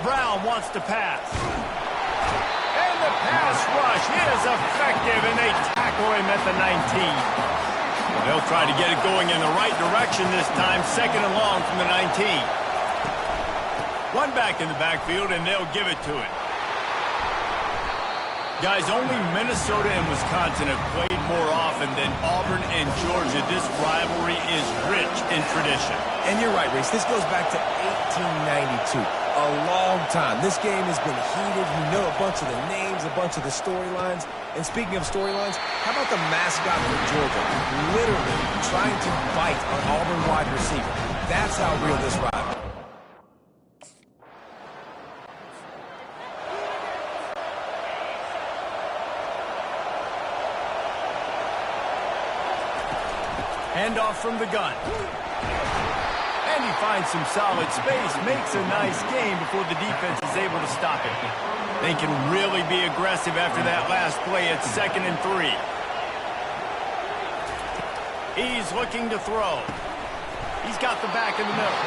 Brown wants to pass. And the pass rush is effective, and they tackle him at the 19. They'll try to get it going in the right direction this time, 2nd and long from the 19. One back in the backfield, and they'll give it to him. Guys, only Minnesota and Wisconsin have played more often than Auburn and Georgia. This rivalry is rich in tradition. And you're right, Reese. This goes back to 1892. A long time. This game has been heated. You know a bunch of the names, a bunch of the storylines. And speaking of storylines, how about the mascot for Georgia? Literally trying to bite an Auburn wide receiver. That's how real this rivalry is. Handoff from the gun. And he finds some solid space, makes a nice game before the defense is able to stop it. They can really be aggressive after that last play at 2nd and 3. He's looking to throw. He's got the back in the middle.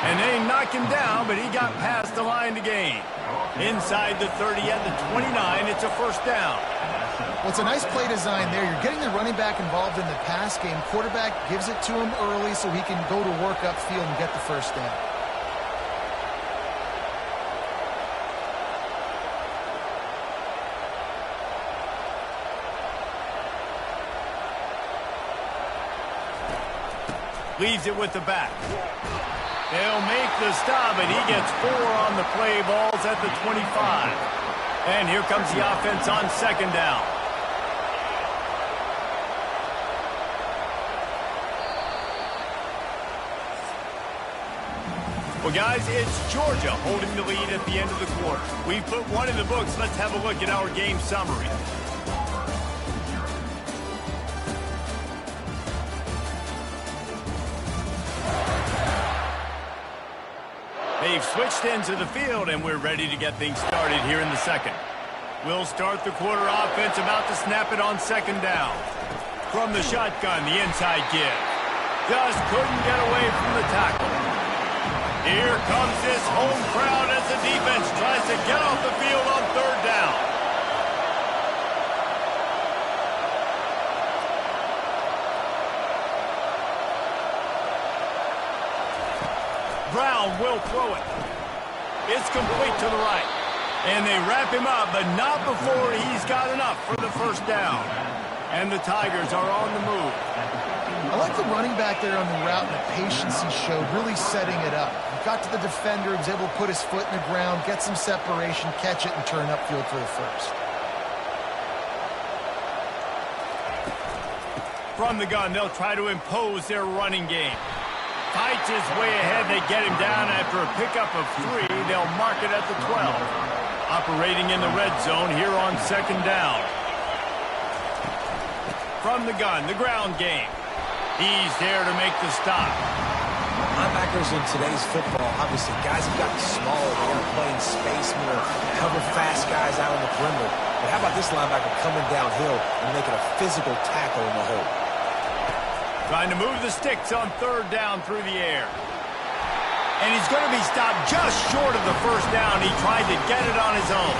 And they knock him down, but he got past the line to gain. Inside the 30 at the 29, it's a 1st down. Well, it's a nice play design there. You're getting the running back involved in the pass game. Quarterback gives it to him early so he can go to work upfield and get the 1st down. Leaves it with the back. They'll make the stop, and he gets 4 on the play. Balls at the 25. And here comes the offense on 2nd down. Well, guys, it's Georgia holding the lead at the end of the quarter. We put one in the books. Let's have a look at our game summary. They've switched into the field, and we're ready to get things started here in the 2nd. We'll start the quarter offense, about to snap it on 2nd down. From the shotgun, the inside give. Just couldn't get away from the tackle. Here comes this home crowd as the defense tries to get off the field on 3rd down. Brown will throw it. It's complete to the right. And they wrap him up, but not before he's got enough for the 1st down. And the Tigers are on the move. I like the running back there on the route and the patience he showed, really setting it up. He got to the defender, he was able to put his foot in the ground, get some separation, catch it, and turn upfield for the 1st. From the gun, they'll try to impose their running game. Fights his way ahead. They get him down after a pickup of 3. They'll mark it at the 12. Operating in the red zone here on 2nd down. From the gun, the ground game. He's there to make the stop. Linebackers in today's football, obviously, guys have gotten smaller. They got to play in space more, cover fast guys out on the perimeter. But how about this linebacker coming downhill and making a physical tackle in the hole? Trying to move the sticks on 3rd down through the air. And he's going to be stopped just short of the 1st down. He tried to get it on his own.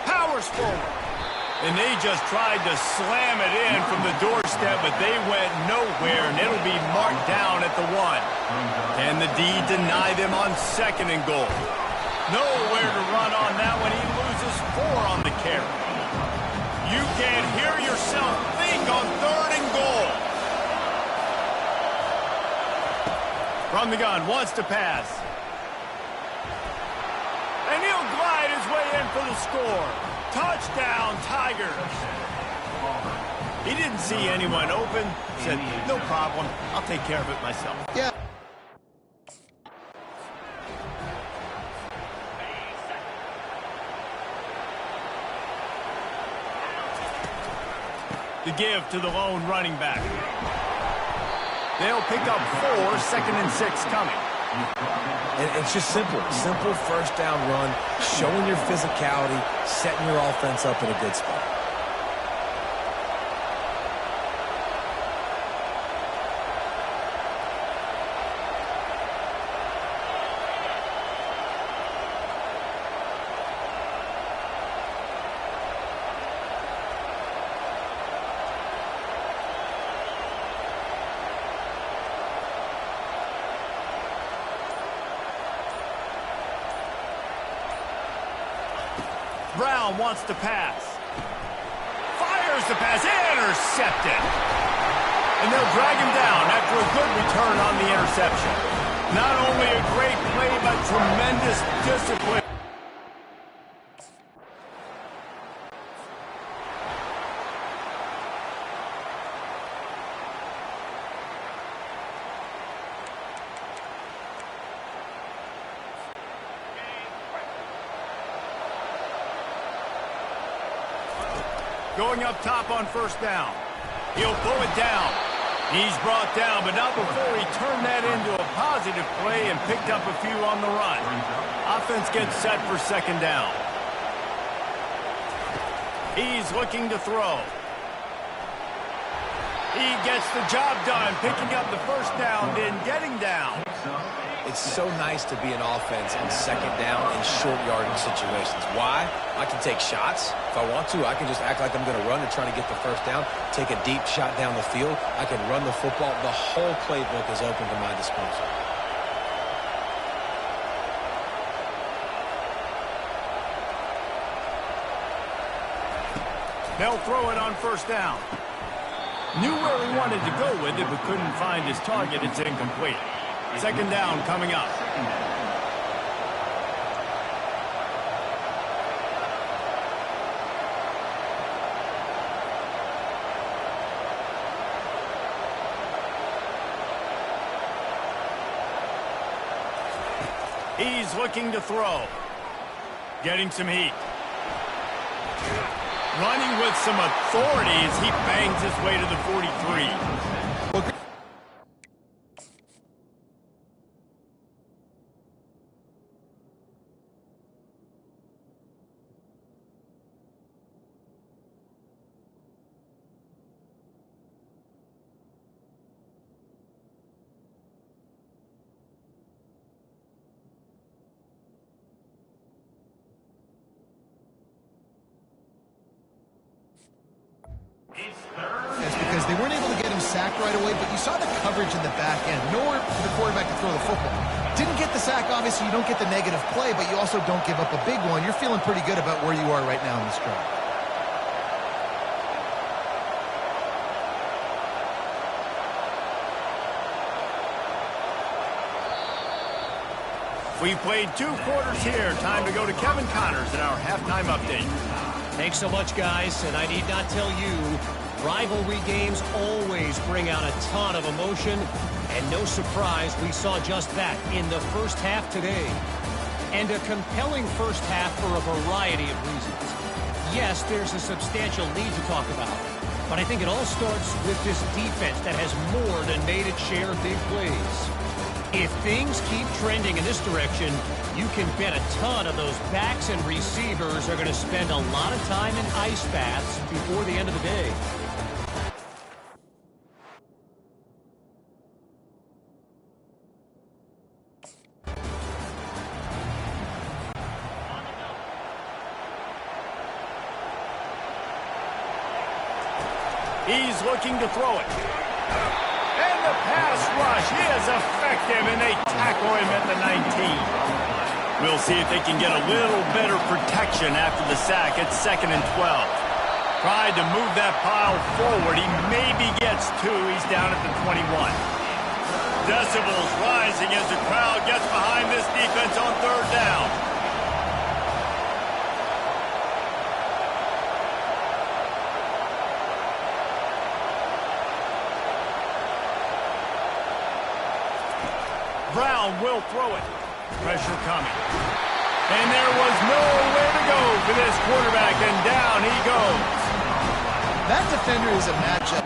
Powers forward. And they just tried to slam it in from the doorstep, but they went nowhere, and it'll be marked down at the 1. Can the D deny them on 2nd and goal? Nowhere to run on that one. He loses 4 on the carry. You can't hear yourself think on 3rd and goal. From the gun, wants to pass. And he'll glide his way in for the score. Touchdown, Tigers. He didn't see anyone open. Said, no problem. I'll take care of it myself. Yeah. The give to the lone running back. They'll pick up 4, 2nd and 6 coming. And it's just simple. Simple first down run, showing your physicality, setting your offense up in a good spot. Brown wants to pass. Fires the pass. Intercepted. And they'll drag him down after a good return on the interception. Not only a great play, but tremendous discipline. Going up top on first down. He'll pull it down. He's brought down, but not before he turned that into a positive play and picked up a few on the run. Offense gets set for second down. He's looking to throw. He gets the job done, picking up the first down, then getting down. It's so nice to be an offense on second down in short yardage situations. Why? I can take shots. If I want to, I can just act like I'm going to run and try to get the first down, take a deep shot down the field. I can run the football. The whole playbook is open to my disposal. They'll throw it on first down. Knew where he wanted to go with it, but couldn't find his target. It's incomplete. Second down coming up. He's looking to throw. Getting some heat. Running with some authority as he bangs his way to the 43. That's because they weren't able to get him sacked right away, but you saw the coverage in the back end. Nowhere for the quarterback to throw the football. Didn't get the sack, obviously you don't get the negative play, but you also don't give up a big one. You're feeling pretty good about where you are right now in this drive. We played 2 quarters here. Time to go to Kevin Connors in our halftime update. Thanks so much, guys, and I need not tell you, rivalry games always bring out a ton of emotion, and no surprise, we saw just that in the first half today. And a compelling first half for a variety of reasons. Yes, there's a substantial lead to talk about, but I think it all starts with this defense that has more than made its share of big plays. If things keep trending in this direction, you can bet a ton of those backs and receivers are going to spend a lot of time in ice baths before the end of the day. He's looking to throw it. And the pass rush is effective, and they tackle him at the 19. We'll see if they can get a little better protection after the sack. It's 2nd and 12. Tried to move that pile forward. He maybe gets 2. He's down at the 21. Decibels rising as the crowd gets behind this defense on 3rd down. Brown will throw it. Pressure coming. And there was nowhere to go for this quarterback, and down he goes. That defender is a matchup.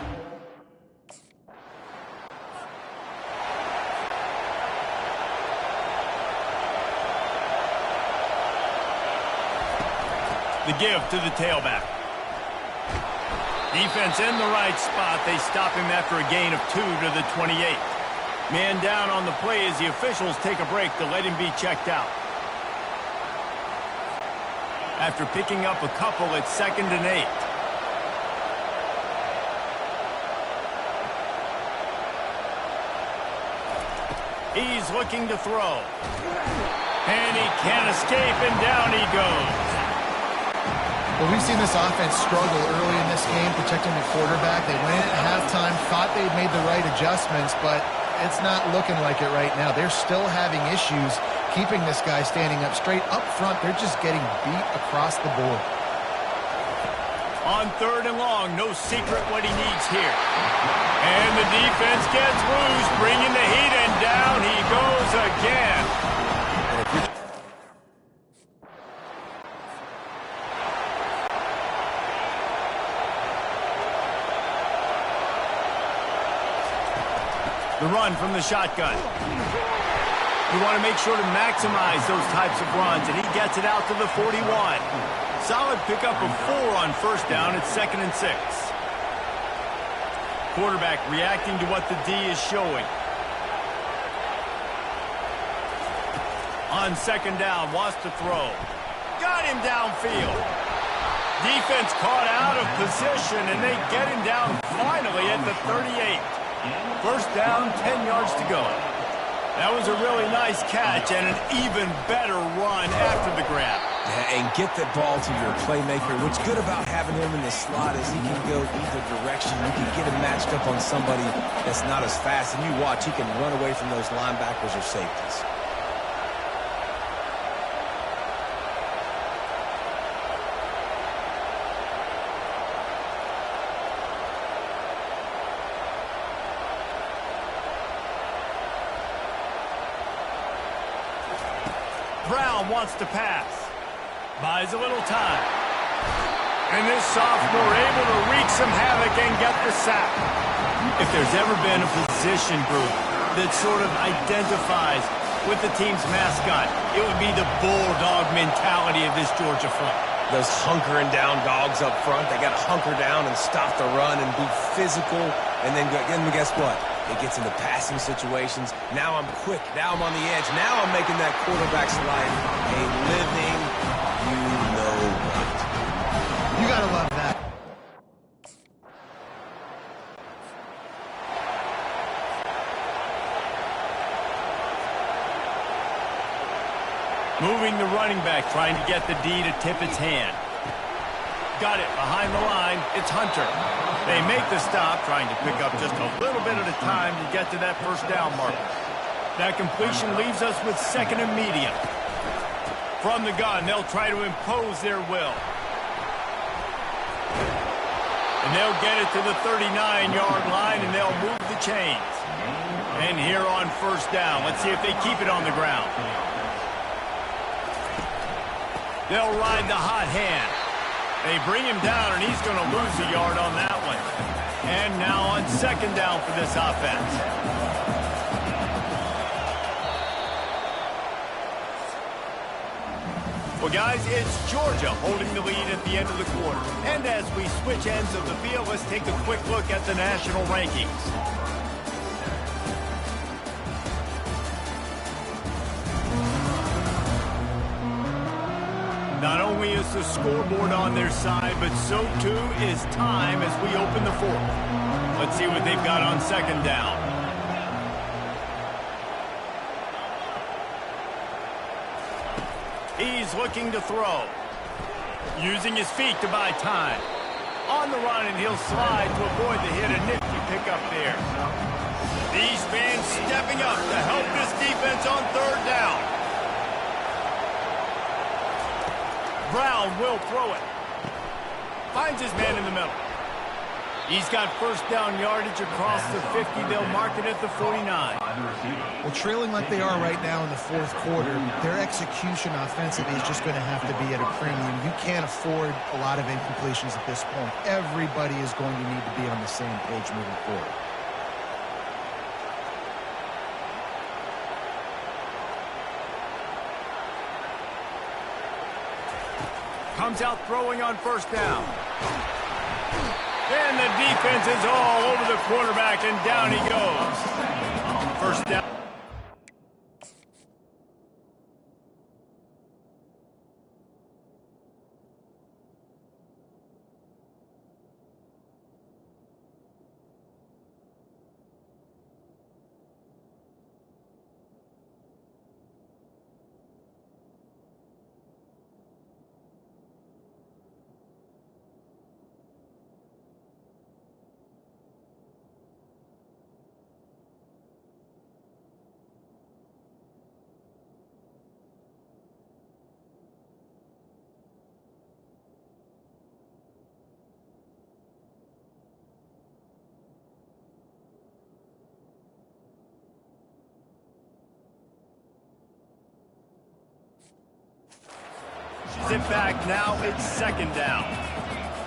The give to the tailback. Defense in the right spot. They stop him after a gain of 2 to the 28. Man down on the play as the officials take a break to let him be checked out. After picking up a couple, it's 2nd and 8. He's looking to throw. And he can't escape, and down he goes. Well, we've seen this offense struggle early in this game, protecting the quarterback. They went in at halftime, thought they'd made the right adjustments, but it's not looking like it right now. They're still having issues keeping this guy standing up straight. Up front, they're just getting beat across the board. On 3rd and long, no secret what he needs here. And the defense gets loose, bringing the heat, and down he goes again. The run from the shotgun. You want to make sure to maximize those types of runs, and he gets it out to the 41. Solid pickup of 4 on 1st down. It's 2nd and 6. Quarterback reacting to what the D is showing. On 2nd down, wants to throw. Got him downfield. Defense caught out of position, and they get him down finally at the 38. 1st down, 10 yards to go. That was a really nice catch and an even better run after the grab. And get the ball to your playmaker. What's good about having him in the slot is he can go either direction. You can get him matched up on somebody that's not as fast. And you watch, he can run away from those linebackers or safeties. Brown wants to pass. Buys a little time. And this sophomore able to wreak some havoc and get the sack. If there's ever been a position group that sort of identifies with the team's mascot, it would be the bulldog mentality of this Georgia front. Those hunkering down dogs up front, they got to hunker down and stop the run and be physical. And then guess what? It gets into passing situations. Now I'm quick. Now I'm on the edge. Now I'm making that quarterback's life a living, you know what. You got to love that. Moving the running back, trying to get the D to tip its hand. Got it behind the line. It's Hunter. They make the stop, trying to pick up just a little bit at a time to get to that 1st down marker. That completion leaves us with 2nd and medium. From the gun, they'll try to impose their will. And they'll get it to the 39-yard line, and they'll move the chains. And here on 1st down, let's see if they keep it on the ground. They'll ride the hot hand. They bring him down, and he's going to lose a yard on that one. And now on 2nd down for this offense. Well, guys, it's Georgia holding the lead at the end of the quarter. And as we switch ends of the field, let's take a quick look at the national rankings. Not only is the scoreboard on their side, but so too is time as we open the 4th. Let's see what they've got on 2nd down. He's looking to throw. Using his feet to buy time. On the run, and he'll slide to avoid the hit. A nifty pickup there. These fans stepping up to help this defense on 3rd down. Brown will throw it. Finds his man in the middle. He's got 1st down yardage across the 50. They'll mark it at the 49. Well, trailing like they are right now in the 4th quarter, their execution offensively is just going to have to be at a premium. You can't afford a lot of incompletions at this point. Everybody is going to need to be on the same page moving forward. Comes out throwing on first down. And the defense is all over the quarterback, and down he goes. First down. Sit back now, it's second down.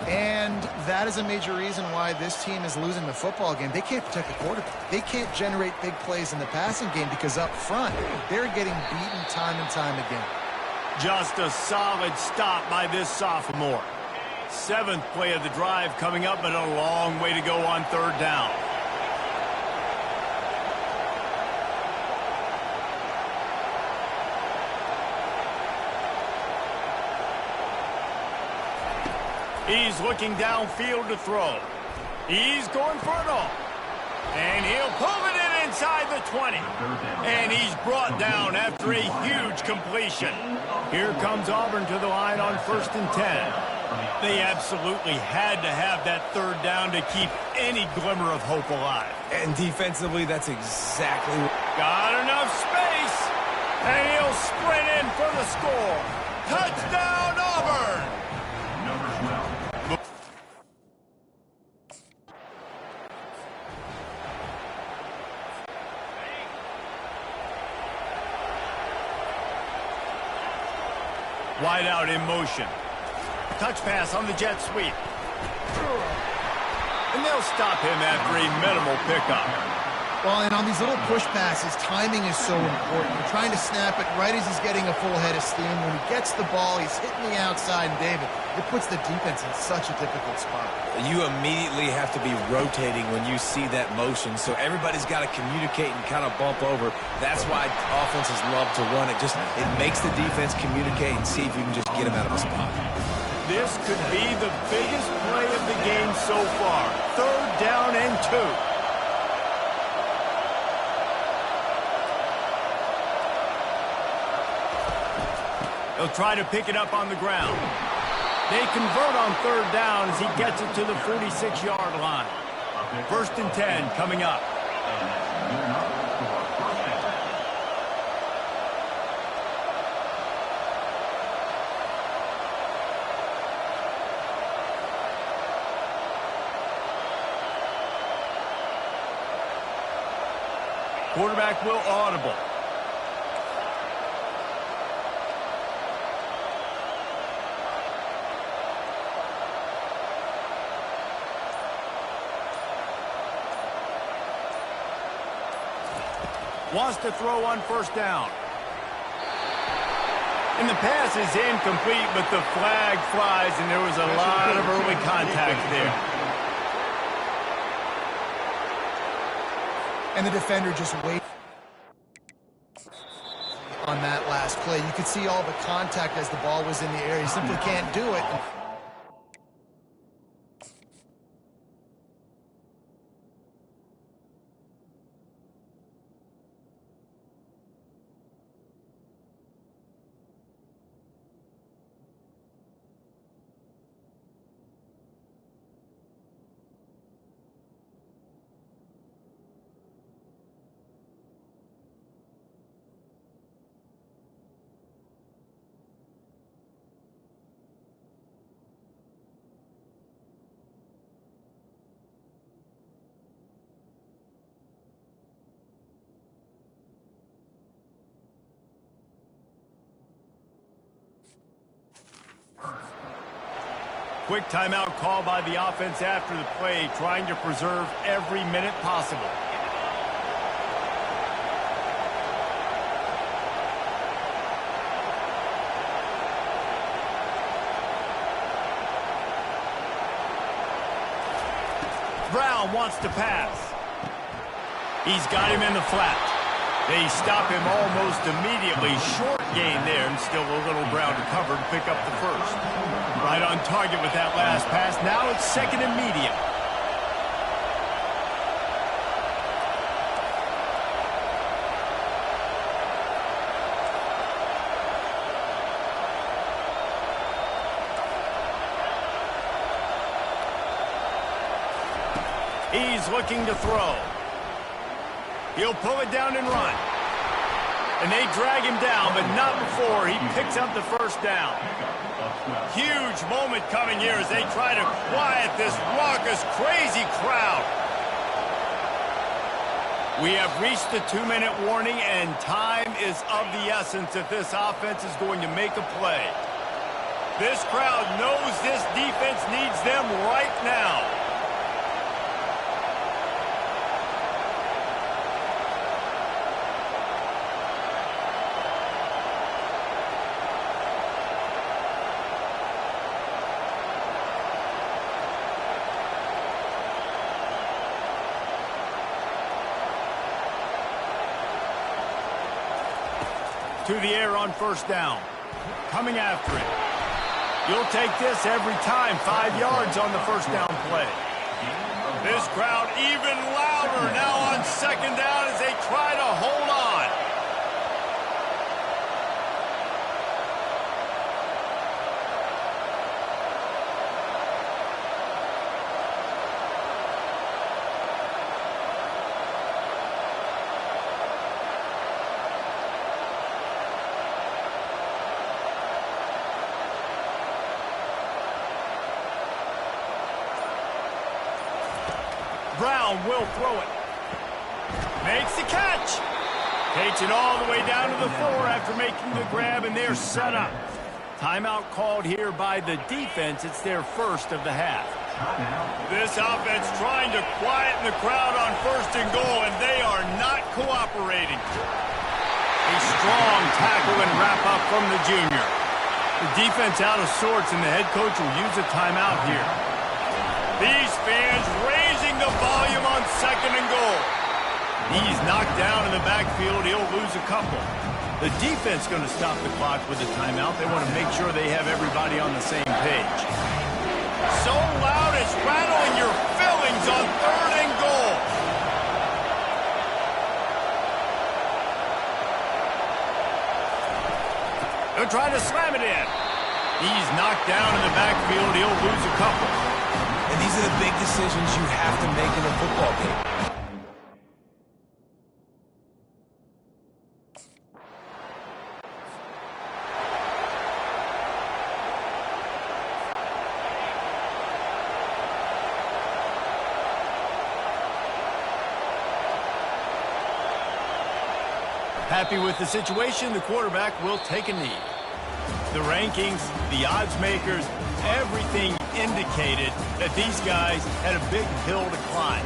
And that is a major reason why this team is losing the football game. They can't protect the quarterback. They can't generate big plays in the passing game because up front, they're getting beaten time and time again. Just a solid stop by this sophomore. 7th play of the drive coming up, but a long way to go on third down. He's looking downfield to throw. He's going for it all. And he'll pull it in inside the 20. And he's brought down after a huge completion. Here comes Auburn to the line on 1st and 10. They absolutely had to have that third down to keep any glimmer of hope alive. And defensively, that's exactly what... Got enough space. And he'll sprint in for the score. Touchdown, Auburn! Wide out in motion. Touch pass on the jet sweep. And they'll stop him after a minimal pickup. Well, and on these little push passes, timing is so important. You're trying to snap it right as he's getting a full head of steam. When he gets the ball, he's hitting the outside, and David, it puts the defense in such a difficult spot. You immediately have to be rotating when you see that motion, so everybody's got to communicate and kind of bump over. That's why offenses love to run it. It makes the defense communicate and see if you can just get him out of a spot. This could be the biggest play of the game so far. 3rd down and 2. He'll try to pick it up on the ground. They convert on 3rd down as he gets it to the 46-yard line. 1st and 10 coming up. Quarterback will audible. Wants to throw on 1st down. And the pass is incomplete, but the flag flies, and there was a lot of early contact there. And the defender just waited on that last play. You could see all the contact as the ball was in the air. He simply can't do it. Quick timeout call by the offense after the play, trying to preserve every minute possible. Brown wants to pass. He's got him in the flat. They stop him almost immediately. Short gain there, and still a little ground to cover to pick up the first. Right on target with that last pass. Now it's second and medium. He's looking to throw. He'll pull it down and run. And they drag him down, but not before he picks up the first down. Huge moment coming here as they try to quiet this raucous, crazy crowd. We have reached the 2-minute warning, and time is of the essence if this offense is going to make a play. This crowd knows this defense needs them right now. To the air on first down. Coming after it. You'll take this every time. 5 yards on the first down play. This crowd even louder now on second down as they try to hold on. Brown will throw it. Makes the catch. Takes it all the way down to the 4 after making the grab, and they're set up. Timeout called here by the defense. It's their first of the half. This offense trying to quieten the crowd on first and goal, and they are not cooperating. A strong tackle and wrap up from the junior. The defense out of sorts, and the head coach will use a timeout here. These fans raising the volume on second and goal. He's knocked down in the backfield. He'll lose a couple. The defense going to stop the clock with a timeout. They want to make sure they have everybody on the same page. So loud it's rattling your fillings on third and goal. They'll try to slam it in. He's knocked down in the backfield. He'll lose a couple. And these are the big decisions you have to make in a football game. Happy with the situation, the quarterback will take a knee. The rankings, the odds makers, everything indicated that these guys had a big hill to climb.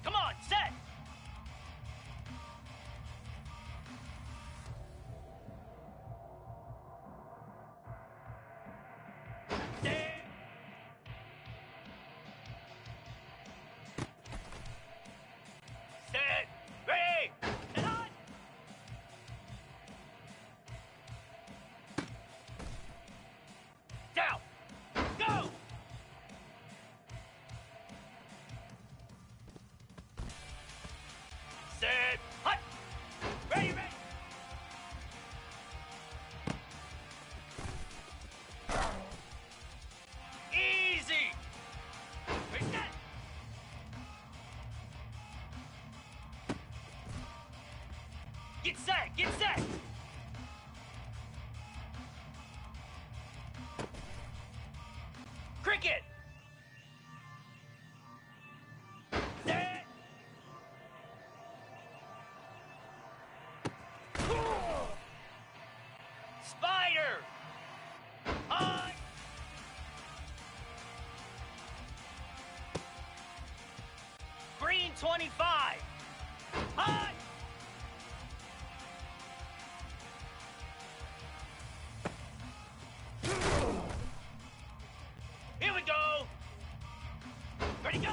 Come on, set. Set. Ready. And on. Down. Go. Set. Hut. Ready, ready. Easy. Ready, set. Get set, get set. Cricket. Set. Spider. On. Green 25. On. Here we go. Ready, go.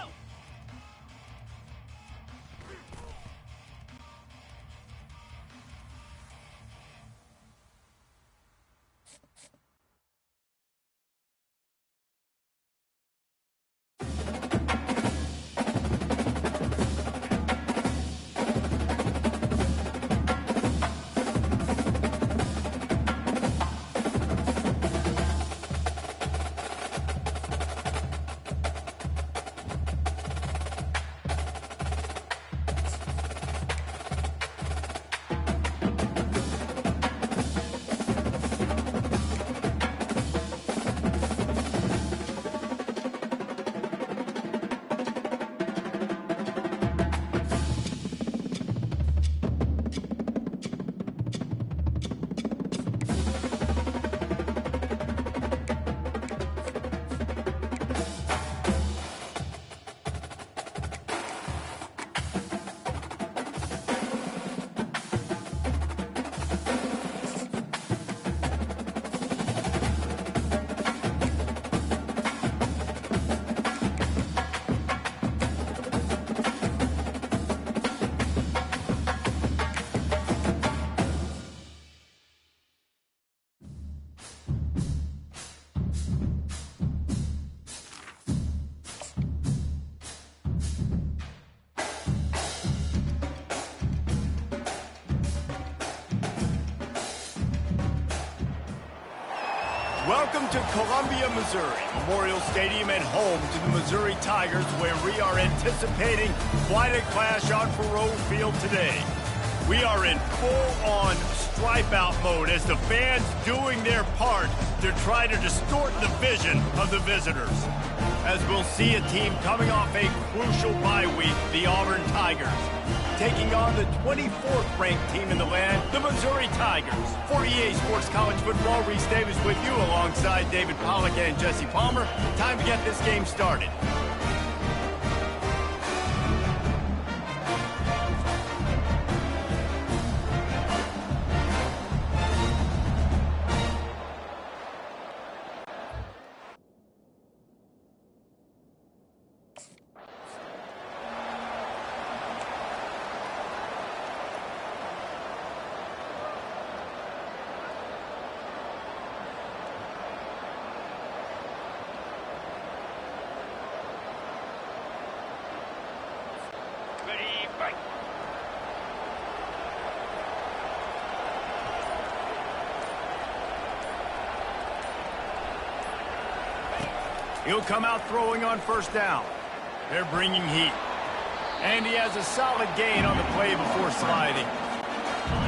Welcome to Columbia, Missouri, Memorial Stadium and home to the Missouri Tigers, where we are anticipating quite a clash on Faurot Field today. We are in full-on stripe-out mode as the fans doing their part to try to distort the vision of the visitors. As we'll see a team coming off a crucial bye week, the Auburn Tigers, taking on the 24th ranked team in the land, the Missouri Tigers. For EA Sports College Football, Reese Davis with you alongside David Pollack and Jesse Palmer. Time to get this game started. Ready, break. He'll come out throwing on first down. They're bringing heat. And he has a solid gain on the play before sliding.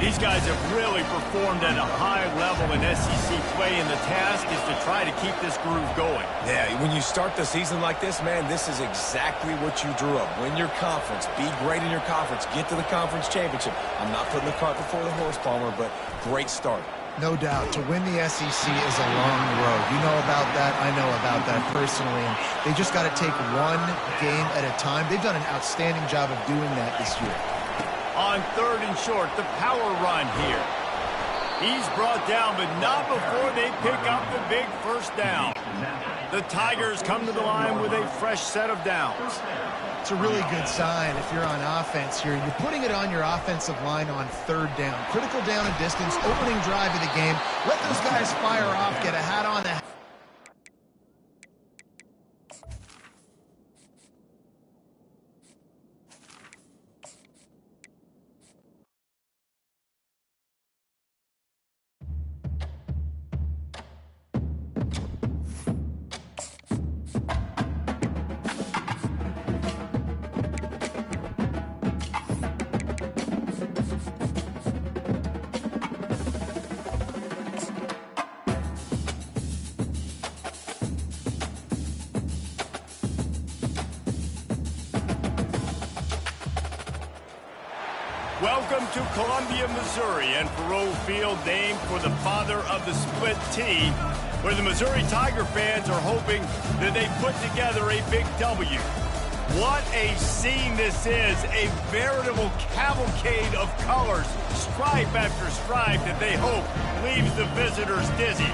These guys have really performed at a high level in SEC play, and the task is to try to keep this groove going. Yeah, when you start the season like this, man, this is exactly what you drew up. Win your conference, be great in your conference, get to the conference championship. I'm not putting the cart before the horse, Palmer, but great start. No doubt. To win the SEC is a long road. You know about that. I know about that personally. And they just got to take one game at a time. They've done an outstanding job of doing that this year. On 3rd and short, the power run here. He's brought down, but not before they pick up the big first down. The Tigers come to the line with a fresh set of downs. It's a really good sign if you're on offense here. You're putting it on your offensive line on 3rd down. Critical down and distance, opening drive of the game. Let those guys fire off, get a hat on the... Welcome to Columbia, Missouri, and Faurot Field, named for the father of the split T, where the Missouri Tiger fans are hoping that they put together a big W. What a scene this is, a veritable cavalcade of colors, stripe after stripe that they hope leaves the visitors dizzy.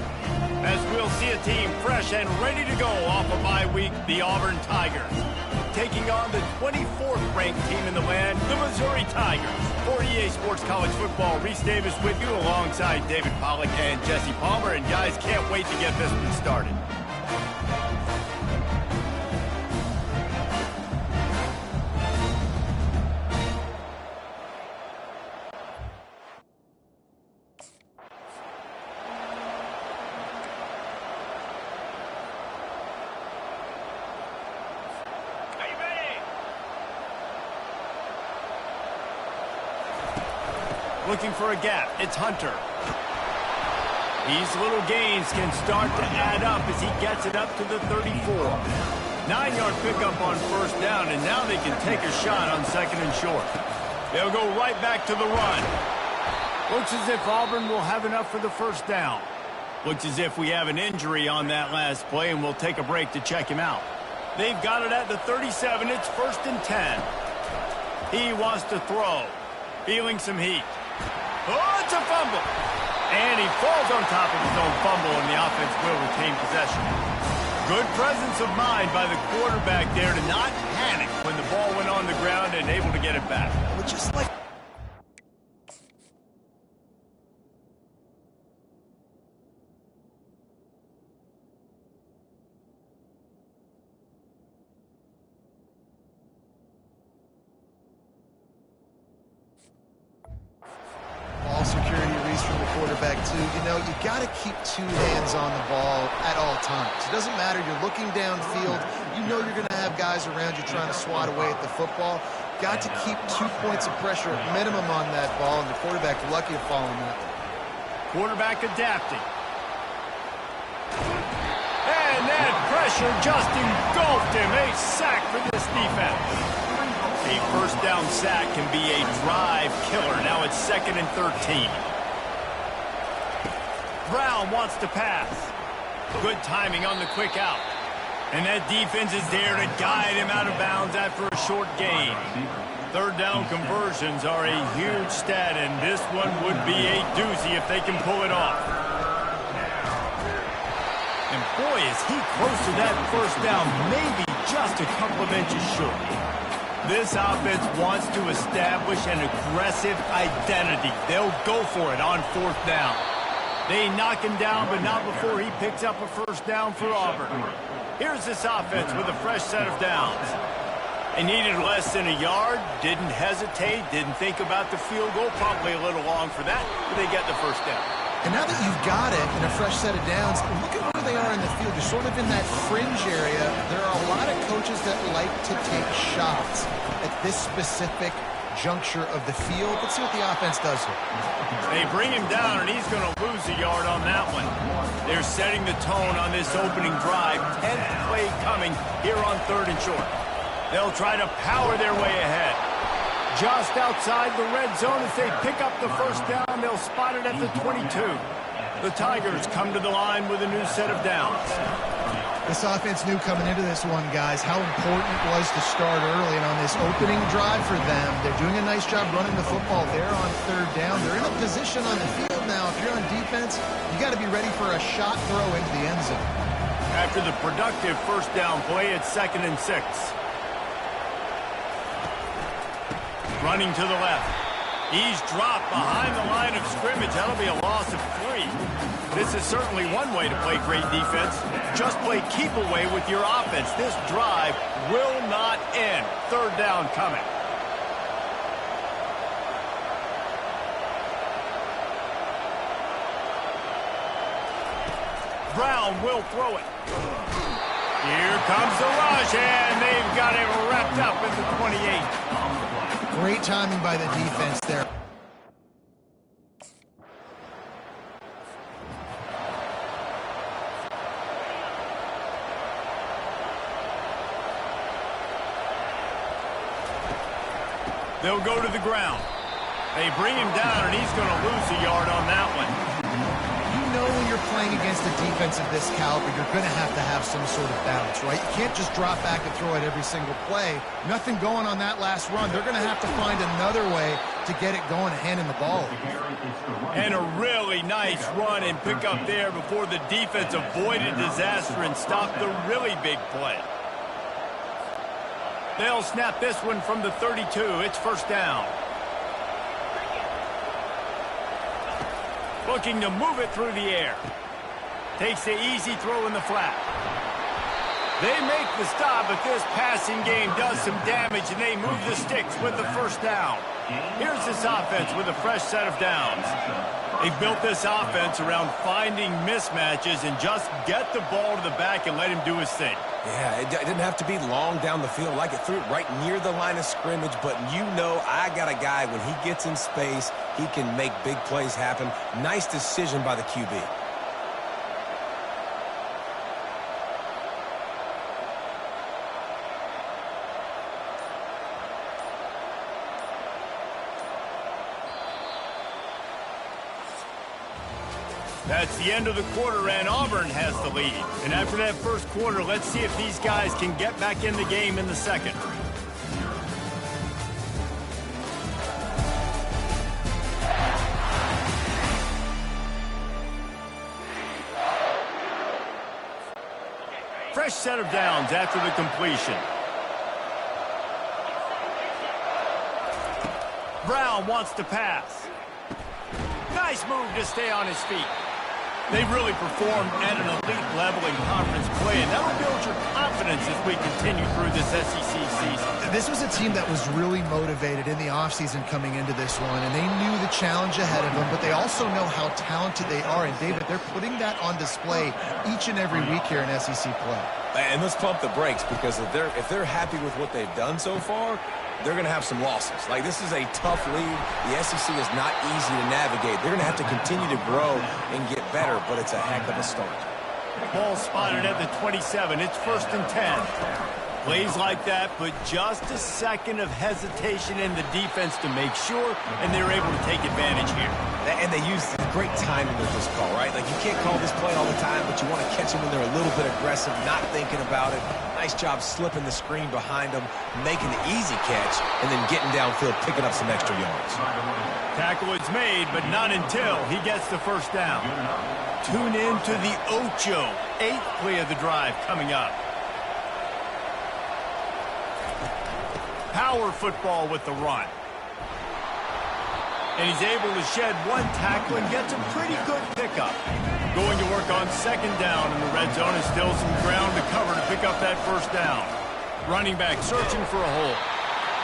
As we'll see a team fresh and ready to go off a bye week, the Auburn Tigers, taking on the 24th ranked team in the land, the Missouri Tigers. For EA Sports College Football, Reese Davis with you alongside David Pollack and Jesse Palmer. And guys, can't wait to get this one started. Looking for a gap. It's Hunter. These little gains can start to add up as he gets it up to the 34. 9-yard pickup on 1st down, and now they can take a shot on 2nd and short. They'll go right back to the run. Looks as if Auburn will have enough for the 1st down. Looks as if we have an injury on that last play, and we'll take a break to check him out. They've got it at the 37. It's 1st and 10. He wants to throw. Feeling some heat. Oh, it's a fumble. And he falls on top of his own fumble, and the offense will retain possession. Good presence of mind by the quarterback there to not panic when the ball went on the ground and able to get it back. Well, just like... Ball security, Reese, from the quarterback, too. You know, you got to keep 2 hands on the ball at all times. It doesn't matter. You're looking downfield. You know you're going to have guys around you trying to swat away at the football. Got to keep 2 points of pressure at minimum on that ball, and the quarterback lucky to fall on that. Quarterback adapting. And that pressure just engulfed him. A sack for this defense. A 1st down sack can be a drive killer. Now it's 2nd and 13. Brown wants to pass. Good timing on the quick out. And that defense is there to guide him out of bounds after a short gain. 3rd down conversions are a huge stat, and this one would be a doozy if they can pull it off. And boy, is he close to that 1st down, maybe just a couple of inches short. This offense wants to establish an aggressive identity. They'll go for it on 4th down. They knock him down, but not before he picks up a 1st down for Auburn. Here's this offense with a fresh set of downs. They needed less than a yard, didn't hesitate, didn't think about the field goal, probably a little long for that, but they get the 1st down. And now that you've got it in a fresh set of downs, look at where they are in the field. You're sort of in that fringe area. There are a lot of coaches that like to take shots at this specific juncture of the field. Let's see what the offense does here. They bring him down, and he's going to lose a yard on that one. They're setting the tone on this opening drive. 10th play coming here on 3rd and short. They'll try to power their way ahead. Just outside the red zone as they pick up the 1st down. They'll spot it at the 22. The Tigers come to the line with a new set of downs. This offense knew coming into this one, guys, how important it was to start early. And on this opening drive for them, they're doing a nice job running the football there on third down. They're in a position on the field now. If you're on defense, you got to be ready for a shot throw into the end zone. After the productive first down play, it's 2nd and 6. Running to the left. He's dropped behind the line of scrimmage. That'll be a loss of 3. This is certainly one way to play great defense. Just play keep away with your offense. This drive will not end. Third down coming. Brown will throw it. Here comes the rush, and they've got it wrapped up in the 28. Great timing by the defense there. They'll go to the ground. They bring him down, and he's going to lose a yard on that one. You know when you're playing against a defense of this caliber, you're going to have some sort of balance, right? You can't just drop back and throw it every single play. Nothing going on that last run. They're going to have to find another way to get it going and hand him the ball. And a really nice run and pick up there before the defense avoided disaster and stopped the really big play. They'll snap this one from the 32. It's first down. Looking to move it through the air. Takes the easy throw in the flat. They make the stop, but this passing game does some damage, and they move the sticks with the first down. Here's this offense with a fresh set of downs. They've built this offense around finding mismatches and just get the ball to the back and let him do his thing. Yeah, it didn't have to be long down the field. Like it threw it right near the line of scrimmage, but you know I got a guy, when he gets in space, he can make big plays happen. Nice decision by the QB. That's the end of the quarter, and Auburn has the lead. And after that first quarter, let's see if these guys can get back in the game in the second. Fresh set of downs after the completion. Brown wants to pass. Nice move to stay on his feet. They've really performed at an elite level in conference play, and that'll build your confidence as we continue through this SEC season. This was a team that was really motivated in the offseason coming into this one, and they knew the challenge ahead of them, but they also know how talented they are. And, David, they're putting that on display each and every week here in SEC play. And let's pump the brakes, because if they're happy with what they've done so far, they're going to have some losses. Like, this is a tough league. The SEC is not easy to navigate. They're going to have to continue to grow and get better, but it's a heck of a start. Ball spotted at the 27. It's 1st and 10. Plays like that put just a second of hesitation in the defense to make sure, and they're able to take advantage here. And they use great timing with this call, right? Like, you can't call this play all the time, but you want to catch them when they're a little bit aggressive, not thinking about it. Nice job slipping the screen behind them, making the easy catch, and then getting downfield, picking up some extra yards. Tackle is made, but not until he gets the first down. Tune in to the Ocho. 8th play of the drive coming up. Power football with the run. And he's able to shed one tackle and gets a pretty good pickup. Going to work on 2nd down in the red zone, and still some ground to cover to pick up that first down. Running back searching for a hole.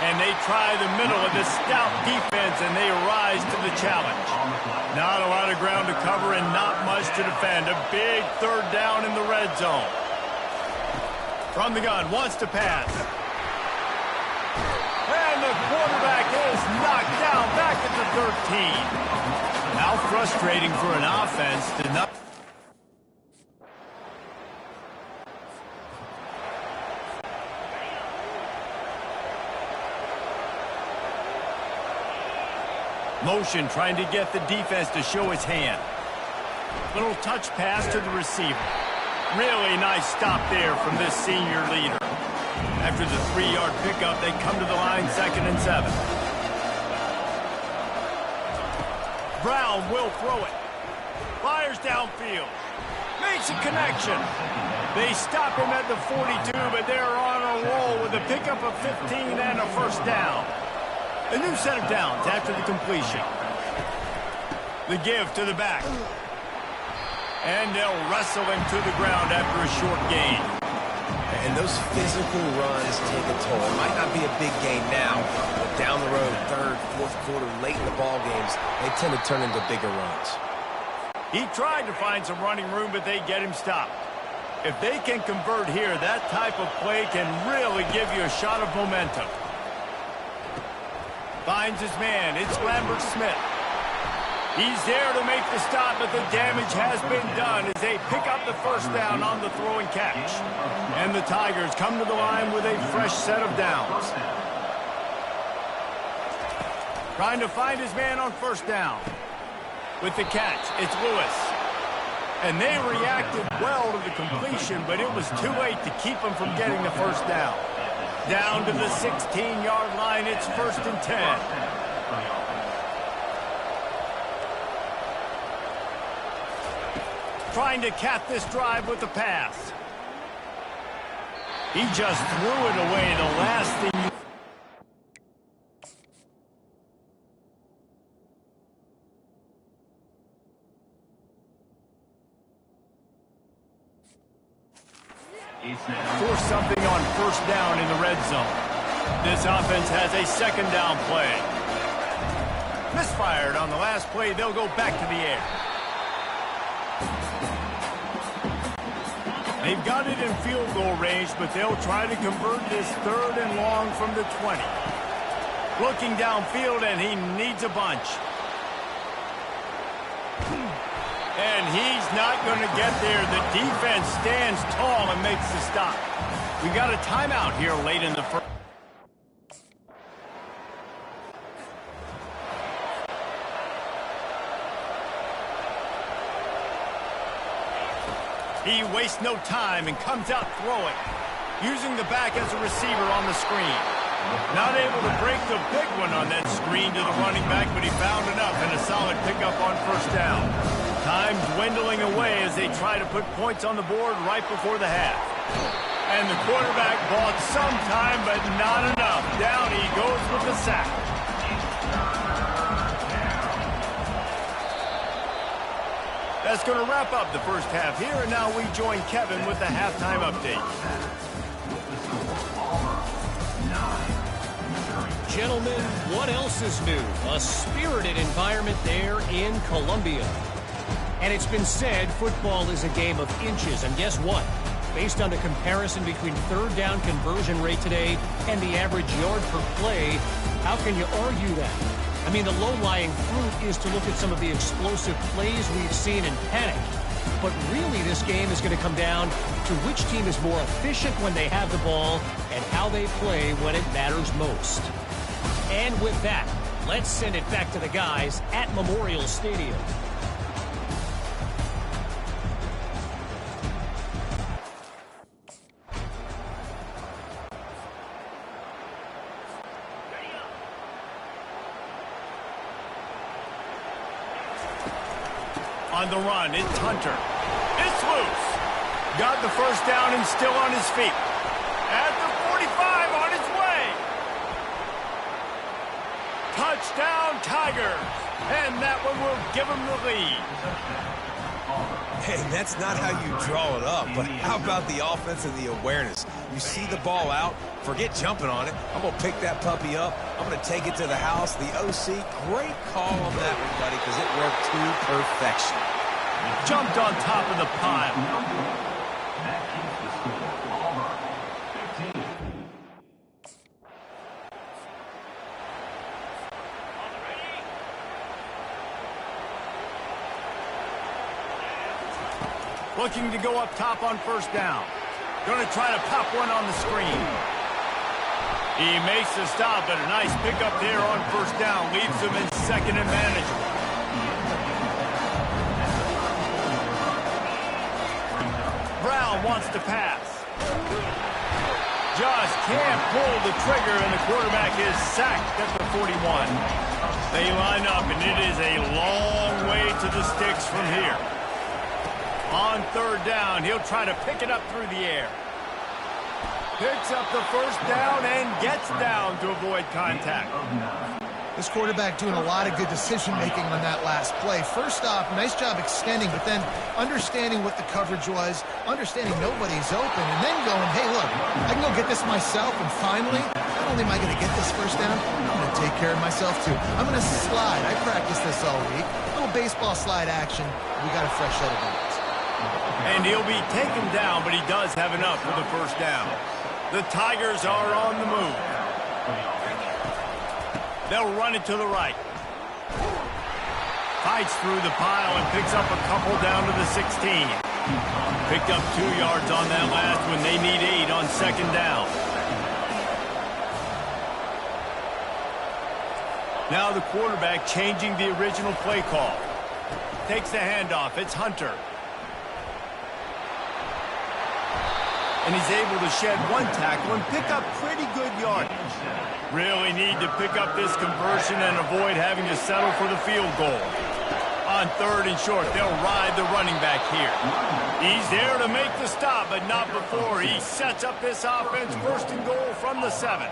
And they try the middle of this stout defense, and they rise to the challenge. Not a lot of ground to cover and not much to defend. A big 3rd down in the red zone. From the gun, wants to pass. And the quarterback is knocked down back at the 13. How frustrating for an offense to not... Motion trying to get the defense to show its hand. Little touch pass to the receiver. Really nice stop there from this senior leader. After the 3-yard pickup, they come to the line 2nd and 7. Brown will throw it. Fires downfield. Makes a connection. They stop him at the 42, but they're on a roll with a pickup of 15 and a first down. A new set of downs after the completion. The give to the back. And they'll wrestle him to the ground after a short gain. And those physical runs take a toll. It might not be a big gain now, but down the road, 3rd, 4th quarter, late in the ball games, they tend to turn into bigger runs. He tried to find some running room, but they get him stopped. If they can convert here, that type of play can really give you a shot of momentum. Finds his man. It's Lambert Smith. He's there to make the stop, but the damage has been done as they pick up the first down on the throw and catch. And the Tigers come to the line with a fresh set of downs. Trying to find his man on first down. With the catch, it's Lewis. And they reacted well to the completion, but it was too late to keep them from getting the first down. Down to the 16-yard line, it's 1st and 10. Trying to cap this drive with the pass. He just threw it away. The last thing force something on first down in the red zone. This offense has a 2nd down play. Misfired on the last play. They'll go back to the air. They've got it in field goal range, but they'll try to convert this 3rd and long from the 20. Looking downfield, and he needs a bunch. And he's not going to get there. The defense stands tall and makes the stop. We got a timeout here late in the first. He wastes no time and comes out throwing, using the back as a receiver on the screen. Not able to break the big one on that screen to the running back, but he found enough and a solid pickup on first down. Time dwindling away as they try to put points on the board right before the half. And the quarterback bought some time, but not enough. Down he goes with the sack. That's going to wrap up the first half here, and now we join Kevin with the halftime update. Gentlemen, what else is new? A spirited environment there in Columbia. And it's been said football is a game of inches, and guess what? Based on the comparison between 3rd down conversion rate today and the average yard per play, how can you argue that? I mean, the low-lying fruit is to look at some of the explosive plays we've seen in panic. But really, this game is going to come down to which team is more efficient when they have the ball and how they play when it matters most. And with that, let's send it back to the guys at Memorial Stadium. On the run, it's Hunter. It's loose. Got the first down and still on his feet. At the 45, on his way. Touchdown, Tigers. And that one will give them the lead. Hey, that's not how you draw it up, but how about the offense and the awareness? You see the ball out, forget jumping on it. I'm going to pick that puppy up. I'm going to take it to the house. The OC, great call on that one, buddy, because it worked to perfection. Jumped on top of the pile. Looking to go up top on first down. Going to try to pop one on the screen. He makes the stop, but a nice pickup there on first down. Leaves him in 2nd and manageable. wants to pass. Just can't pull the trigger, and the quarterback is sacked at the 41. They line up, and it is a long way to the sticks from here. On third down, he'll try to pick it up through the air. Picks up the first down and gets down to avoid contact. This quarterback doing a lot of good decision-making on that last play. First off, nice job extending, but then understanding what the coverage was, understanding nobody's open, and then going, hey, look, I can go get this myself, and finally, not only am I going to get this first down, I'm going to take care of myself, too. I'm going to slide. I practiced this all week. A little baseball slide action. We got a fresh set of boots. And he'll be taken down, but he does have enough for the first down. The Tigers are on the move. They'll run it to the right. Fights through the pile and picks up a couple down to the 16. Picked up 2 yards on that last one. They need 8 on second down. Now the quarterback changing the original play call. Takes the handoff. It's Hunter. And he's able to shed 1 tackle and pick up pretty good yardage. Really need to pick up this conversion and avoid having to settle for the field goal. On third and short, they'll ride the running back here. He's there to make the stop, but not before he sets up this offense first and goal from the 7.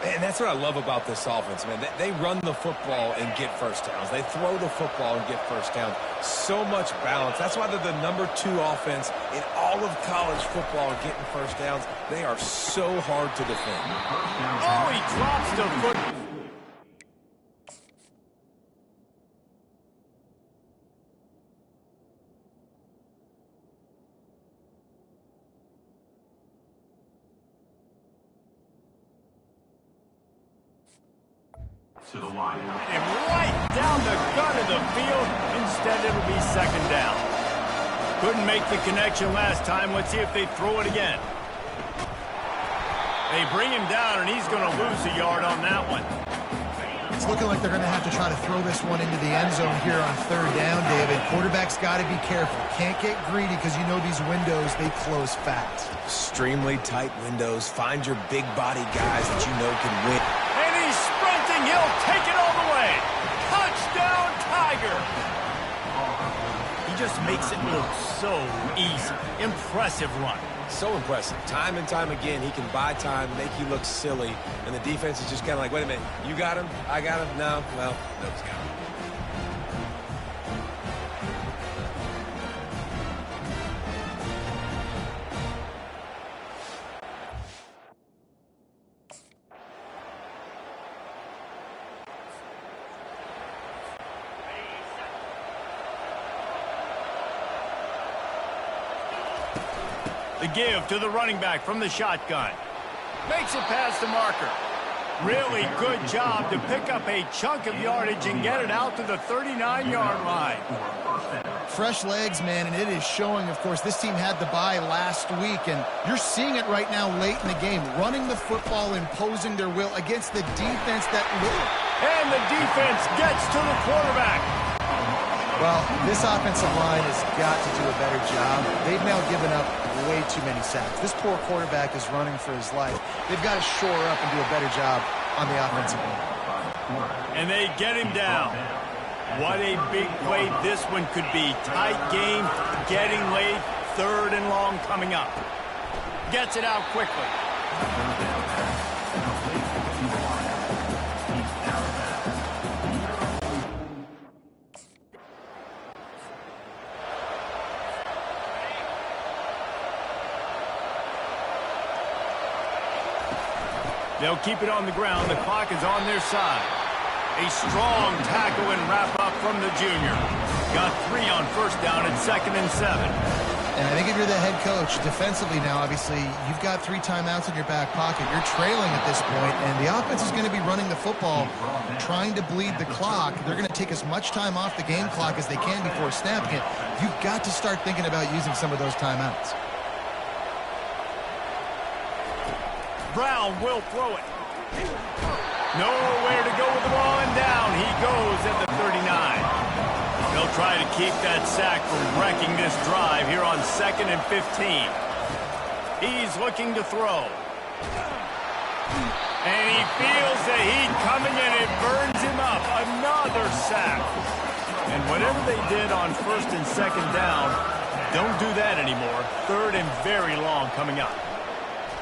And that's what I love about this offense, man. They run the football and get first downs. They throw the football and get first downs. So much balance. That's why they're the #2 offense in all of college football getting first downs. They are so hard to defend. Oh, he drops the foot. To the line. And right down the gut of the field. Instead, it'll be second down. Couldn't make the connection last time. Let's see if they throw it again. They bring him down, and he's going to lose a yard on that one. It's looking like they're going to have to try to throw this one into the end zone here on third down, David. Quarterback's got to be careful. Can't get greedy because you know these windows, they close fast. Extremely tight windows. Find your big body guys that you know can win. And he's sprinting. He'll take it all the way. Touchdown, Tiger. He just makes it look so easy. Impressive run. So impressive. Time and time again, he can buy time, make you look silly, and the defense is just kind of like, wait a minute, you got him? I got him? No? Well, no, he's got him. The give to the running back from the shotgun. Makes it past the marker. Really good job to pick up a chunk of yardage and get it out to the 39-yard line. Fresh legs, man, and it is showing, of course, this team had the bye last week, and you're seeing it right now late in the game, running the football, imposing their will against the defense that will. And the defense gets to the quarterback. Well, this offensive line has got to do a better job. They've now given up way too many sacks. This poor quarterback is running for his life. They've got to shore up and do a better job on the offensive line. And they get him down. What a big play this one could be. Tight game, getting late, third and long coming up. Gets it out quickly. They'll keep it on the ground. The clock is on their side. A strong tackle and wrap up from the junior. Got 3 on first down at 2nd and 7. And I think if you're the head coach, defensively now, obviously, you've got 3 timeouts in your back pocket. You're trailing at this point, and the offense is going to be running the football, trying to bleed the clock. They're going to take as much time off the game clock as they can before snapping it. You've got to start thinking about using some of those timeouts. Brown will throw it. Nowhere to go with the ball, and down he goes at the 39. They'll try to keep that sack from wrecking this drive here on 2nd and 15. He's looking to throw. And he feels the heat coming and it burns him up. Another sack. And whatever they did on first and second down, don't do that anymore. Third and very long coming up.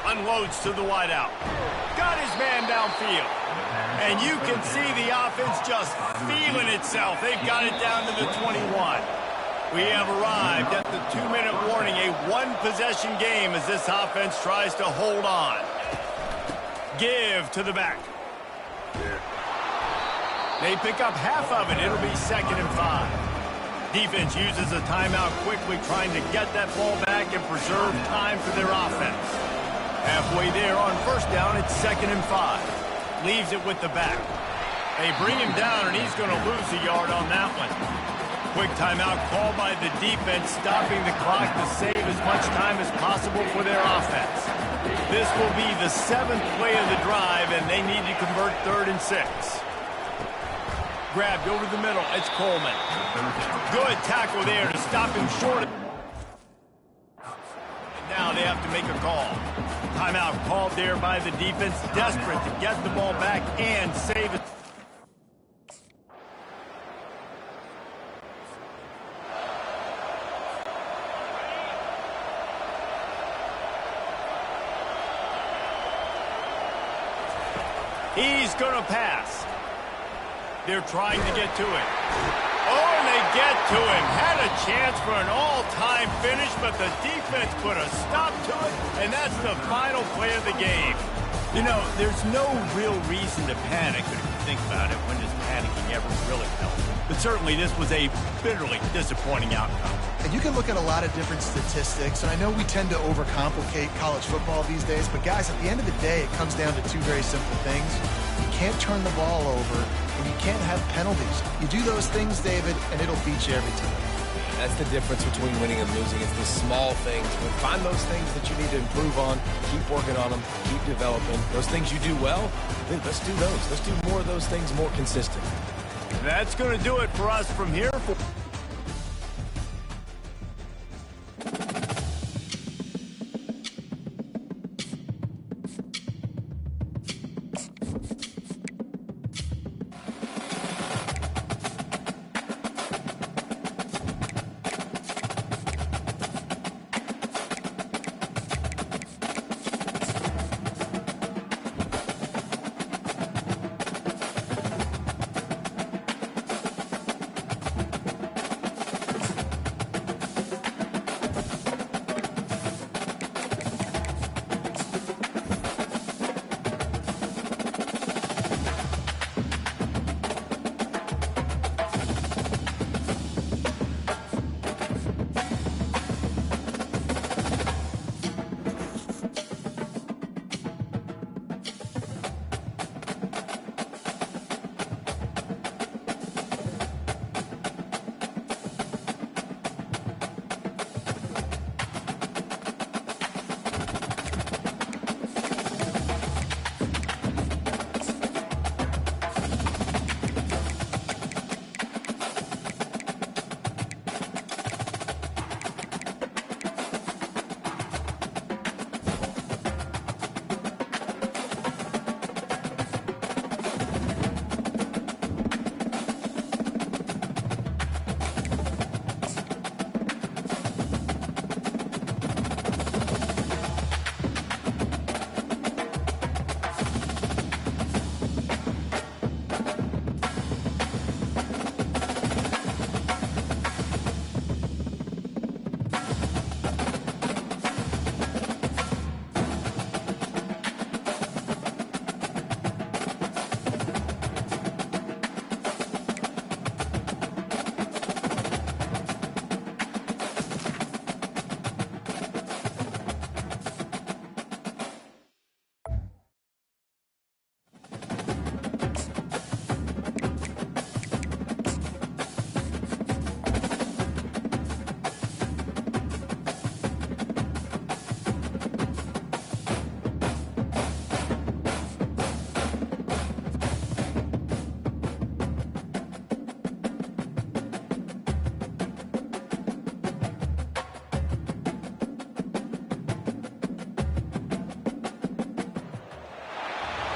Unloads to the wideout. Got his man downfield. And you can see the offense just feeling itself. They've got it down to the 21. We have arrived at the 2-minute warning, a one-possession game as this offense tries to hold on. Give to the back. They pick up half of it. It'll be 2nd and 5. Defense uses a timeout quickly, trying to get that ball back and preserve time for their offense. Halfway there on first down, it's 2nd and 5. Leaves it with the back. They bring him down, and he's going to lose a yard on that one. Quick timeout called by the defense, stopping the clock to save as much time as possible for their offense. This will be the 7th play of the drive, and they need to convert 3rd and 6. Grabbed over the middle. It's Coleman. Good tackle there to stop him short. And now they have to make a call. Timeout called there by the defense, desperate to get the ball back and save it. He's going to pass. They're trying to get to it. Oh, and they get to him. Had a chance for an all-time finish, but the defense put a stop to it, and that's the final play of the game. You know, there's no real reason to panic, but if you think about it, when does panicking ever really help? But certainly this was a bitterly disappointing outcome. And you can look at a lot of different statistics, and I know we tend to overcomplicate college football these days, but guys, at the end of the day, it comes down to two very simple things. You can't turn the ball over, and you can't have penalties. You do those things, David, and it'll beat you every time. That's the difference between winning and losing. It's the small things. Find those things that you need to improve on. Keep working on them. Keep developing. Those things you do well, then let's do those. Let's do more of those things more consistent. That's going to do it for us from here.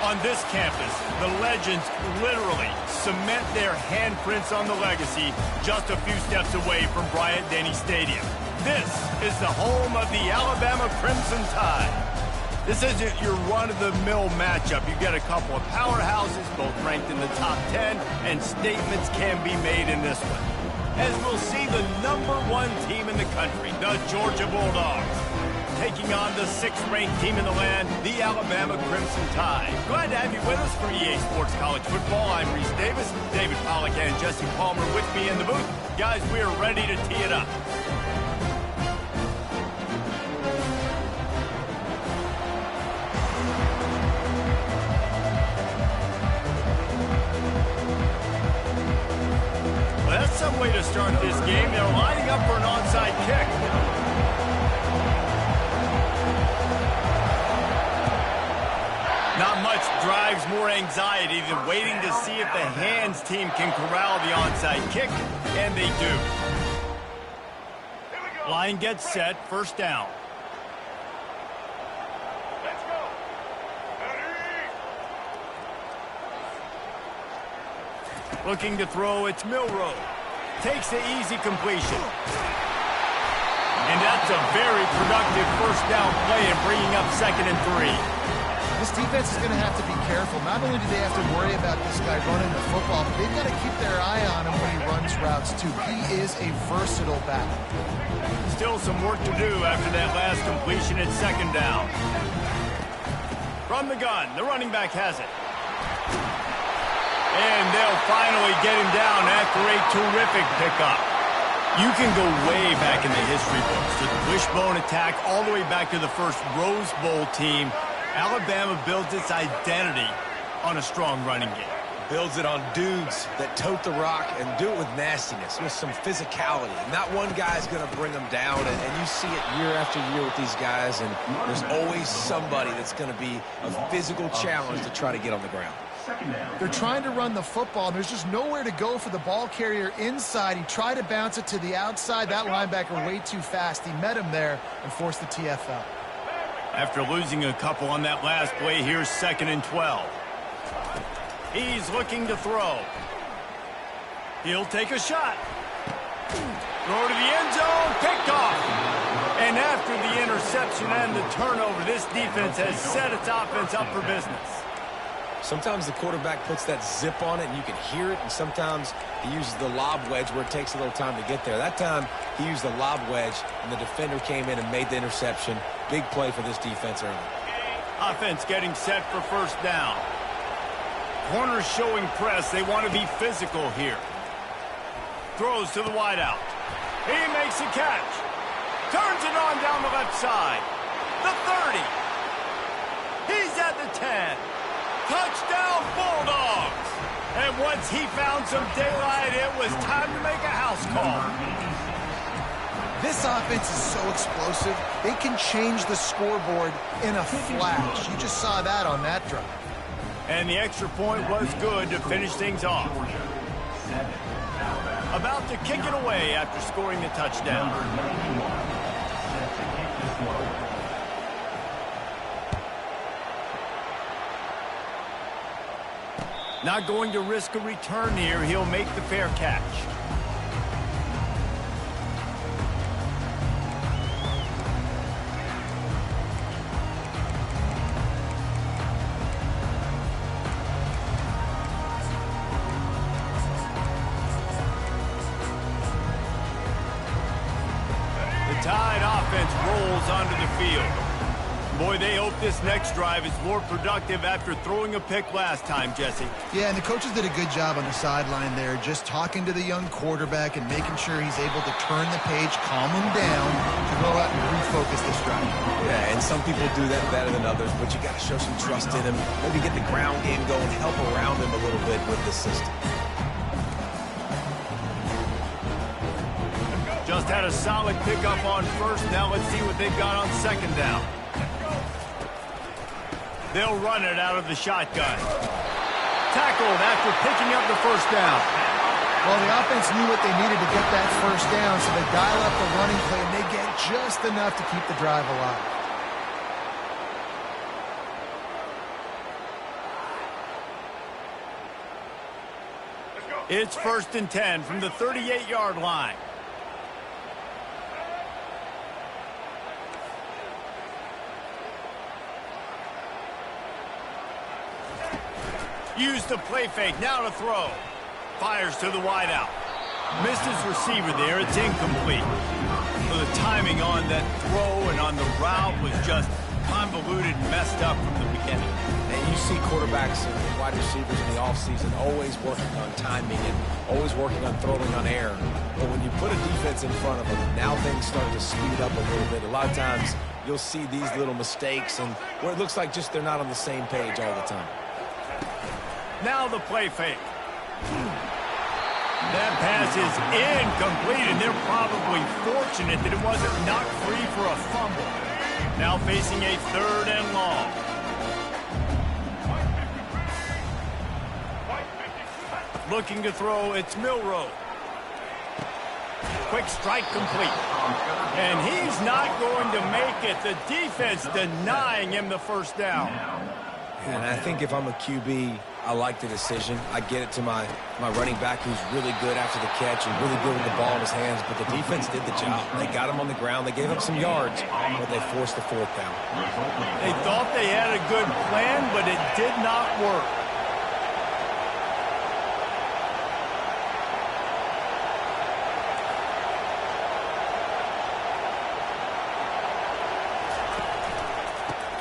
On this campus, the legends literally cement their handprints on the legacy just a few steps away from Bryant-Denny Stadium. This is the home of the Alabama Crimson Tide. This isn't your run-of-the-mill matchup. You get a couple of powerhouses, both ranked in the top 10, and statements can be made in this one. As we'll see the #1 team in the country, the Georgia Bulldogs, taking on the 6th-ranked team in the land, the Alabama Crimson Tide. Glad to have you with us for EA Sports College Football. I'm Reese Davis, David Pollack and Jesse Palmer with me in the booth. Guys, we are ready to tee it up. Well, that's some way to start this game. They're lining up for an onside kick. Not much drives more anxiety than waiting to see if the hands team can corral the onside kick, and they do. Line gets set, first down. Let's go. Looking to throw, it's Milroe. Takes the easy completion. And that's a very productive first down play and bringing up 2nd and 3. This defense is going to have to be careful. Not only do they have to worry about this guy running the football, but they've got to keep their eye on him when he runs routes, too. He is a versatile back. Still some work to do after that last completion at 2nd down. From the gun, the running back has it. And they'll finally get him down after a terrific pickup. You can go way back in the history books to the wishbone attack all the way back to the first Rose Bowl team. Alabama builds its identity on a strong running game. Builds it on dudes that tote the rock and do it with nastiness, with some physicality. Not one guy's going to bring them down, and you see it year after year with these guys, and there's always somebody that's going to be a physical challenge to try to get on the ground. They're trying to run the football, and there's just nowhere to go for the ball carrier inside. He tried to bounce it to the outside. That linebacker way too fast. He met him there and forced the TFL. After losing a couple on that last play, here's 2nd and 12. He's looking to throw. He'll take a shot. Throw to the end zone, picked off. And after the interception and the turnover, this defense has set its offense up for business. Sometimes the quarterback puts that zip on it and you can hear it, and sometimes he uses the lob wedge where it takes a little time to get there. That time he used the lob wedge and the defender came in and made the interception. Big play for this defense early. Offense getting set for first down. Corners showing press. They want to be physical here. Throws to the wideout. He makes a catch. Turns it on down the left side. The 30. He's at the 10. Touchdown, Bulldogs! And once he found some daylight, it was time to make a house call. This offense is so explosive, they can change the scoreboard in a flash. You just saw that on that drive. And the extra point was good to finish things off. About to kick it away after scoring the touchdown. Not going to risk a return here. He'll make the fair catch. The Tide offense rolls onto the field. Boy, they hope this next drive is more productive after throwing a pick last time, Jesse. Yeah, and the coaches did a good job on the sideline there, just talking to the young quarterback and making sure he's able to turn the page, calm him down, to go out and refocus this drive. Yeah, and some people do that better than others, but you got to show some trust in him. Maybe get the ground game going, help around him a little bit with this system. Just had a solid pickup on first. Now let's see what they've got on 2nd down. They'll run it out of the shotgun. Tackled after picking up the first down. Well, the offense knew what they needed to get that first down, so they dial up the running play, and they get just enough to keep the drive alive. It's 1st and 10 from the 38-yard line. Use the play fake, now to throw. Fires to the wideout. Missed his receiver there, it's incomplete. So the timing on that throw and on the route was just convoluted and messed up from the beginning. And you see quarterbacks and wide receivers in the offseason always working on timing and always working on throwing on air. But when you put a defense in front of them, now things start to speed up a little bit. A lot of times you'll see these little mistakes and where it looks like just they're not on the same page all the time. Now the play fake. That pass is incomplete, and they're probably fortunate that it wasn't knocked free for a fumble. Now facing a 3rd and long. Looking to throw, it's Milroe. Quick strike complete. And he's not going to make it. The defense denying him the 1st down. And I think if I'm a QB, I like the decision. I get it to my running back who's really good after the catch and really good with the ball in his hands, but the defense did the job. They got him on the ground. They gave up some yards, but they forced the 4th down. They thought they had a good plan, but it did not work.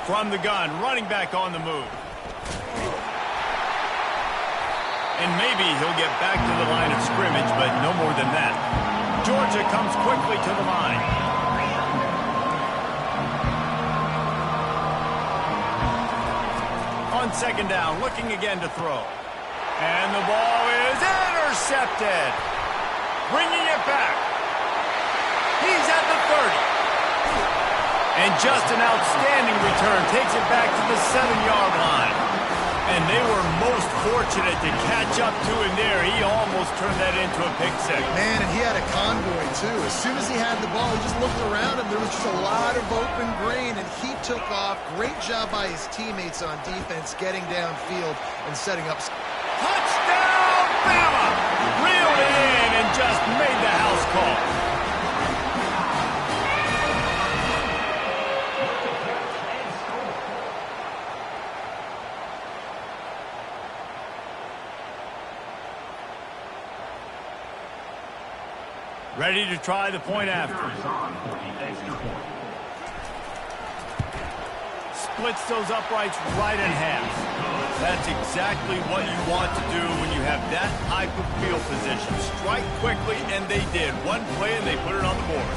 From the gun, running back on the move. And maybe he'll get back to the line of scrimmage, but no more than that. Georgia comes quickly to the line. On 2nd down, looking again to throw. And the ball is intercepted. Bringing it back. He's at the 30. And just an outstanding return takes it back to the 7-yard line. And they were most fortunate to catch up to him there. He almost turned that into a pick six. Man, and he had a convoy, too. As soon as he had the ball, he just looked around him. There was just a lot of open green, and he took off. Great job by his teammates on defense, getting downfield and setting up. Touchdown, Bama! Reeled it in and just made the house call. Ready to try the point after. Splits those uprights right in half. That's exactly what you want to do when you have that type of field position. Strike quickly, and they did. One play, and they put it on the board.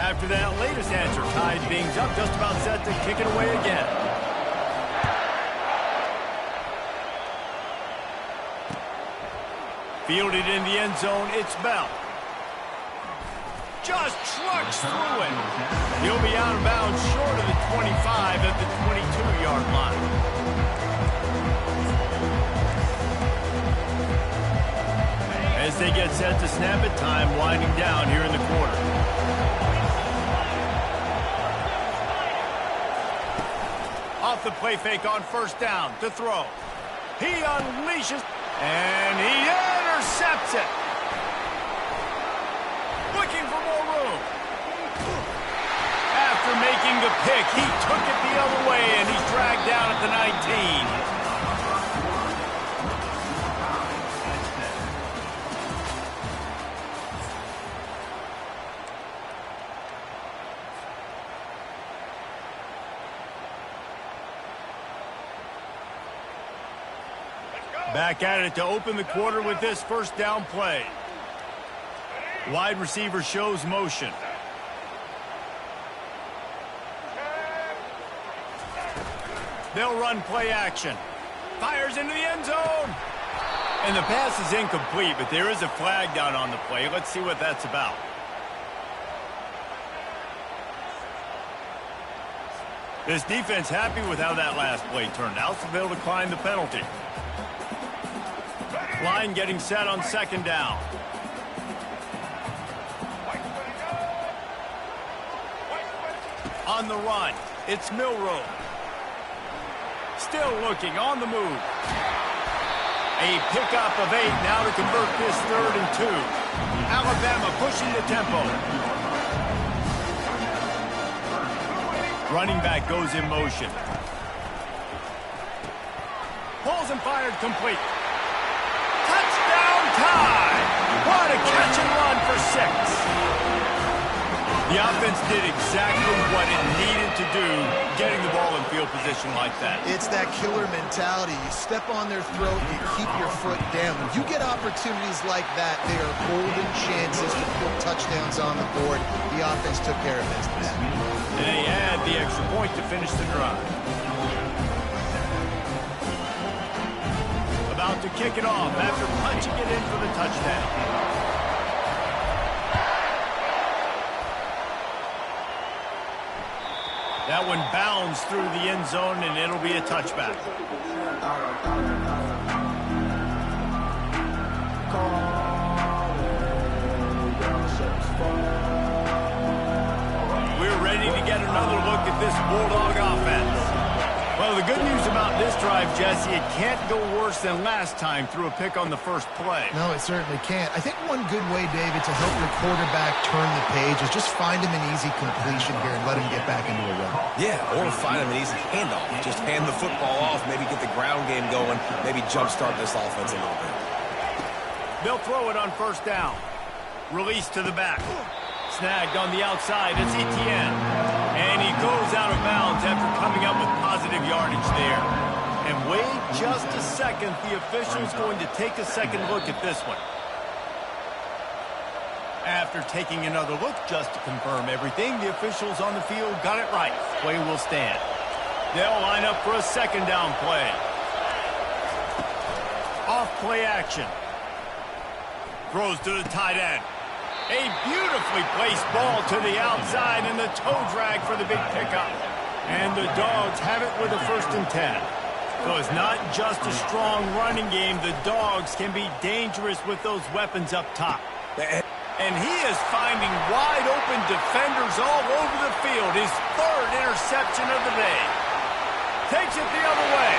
After that latest answer, tied things up, just about set to kick it away again. Fielded in the end zone, it's Bell. Just trucks through it. He'll be out of bounds short of the 25 at the 22-yard line. As they get set to snap it, time winding down here in the quarter. Off the play fake on 1st down to throw. He unleashes, and he intercepts it. Looking for more room. After making the pick, he took it the other way, and he's dragged down at the 19. Back at it to open the quarter with this 1st down play. Wide receiver shows motion. They'll run play action. Fires into the end zone. And the pass is incomplete, but there is a flag down on the play. Let's see what that's about. This defense happy with how that last play turned out, so they'll decline the penalty. Line getting set on 2nd down. on the run. It's Milroe. Still looking on the move. A pickup of 8 now to convert this 3rd and 2. Alabama pushing the tempo. Running back goes in motion. Pulls and fired complete. Touchdown tie! What a catch and run for 6. The offense did exactly what it needed to do, getting the ball in field position like that. It's that killer mentality. You step on their throat, you keep your foot down. When you get opportunities like that, they are golden chances to put touchdowns on the board. The offense took care of business. And they add the extra point to finish the drive. About to kick it off after punching it in for the touchdown. That one bounds through the end zone, and it'll be a touchback. We're ready to get another look at this Bulldog offense. Well, the good news about this drive, Jesse, it can't go worse than last time through a pick on the first play. No, it certainly can't. I think one good way, David, to help your quarterback turn the page is just find him an easy completion here and let him get back into a run. Yeah, or find him an easy handoff. Just hand the football off, maybe get the ground game going, maybe jumpstart this offense a little bit. They'll throw it on first down. Release to the back. Snagged on the outside. It's Etienne. And he goes out of bounds after coming up with positive yardage there. And wait just a second. The official's going to take a second look at this one. After taking another look just to confirm everything, the officials on the field got it right. Play will stand. They'll line up for a second down play. Off play action. Throws to the tight end. A beautifully placed ball to the outside and the toe drag for the big pickup. And the Dogs have it with a 1st and 10. So it's not just a strong running game. The Dogs can be dangerous with those weapons up top. And he is finding wide open defenders all over the field. His 3rd interception of the day. Takes it the other way.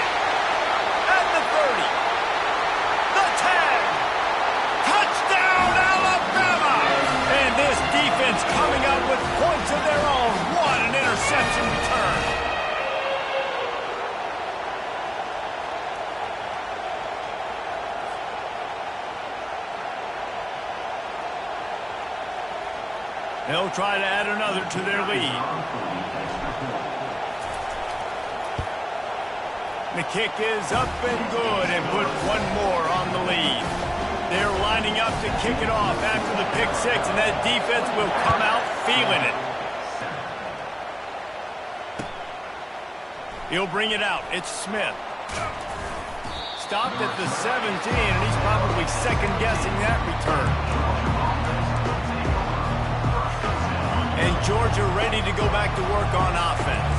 At the 30. The 10. Touchdown, Alabama! And this defense coming up with points of their own. What an interception return. They'll try to add another to their lead. The kick is up and good and put one more on the lead. They're lining up to kick it off after the pick 6, and that defense will come out feeling it. He'll bring it out. It's Smith. Stopped at the 17, and he's probably second-guessing that return. And Georgia ready to go back to work on offense.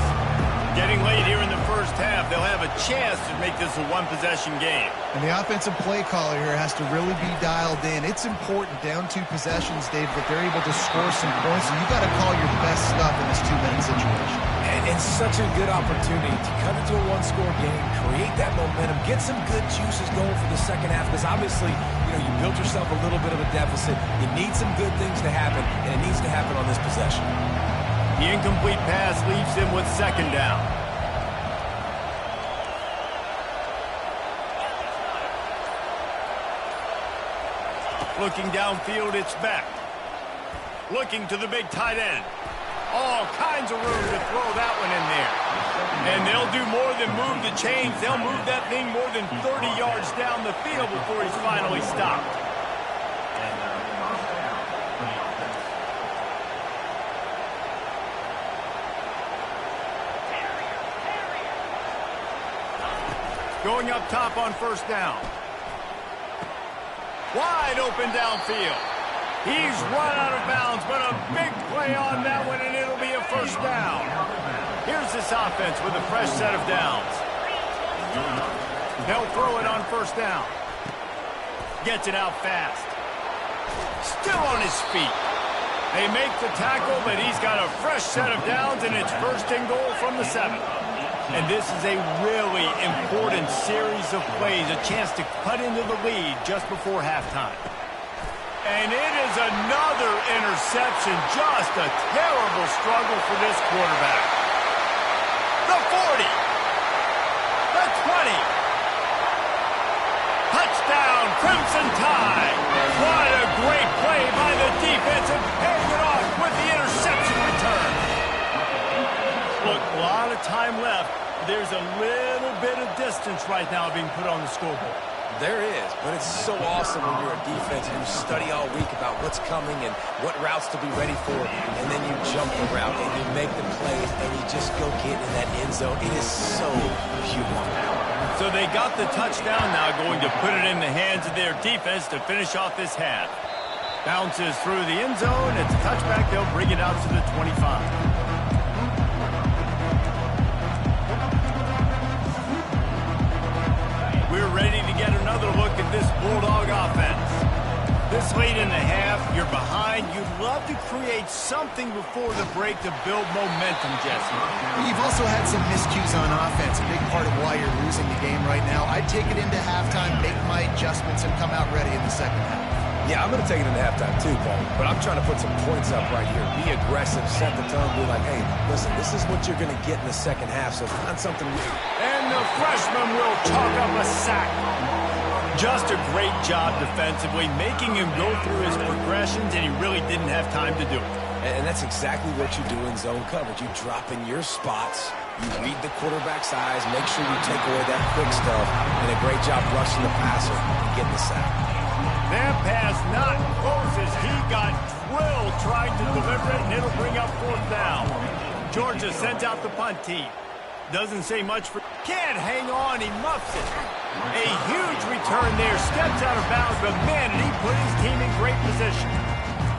Getting late here in the first half, they'll have a chance to make this a one-possession game. And the offensive play caller here has to really be dialed in. It's important, down 2 possessions, Dave, that they're able to score some points. So you got to call your best stuff in this 2-minute situation. And such a good opportunity to cut into a one-score game, create that momentum, get some good juices going for the second half. Because obviously, you built yourself a little bit of a deficit. You need some good things to happen, and it needs to happen on this possession. The incomplete pass leaves him with 2nd down. Looking downfield, it's Beck. Looking to the big tight end. All kinds of room to throw that one in there. And they'll do more than move the chains. They'll move that thing more than 30 yards down the field before he's finally stopped. Going up top on first down. Wide open downfield. He's run out of bounds, but a big play on that one, and it'll be a 1st down. Here's this offense with a fresh set of downs. They'll throw it on 1st down. Gets it out fast. Still on his feet. They make the tackle, but he's got a fresh set of downs, and it's first and goal from the 7. And this is a really important series of plays, a chance to cut into the lead just before halftime. And it is another interception. Just a terrible struggle for this quarterback. The 40. The 20. Touchdown, Crimson Tide. What a great play by the defense and paying it off with the interception return. Look, a lot of time left. There's a little bit of distance right now being put on the scoreboard. There is, but it's so awesome when you're a defense and you study all week about what's coming and what routes to be ready for, and then you jump the route and you make the plays and you just go get in that end zone. It is so beautiful. So they got the touchdown, now going to put it in the hands of their defense to finish off this half. Bounces through the end zone. It's a touchback. They'll bring it out to the 25. We're ready to get another look at this Bulldog offense. This late in the half, you're behind. You'd love to create something before the break to build momentum, Jesse. You've also had some miscues on offense, a big part of why you're losing the game right now. I'd take it into halftime, make my adjustments, and come out ready in the second half. Yeah, I'm going to take it into halftime too, Paul. But I'm trying to put some points up right here. Be aggressive, set the tone, be like, hey, listen, this is what you're going to get in the second half, so find something. And the freshman will chalk up a sack. Just a great job defensively, making him go through his progressions, and he really didn't have time to do it. And that's exactly what you do in zone coverage. You drop in your spots, you read the quarterback's eyes, make sure you take away that quick stuff, and a great job rushing the passer and getting the sack. That pass not close as he got drilled trying to deliver it, and it'll bring up 4th down. Georgia sends out the punt team. Doesn't say much for... Can't hang on, he muffs it. A huge return there, steps out of bounds, but man, did he put his team in great position.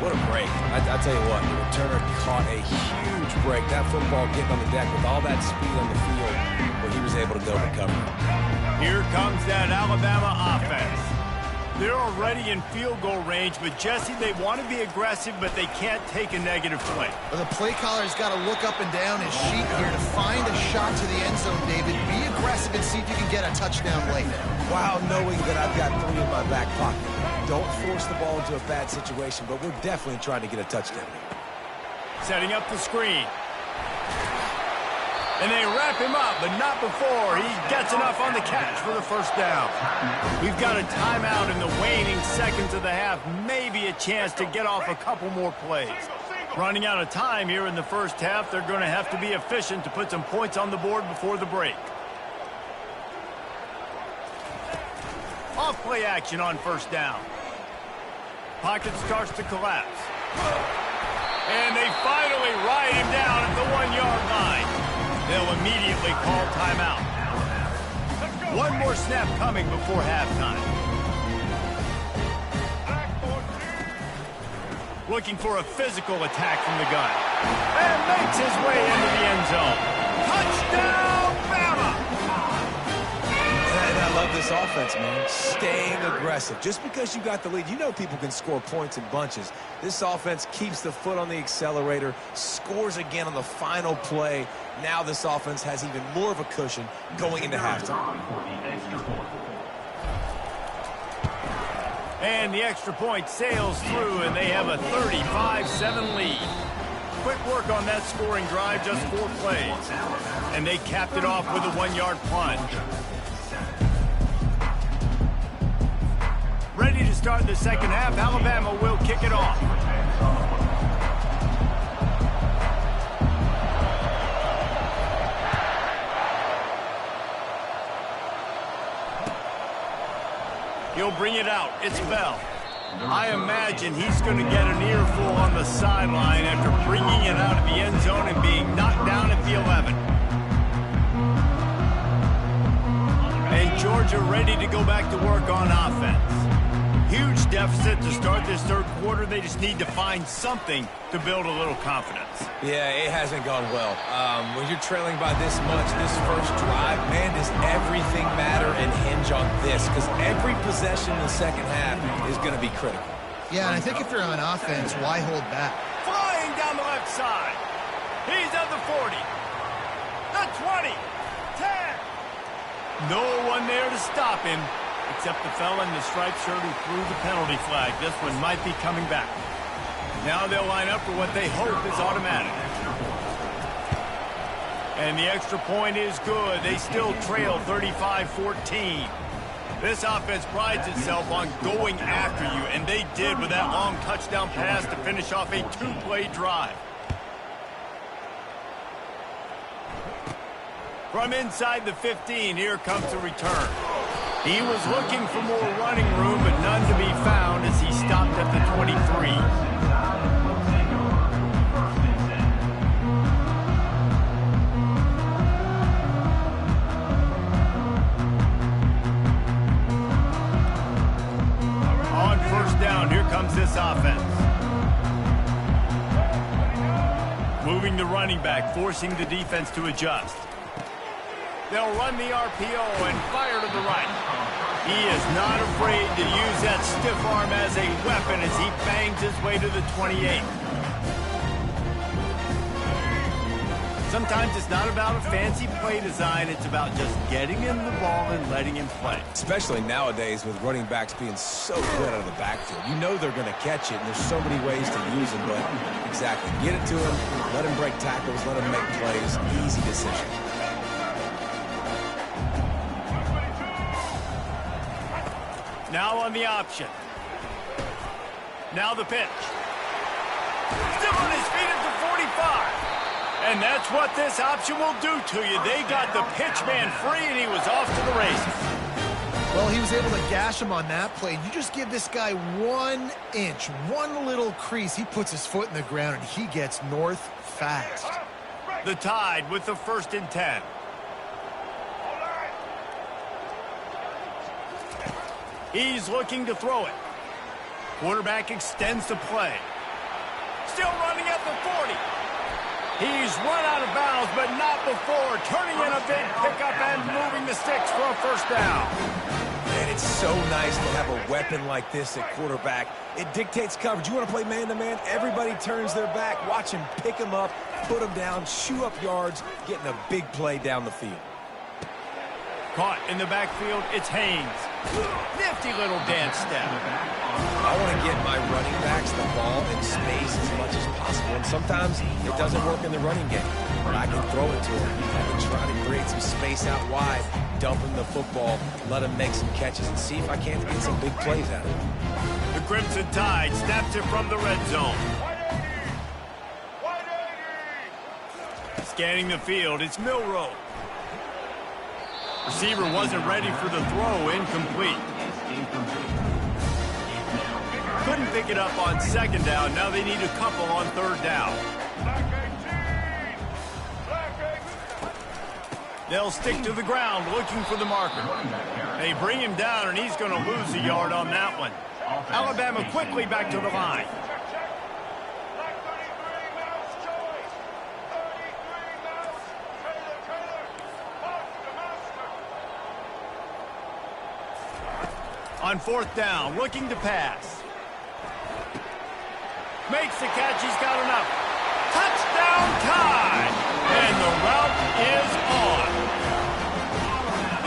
What a break. I tell you what, the returner caught a huge break. That football getting on the deck with all that speed on the field, but he was able to go recover. Here comes that Alabama offense. They're already in field goal range, but Jesse, they want to be aggressive, but they can't take a negative play. Well, the play caller's got to look up and down his sheet here to find a shot to the end zone, David. Be aggressive and see if you can get a touchdown late. While knowing that I've got 3 in my back pocket. Don't force the ball into a bad situation, but we're definitely trying to get a touchdown. Setting up the screen. And they wrap him up, but not before he gets enough on the catch for the 1st down. We've got a timeout in the waning seconds of the half. Maybe a chance to get off a couple more plays. Running out of time here in the 1st half. They're going to have to be efficient to put some points on the board before the break. Off play action on 1st down. Pocket starts to collapse. And they finally ride him down at the 1-yard line. They'll immediately call timeout. One more snap coming before halftime. Looking for a physical attack from the gun. And makes his way into the end zone. Touchdown, Bama! And I love this offense, man. Staying aggressive. Just because you got the lead, you know people can score points in bunches. This offense keeps the foot on the accelerator, scores again on the final play. Now this offense has even more of a cushion going into halftime. And the extra point sails through, and they have a 35-7 lead. Quick work on that scoring drive, just 4 plays. And they capped it off with a 1-yard plunge. Ready to start the second half. Alabama will kick it off. He'll bring it out. It's Bell. I imagine he's going to get an earful on the sideline after bringing it out of the end zone and being knocked down at the 11. And Georgia ready to go back to work on offense. Huge deficit to start this 3rd quarter. They just need to find something to build a little confidence. Yeah, it hasn't gone well. When you're trailing by this much, this first drive, man, does everything matter and hinge on this? Because every possession in the second half is going to be critical. Yeah, and I think if you're on offense, why hold back? flying down the left side. He's at the 40, the 20, 10. No one there to stop him, except the fella in the striped shirt who threw the penalty flag. This one might be coming back. Now they'll line up for what they hope is automatic. And the extra point is good. They still trail 35-14. This offense prides itself on going after you, and they did with that long touchdown pass to finish off a two-play drive. From inside the 15, here comes the return. He was looking for more running room, but none to be found as he stopped at the 23. Comes this offense. Moving the running back, forcing the defense to adjust. They'll run the RPO and fire to the right. He is not afraid to use that stiff arm as a weapon as he bangs his way to the 28. Sometimes it's not about a fancy play design. It's about just getting him the ball and letting him play. Especially nowadays with running backs being so good out of the backfield. You know they're going to catch it, and there's so many ways to use them. But exactly, get it to him, let him break tackles, let him make plays. Easy decision. Now on the option. Now the pitch. Still on his feet at the 45. And that's what this option will do to you. They got the pitch man free, and he was off to the races. Well, he was able to gash him on that play. You just give this guy 1 inch, one little crease. He puts his foot in the ground, and he gets north fast. The Tide with the 1st and 10. He's looking to throw it. Quarterback extends the play. Still running at the 40. He's run out of bounds, but not before. Turning in a big pickup and moving the sticks for a first down. And it's so nice to have a weapon like this at quarterback. It dictates coverage. You want to play man-to-man? Everybody turns their back. Watch him pick him up, put him down, shoot up yards, getting a big play down the field. Caught in the backfield, it's Haynes. Nifty little dance step. I want to get my running backs the ball in space as much as possible. And sometimes it doesn't work in the running game. But I can throw it to him. I can try to create some space out wide, dump him the football, let him make some catches, and see if I can't get some big plays out of him. The Crimson Tide snaps it from the red zone. Scanning the field, it's Milroe. Receiver wasn't ready for the throw, incomplete. Couldn't pick it up on 2nd down. Now they need a couple on 3rd down. They'll stick to the ground looking for the marker. They bring him down, and he's going to lose a yard on that one. Alabama quickly back to the line. On 4th down, looking to pass. Makes the catch, he's got enough. Touchdown Tide! And the route is on.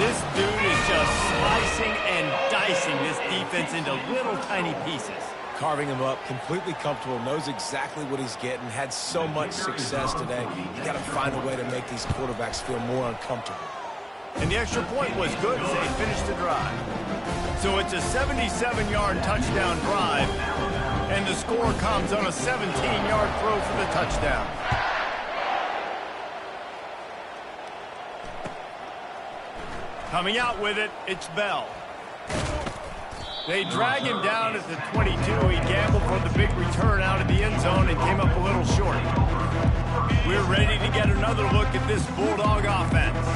This dude is just slicing and dicing this defense into little tiny pieces. Carving him up, completely comfortable, knows exactly what he's getting, had so much success today. You got to find a way to make these quarterbacks feel more uncomfortable. And the extra point was good as they finished the drive. So it's a 77-yard touchdown drive, and the score comes on a 17-yard throw for the touchdown. Coming out with it, it's Bell. They drag him down at the 22. He gambled for the big return out of the end zone and came up a little short. We're ready to get another look at this Bulldog offense.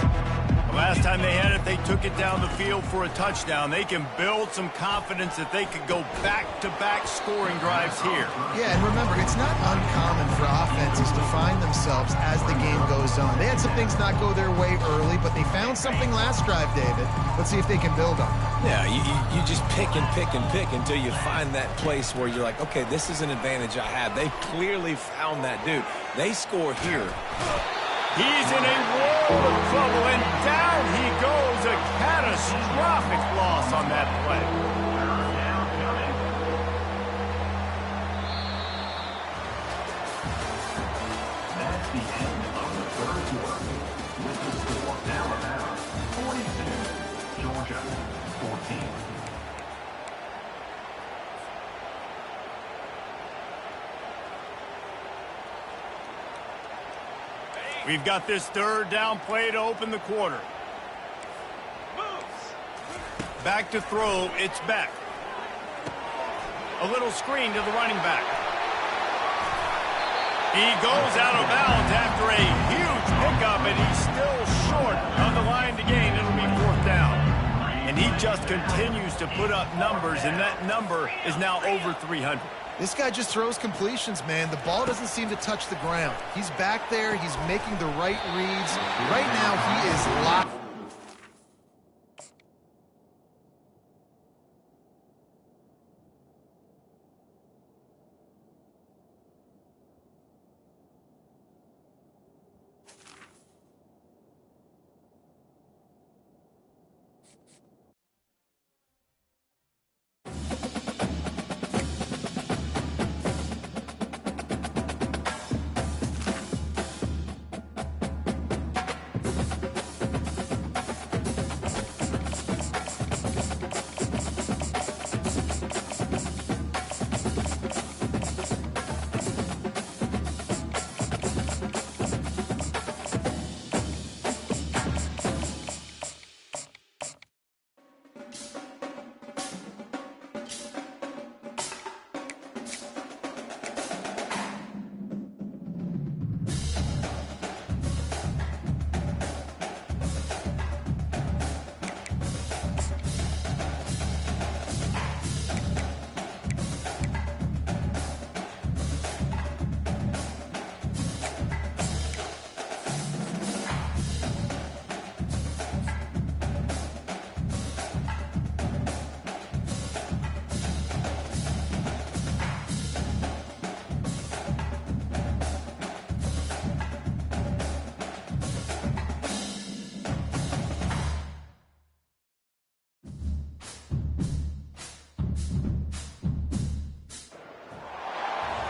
Last time they had it, they took it down the field for a touchdown. They can build some confidence that they could go back-to-back scoring drives here. Yeah, and remember, it's not uncommon for offenses to find themselves as the game goes on. They had some things not go their way early, but they found something last drive, David. Let's see if they can build on it. Yeah, you just pick and pick and pick until you find that place where you're like, okay, this is an advantage I have. They clearly found that dude. They score here. He's in a world of trouble, and down he goes. A catastrophic loss on that play. That's the end of the third quarter. With the score now about 42, Georgia 14. We've got this third down play to open the quarter. Back to throw, it's Beck. A little screen to the running back. He goes out of bounds after a huge pickup, and he's still short of the line to gain. It'll be fourth down. And he just continues to put up numbers, and that number is now over 300. This guy just throws completions, man. The ball doesn't seem to touch the ground. He's back there. He's making the right reads. Right now, he is locked.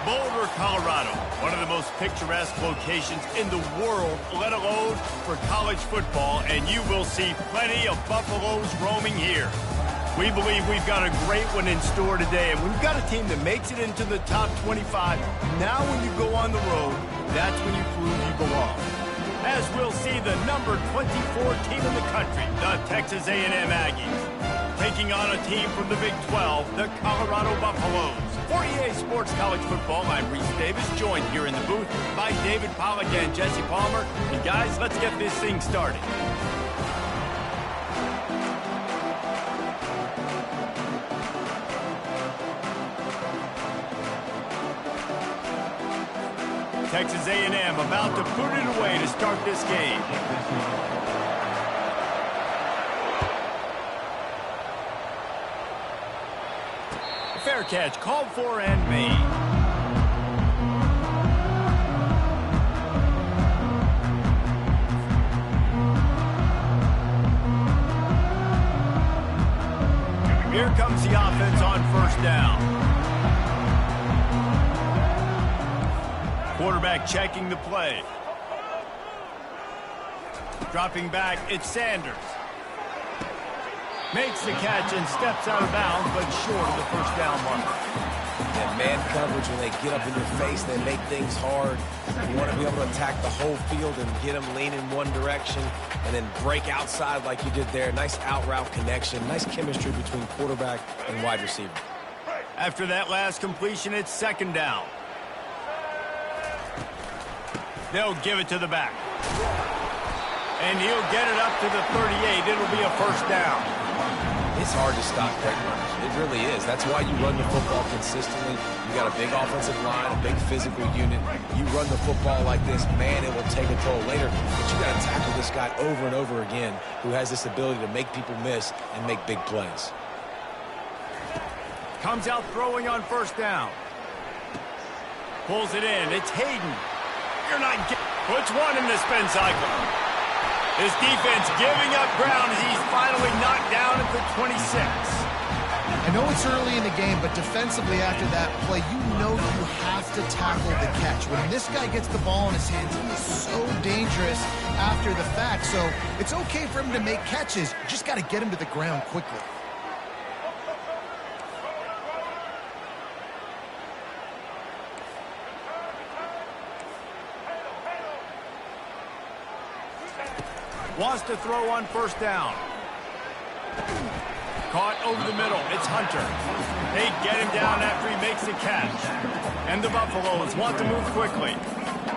Boulder, Colorado, one of the most picturesque locations in the world, let alone for college football, and you will see plenty of Buffaloes roaming here. We believe we've got a great one in store today, and when you've got a team that makes it into the top 25, now when you go on the road, that's when you prove you belong. As we'll see the number 24 team in the country, the Texas A&M Aggies, taking on a team from the Big 12, the Colorado Buffaloes. For EA Sports College Football, I'm Reese Davis, joined here in the booth by David Pollack and Jesse Palmer. And guys, let's get this thing started. Texas A&M about to put it away to start this game. Fair catch, called for and made. Here comes the offense on first down. Quarterback checking the play. Dropping back, it's Sanders. Makes the catch and steps out of bounds, but short of the first down marker. And man coverage, when they get up in your face, they make things hard. You want to be able to attack the whole field and get them lean in one direction and then break outside like you did there. Nice out route connection, nice chemistry between quarterback and wide receiver. After that last completion, it's second down. They'll give it to the back. And he'll get it up to the 38. It'll be a first down. It's hard to stop great runners. It really is. That's why you run the football consistently. You got a big offensive line, a big physical unit. You run the football like this, man, it will take a toll later. But you got to tackle this guy over and over again who has this ability to make people miss and make big plays. Comes out throwing on first down. Pulls it in. It's Hayden. You're not getting... Puts one in the spin cycle. His defense giving up ground as he's finally knocked down at the 26. I know it's early in the game, but defensively after that play, you know you have to tackle the catch. When this guy gets the ball in his hands, he is so dangerous after the fact. So it's okay for him to make catches. You just got to get him to the ground quickly. Wants to throw on first down. Caught over the middle. It's Hunter. They get him down after he makes the catch. And the Buffaloes want to move quickly.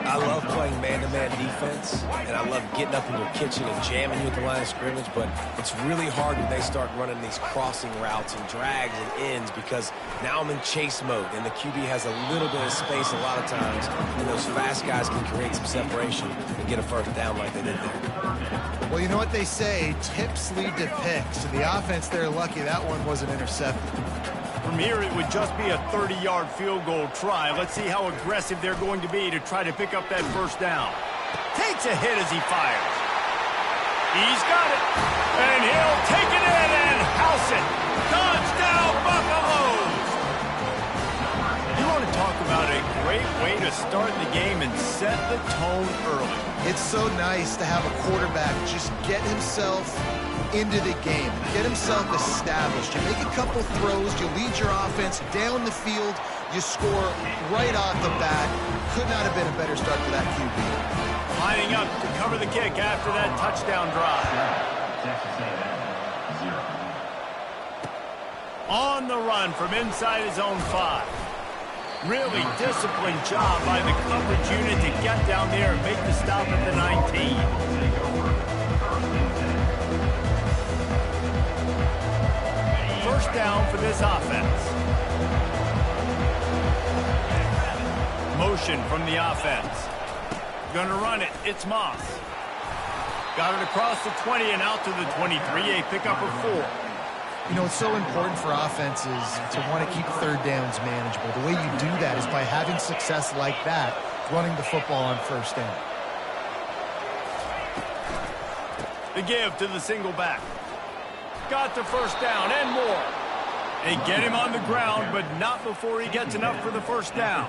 I love playing man-to-man defense, and I love getting up in your kitchen and jamming you at the line of scrimmage, but it's really hard when they start running these crossing routes and drags and ends because now I'm in chase mode, and the QB has a little bit of space a lot of times, and those fast guys can create some separation and get a first down like they did there. Well, you know what they say, tips lead to picks. So the offense, they're lucky that one wasn't intercepted. From here, it would just be a 30-yard field goal try. Let's see how aggressive they're going to be to try to pick up that first down. Takes a hit as he fires. He's got it. And he'll take it in and house it. Touchdown, Buffaloes! You want to talk about a great way to start the game and set the tone early. It's so nice to have a quarterback just get himself into the game, get himself established. You make a couple throws, you lead your offense down the field, you score right off the bat. Could not have been a better start for that QB. Lining up to cover the kick after that touchdown drive. On the run from inside his own 5. Really disciplined job by the coverage unit to get down there and make the stop at the 19. First down for this offense. Motion from the offense. Gonna run it. It's Moss. Got it across the 20 and out to the 23. A pickup of 4. You know, it's so important for offenses to want to keep third downs manageable. The way you do that is by having success like that, running the football on first down. The give to the single back. Got the first down and more. They get him on the ground, but not before he gets enough for the first down.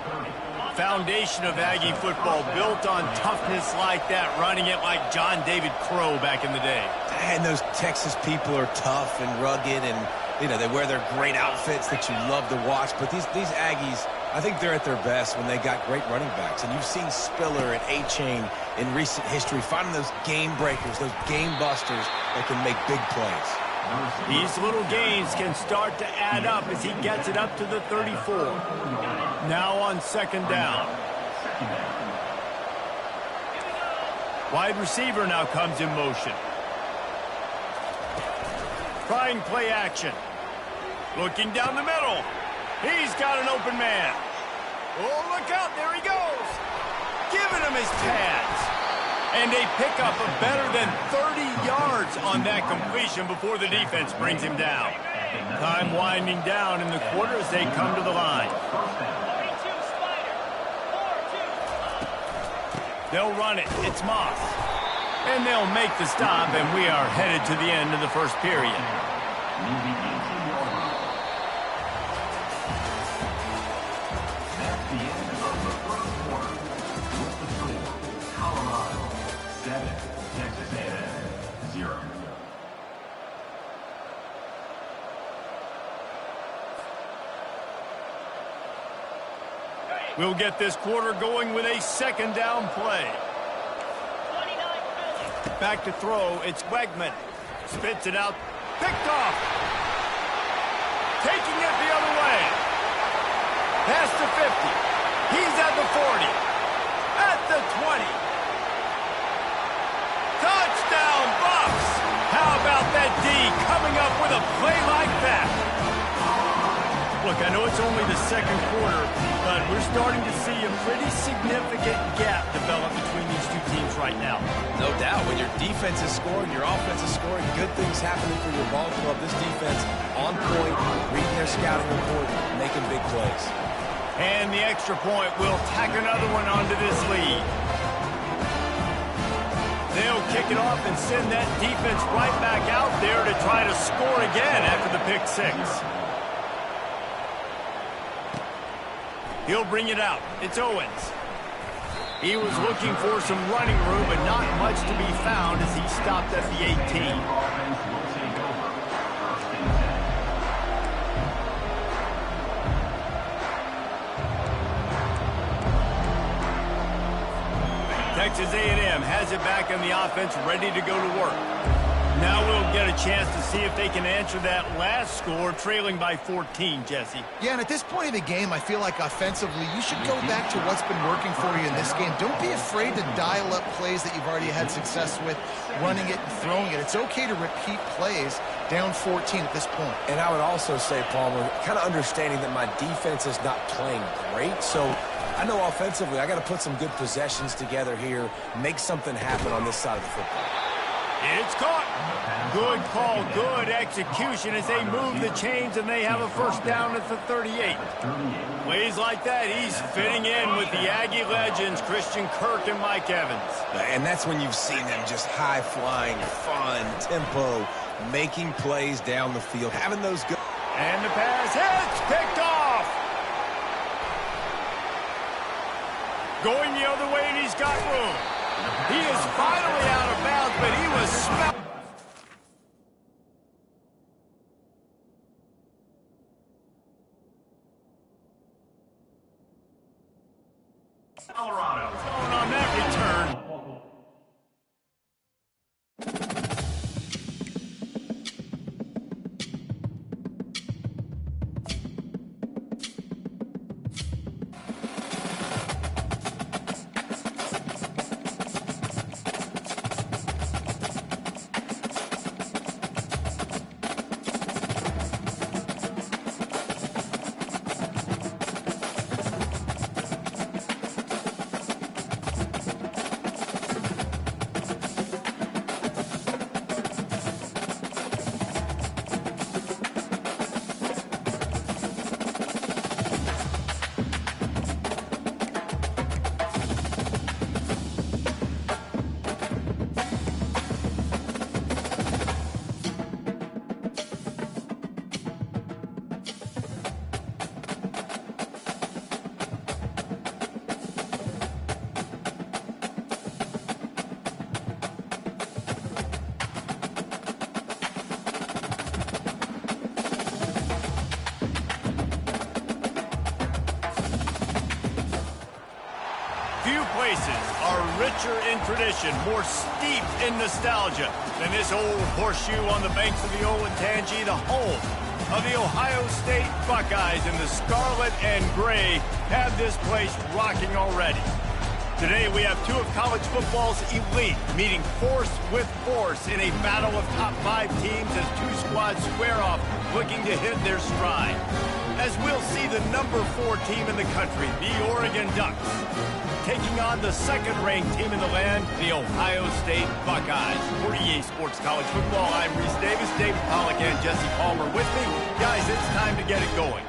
Foundation of Aggie football built on toughness like that, running it like John David Crow back in the day. And those Texas people are tough and rugged, and you know they wear their great outfits that you love to watch. But these Aggies, I think they're at their best when they got great running backs. And you've seen Spiller and A-Chain in recent history finding those game breakers, those game busters that can make big plays. These little gains can start to add up as he gets it up to the 34. Now on second down. Wide receiver now comes in motion. Trying play action. Looking down the middle. He's got an open man. Oh, look out. There he goes. Giving him his pads. And they pick up a better than 30 yards on that completion before the defense brings him down. Time winding down in the quarter as they come to the line. They'll run it. It's Moss. And they'll make the stop, and we are headed to the end of the first period. We'll get this quarter going with a second down play. Back to throw, it's Wegman. Spits it out, picked off. Taking it the other way. Past the 50. He's at the 40. At the 20. Touchdown! coming up with a play like that. Look, I know it's only the second quarter, but we're starting to see a pretty significant gap develop between these two teams right now. No doubt. When your defense is scoring, your offense is scoring, good things happening for your ball club. This defense on point, reading their scouting report, making big plays. And the extra point will tack another one onto this lead. They'll kick it off and send that defense right back out there to try to score again after the pick six. He'll bring it out. It's Owens. He was looking for some running room, but not much to be found as he stopped at the 18. Texas A&M has it back on the offense, ready to go to work. Now we'll get a chance to see if they can answer that last score, trailing by 14, Jesse. Yeah, and at this point of the game, I feel like offensively, you should go back to what's been working for you in this game. Don't be afraid to dial up plays that you've already had success with, running it and throwing it. It's okay to repeat plays down 14 at this point. And I would also say, Palmer, kind of understanding that my defense is not playing great, so I know offensively I got to put some good possessions together here, make something happen on this side of the football. It's caught. Good call, good execution as they move the chains and they have a first down at the 38. Plays like that, he's fitting in with the Aggie legends, Christian Kirk and Mike Evans. And that's when you've seen them just high-flying, fun, tempo, making plays down the field, having those good... And the pass hits, picked off. Going the other way, and he's got room. He is finally out of bounds, but he was smelled. Colorado. On that return. Few places are richer in tradition, more steeped in nostalgia than this old horseshoe on the banks of the Olentangy, the home of the Ohio State Buckeyes, and the scarlet and gray have this place rocking already. Today we have two of college football's elite meeting force with force in a battle of top 5 teams as two squads square off looking to hit their stride. As we'll see the number 4 team in the country, the Oregon Ducks, taking on the second-ranked team in the land, the Ohio State Buckeyes. For EA Sports College Football, I'm Reese Davis, David Pollack, and Jesse Palmer with me. Guys, it's time to get it going.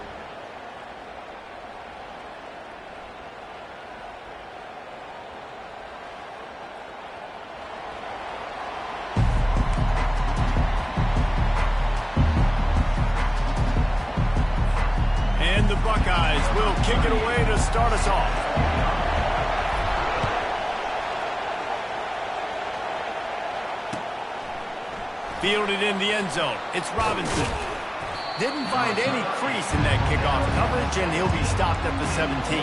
And the Buckeyes will kick it away to start us off. Fielded in the end zone. It's Robinson. Didn't find any crease in that kickoff coverage, and he'll be stopped at the 17.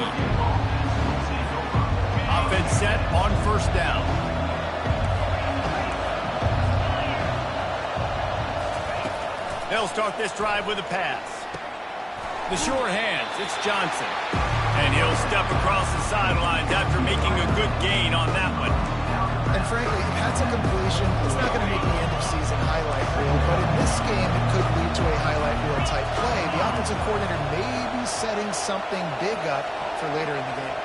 Offense set on first down. They'll start this drive with a pass. The sure hands, it's Johnson. And he'll step across the sidelines after making a good gain on that one. And frankly, if that's a completion, it's not going to make the end of season highlight reel, but in this game, it could lead to a highlight reel type play. The offensive coordinator may be setting something big up for later in the game.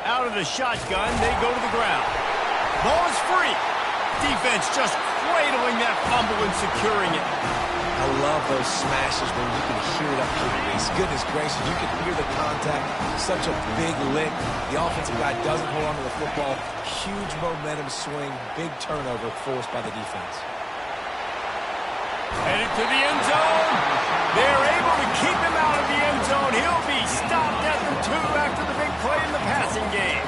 Out of the shotgun, they go to the ground. Ball is free. Defense just cradling that fumble and securing it. I love those smashes when you can hear it up here, Reese. Goodness gracious, you can hear the contact. Such a big lick. The offensive guy doesn't hold on to the football. Huge momentum swing. Big turnover forced by the defense. Headed to the end zone. They're able to keep him out of the end zone. He'll be stopped at the 2 after the big play in the passing game.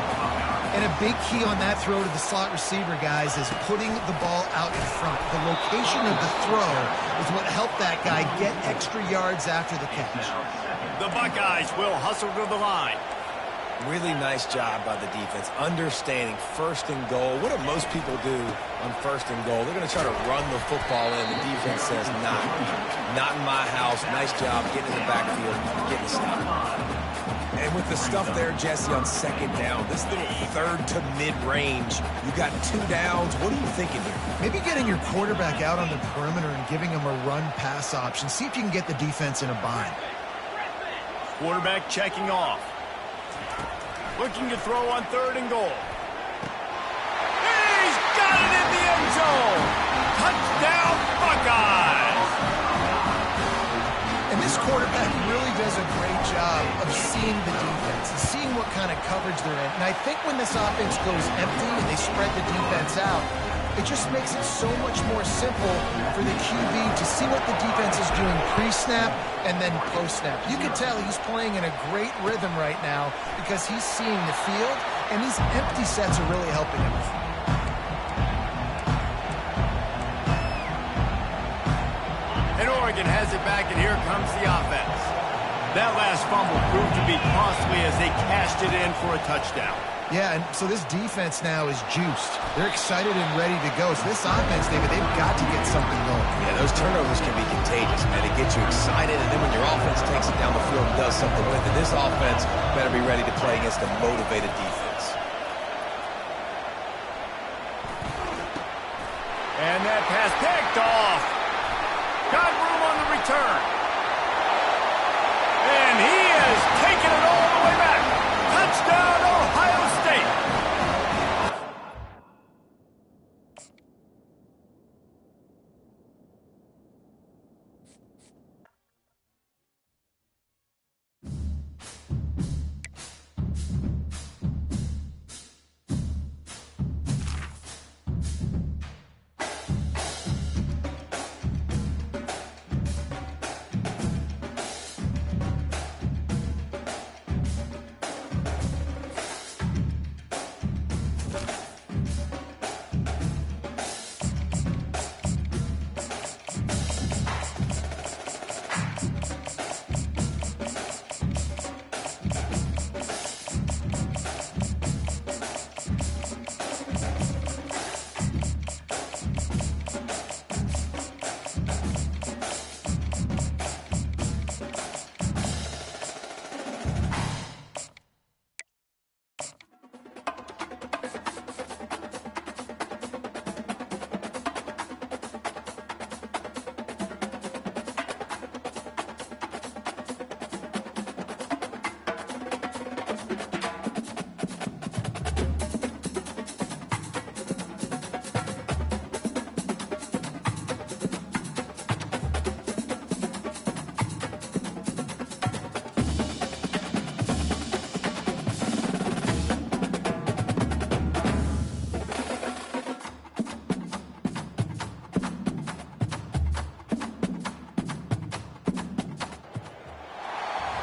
And a big key on that throw to the slot receiver, guys, is putting the ball out in front. The location of the throw is what helped that guy get extra yards after the catch. The Buckeyes will hustle to the line. Really nice job by the defense, understanding first and goal. What do most people do on first and goal? They're going to try to run the football in. The defense says, not in my house. Nice job getting in the backfield, getting the stop. And with the stuff there, Jesse, on second down, this little third to mid-range, you got 2 downs. What are you thinking here? Maybe getting your quarterback out on the perimeter and giving him a run-pass option. See if you can get the defense in a bind. Quarterback checking off. Looking to throw on 3rd and goal. He's got it in the end zone. Touchdown, Buckeyes. And this quarterback really does a great job of seeing the defense and seeing what kind of coverage they're in. And I think when this offense goes empty and they spread the defense out, it just makes it so much more simple for the QB to see what the defense is doing pre-snap and then post-snap. You can tell he's playing in a great rhythm right now because he's seeing the field, and these empty sets are really helping him. And Oregon has it back, and here comes the offense. That last fumble proved to be costly as they cashed it in for a touchdown. Yeah, and so this defense now is juiced. They're excited and ready to go. So this offense, David, they've got to get something going. Yeah, those turnovers can be contagious, man. It gets you excited, and then when your offense takes it down the field and does something with it, this offense better be ready to play against a motivated defense. And that pass picked off. Got room on the return. And he is taking it all the way back. Touchdown, Ohio State.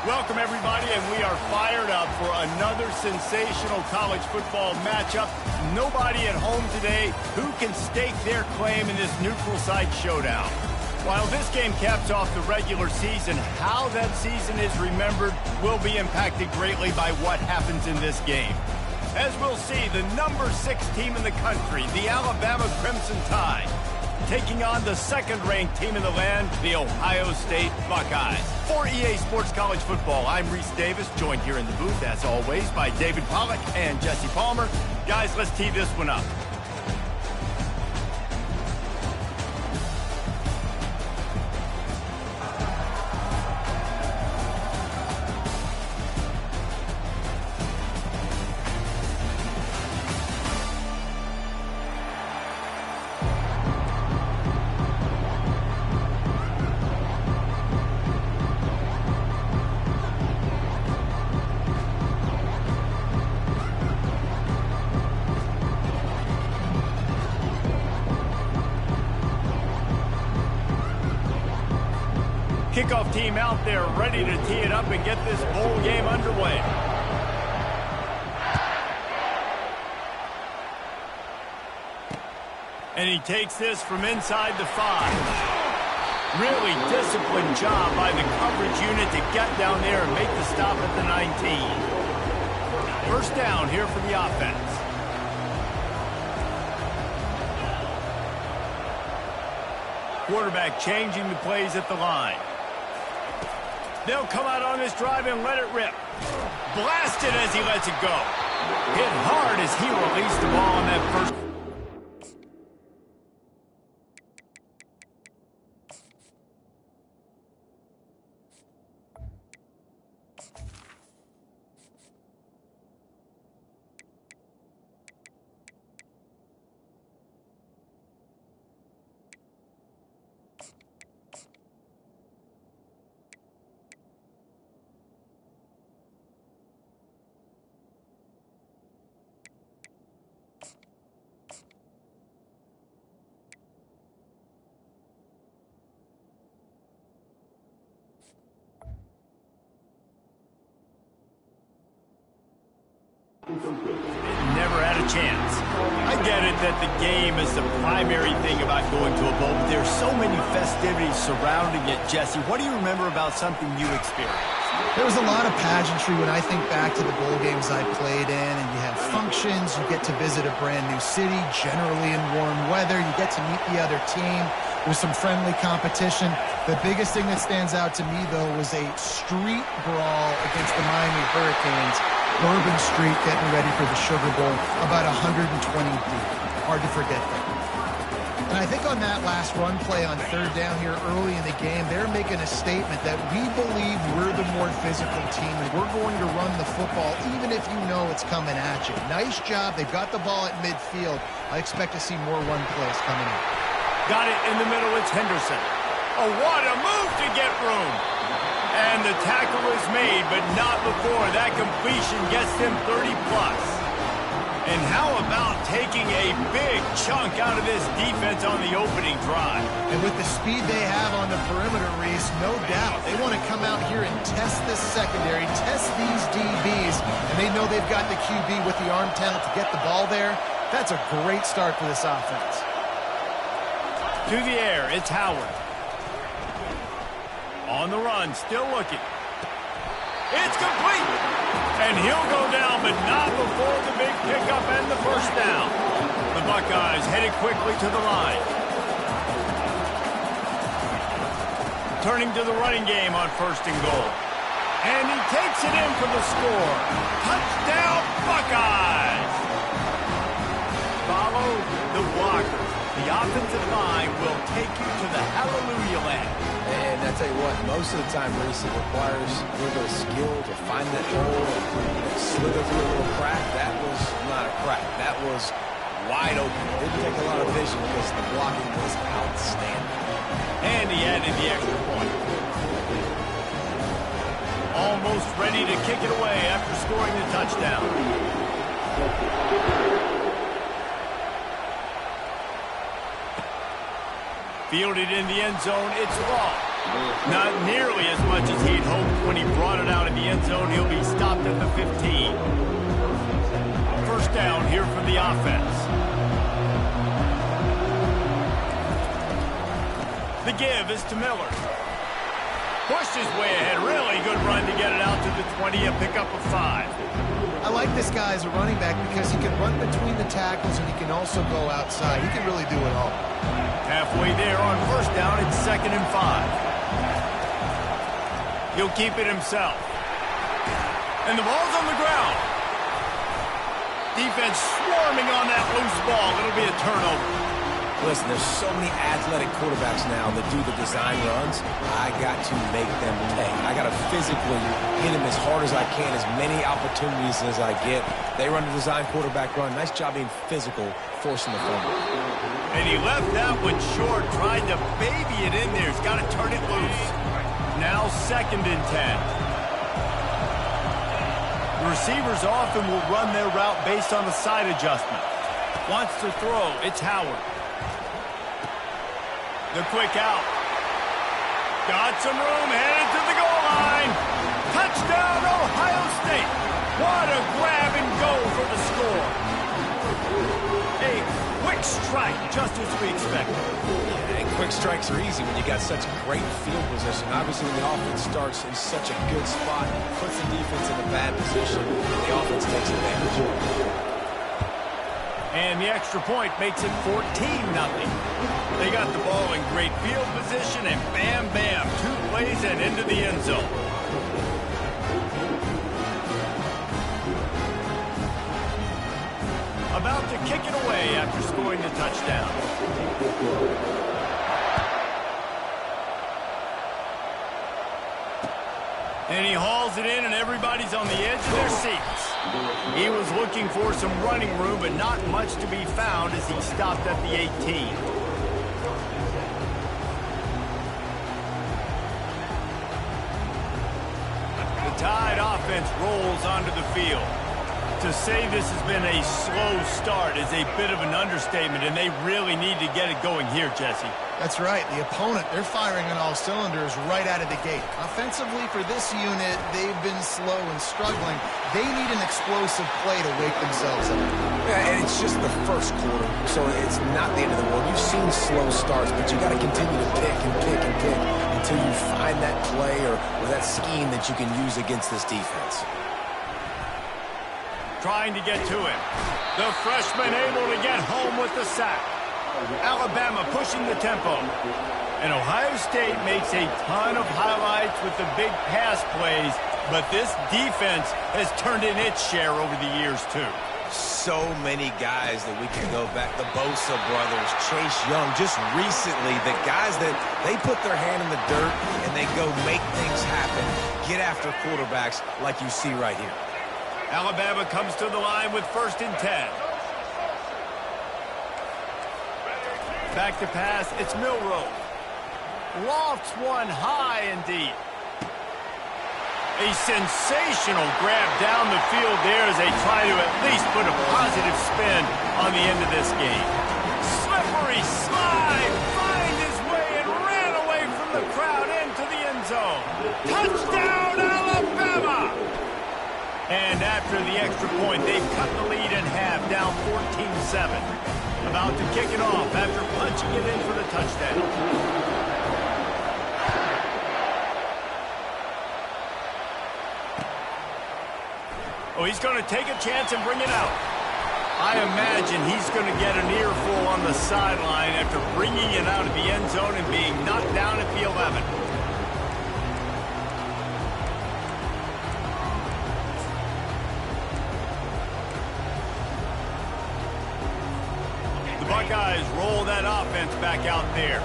Welcome, everybody, and we are fired up for another sensational college football matchup. Nobody at home today who can stake their claim in this neutral site showdown. While this game caps off the regular season, how that season is remembered will be impacted greatly by what happens in this game. As we'll see, the number 6 team in the country, the Alabama Crimson Tide, taking on the second-ranked team in the land, the Ohio State Buckeyes. For EA Sports College Football, I'm Reese Davis, joined here in the booth, as always, by David Pollack and Jesse Palmer. Guys, let's tee this one up. Kickoff team out there ready to tee it up and get this bowl game underway. And he takes this from inside the 5. Really disciplined job by the coverage unit to get down there and make the stop at the 19. First down here for the offense. Quarterback changing the plays at the line. They'll come out on this drive and let it rip. Blasted as he lets it go. Hit hard as he released the ball on that first. Never had a chance. I get it that the game is the primary thing about going to a bowl, but there's so many festivities surrounding it. Jesse, what do you remember about something you experienced? There was a lot of pageantry when I think back to the bowl games I played in, and you have functions, you get to visit a brand new city, generally in warm weather, you get to meet the other team. There's some friendly competition. The biggest thing that stands out to me, though, was a street brawl against the Miami Hurricanes. Bourbon Street getting ready for the Sugar Bowl, about 120 deep. Hard to forget that. And I think on that last run play on third down here early in the game, they're making a statement that we believe we're the more physical team and we're going to run the football even if you know it's coming at you. Nice job. They've got the ball at midfield. I expect to see more run plays coming up. Got it in the middle. It's Henderson. Oh, what a move to get room. And the tackle is made, but not before that completion gets them 30-plus. And how about taking a big chunk out of this defense on the opening drive? And with the speed they have on the perimeter, Reese, no doubt. They want to come out here and test this secondary, test these DBs, and they know they've got the QB with the arm talent to get the ball there. That's a great start for this offense. To the air, it's Howard. On the run, still looking. It's complete. And he'll go down, but not before the big pickup and the first down. The Buckeyes headed quickly to the line. Turning to the running game on first and goal. And he takes it in for the score. Touchdown, Buckeyes! Follow the blocker. The offensive line will take you to the hallelujah land. And I tell you what, most of the time, Reese, it requires a little bit of skill to find that hole and slither through a little crack. That was not a crack. That was wide open. It didn't take a lot of vision because the blocking was outstanding. And he added the extra point. Almost ready to kick it away after scoring the touchdown. Fielded in the end zone, it's Law. Not nearly as much as he'd hoped when he brought it out in the end zone. He'll be stopped at the 15. First down here from the offense. The give is to Miller. Pushed his way ahead. Really good run to get it out to the 20, a pickup of 5. I like this guy as a running back because he can run between the tackles and he can also go outside. He can really do it all. Halfway there on first down, it's 2nd and 5. He'll keep it himself. And the ball's on the ground. Defense swarming on that loose ball. It'll be a turnover. Listen, there's so many athletic quarterbacks now that do the design runs. I got to make them pay. I got to physically hit them as hard as I can, as many opportunities as I get. They run the design quarterback run. Nice job being physical, forcing the fumble. And he left that one short, tried to baby it in there. He's got to turn it loose. Now 2nd and 10. The receivers often will run their route based on the side adjustment. Wants to throw. It's Howard. The quick out. Got some room, headed to the goal line. Touchdown, Ohio State. What a grab and go for the score. A quick strike, just as we expected. Yeah, and quick strikes are easy when you got such great field position. Obviously, when the offense starts in such a good spot, puts the defense in a bad position, the offense takes advantage. And the extra point makes it 14-0. They got the ball in great field position, and bam, bam, 2 plays and into the end zone. About to kick it away after scoring the touchdown. And he hauls it in, and everybody's on the edge of their seats. He was looking for some running room, but not much to be found as he stopped at the 18. The Tide offense rolls onto the field. To say this has been a slow start is a bit of an understatement, and they really need to get it going here, Jesse. That's right. The opponent, they're firing on all cylinders right out of the gate. Offensively, for this unit, they've been slow and struggling. They need an explosive play to wake themselves up. Yeah, and it's just the first quarter, so it's not the end of the world. You've seen slow starts, but you got to continue to pick and pick and pick until you find that play or that scheme that you can use against this defense. Trying to get to him. The freshman able to get home with the sack. Alabama pushing the tempo. And Ohio State makes a ton of highlights with the big pass plays, but this defense has turned in its share over the years, too. So many guys that we can go back. The Bosa brothers, Chase Young, just recently, the guys that they put their hand in the dirt and they go make things happen, get after quarterbacks like you see right here. Alabama comes to the line with 1st and 10. Back to pass, it's Milroe. Lofts one high and deep. A sensational grab down the field there as they try to at least put a positive spin on the end of this game. Slippery slide, find his way and ran away from the crowd into the end zone. Touchdown, Alabama! And after the extra point, they've cut the lead in half, down 14-7. About to kick it off after punching it in for the touchdown. Oh, he's going to take a chance and bring it out. I imagine he's going to get an earful on the sideline after bringing it out of the end zone and being knocked down at the 11. The Buckeyes roll that offense back out there.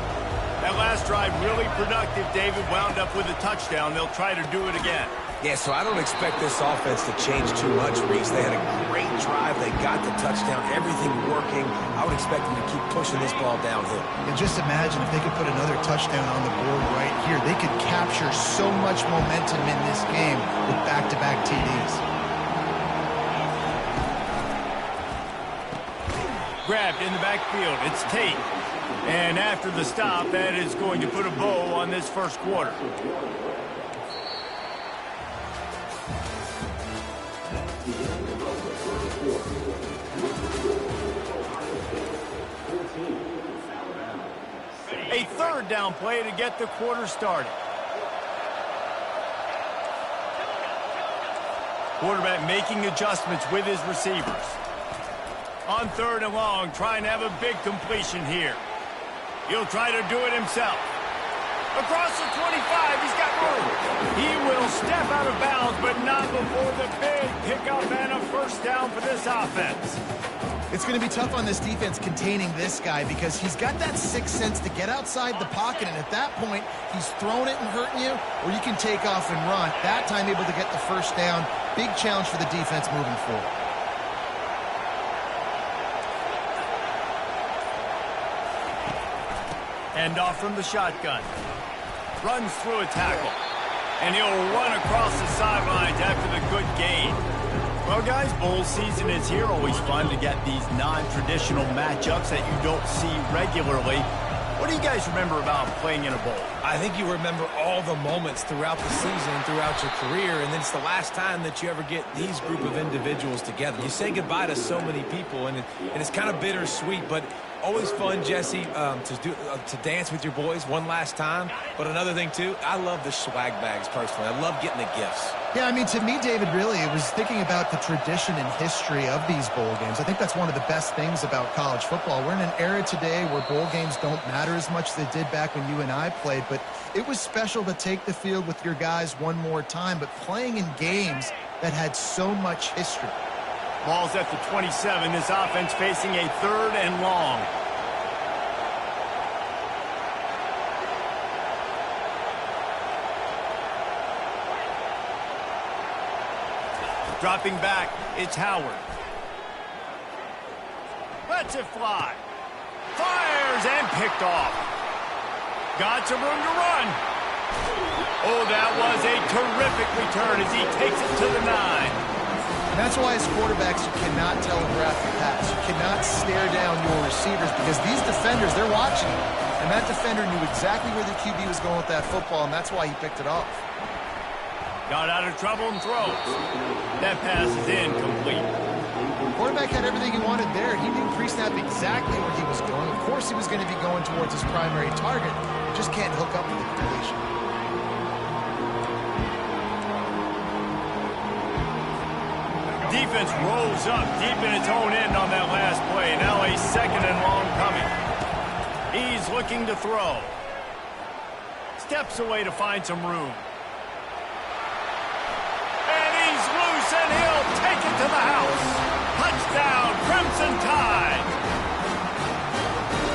That last drive really productive. David wound up with a touchdown. They'll try to do it again. Yeah, so I don't expect this offense to change too much, Reese. They had a great drive. They got the touchdown, everything working. I would expect them to keep pushing this ball downhill. And just imagine if they could put another touchdown on the board right here. They could capture so much momentum in this game with back-to-back TDs. Grabbed in the backfield. It's Tate. And after the stop, that is going to put a bow on this first quarter. A third down play to get the quarter started. Quarterback making adjustments with his receivers. On 3rd and long, trying to have a big completion here. He'll try to do it himself. Across the 25, he's got room. He will step out of bounds, but not before the big pickup and a first down for this offense. It's going to be tough on this defense containing this guy because he's got that sixth sense to get outside the pocket, and at that point, he's throwing it and hurting you, or you can take off and run. That time able to get the first down. Big challenge for the defense moving forward. End off from the shotgun. Runs through a tackle. And he'll run across the sidelines after the good gain. Well, guys, bowl season is here. Always fun to get these non-traditional matchups that you don't see regularly. What do you guys remember about playing in a bowl? I think you remember all the moments throughout the season, throughout your career, and then it's the last time that you ever get these group of individuals together. You say goodbye to so many people, and it's kind of bittersweet, but always fun, Jesse, to dance with your boys one last time. But another thing, too, I love the swag bags, personally. I love getting the gifts. Yeah, I mean, to me, David, really, it was thinking about the tradition and history of these bowl games. I think that's one of the best things about college football. We're in an era today where bowl games don't matter as much as they did back when you and I played, but it was special to take the field with your guys one more time, but playing in games that had so much history. Ball's at the 27. This offense facing a 3rd and long. Dropping back, it's Howard. Lets it fly. Fires and picked off. Got some room to run. Oh, that was a terrific return as he takes it to the 9. And that's why as quarterbacks you cannot telegraph your pass. You cannot stare down your receivers because these defenders, they're watching you. And that defender knew exactly where the QB was going with that football, and that's why he picked it off. Got out of trouble and throws. That pass is incomplete. Quarterback had everything he wanted there. He knew pre-snap exactly where he was going. Of course he was going to be going towards his primary target. Just can't hook up with the completion. Defense rolls up deep in its own end on that last play. Now a 2nd and long coming. He's looking to throw. Steps away to find some room. And he'll take it to the house. Touchdown, Crimson Tide.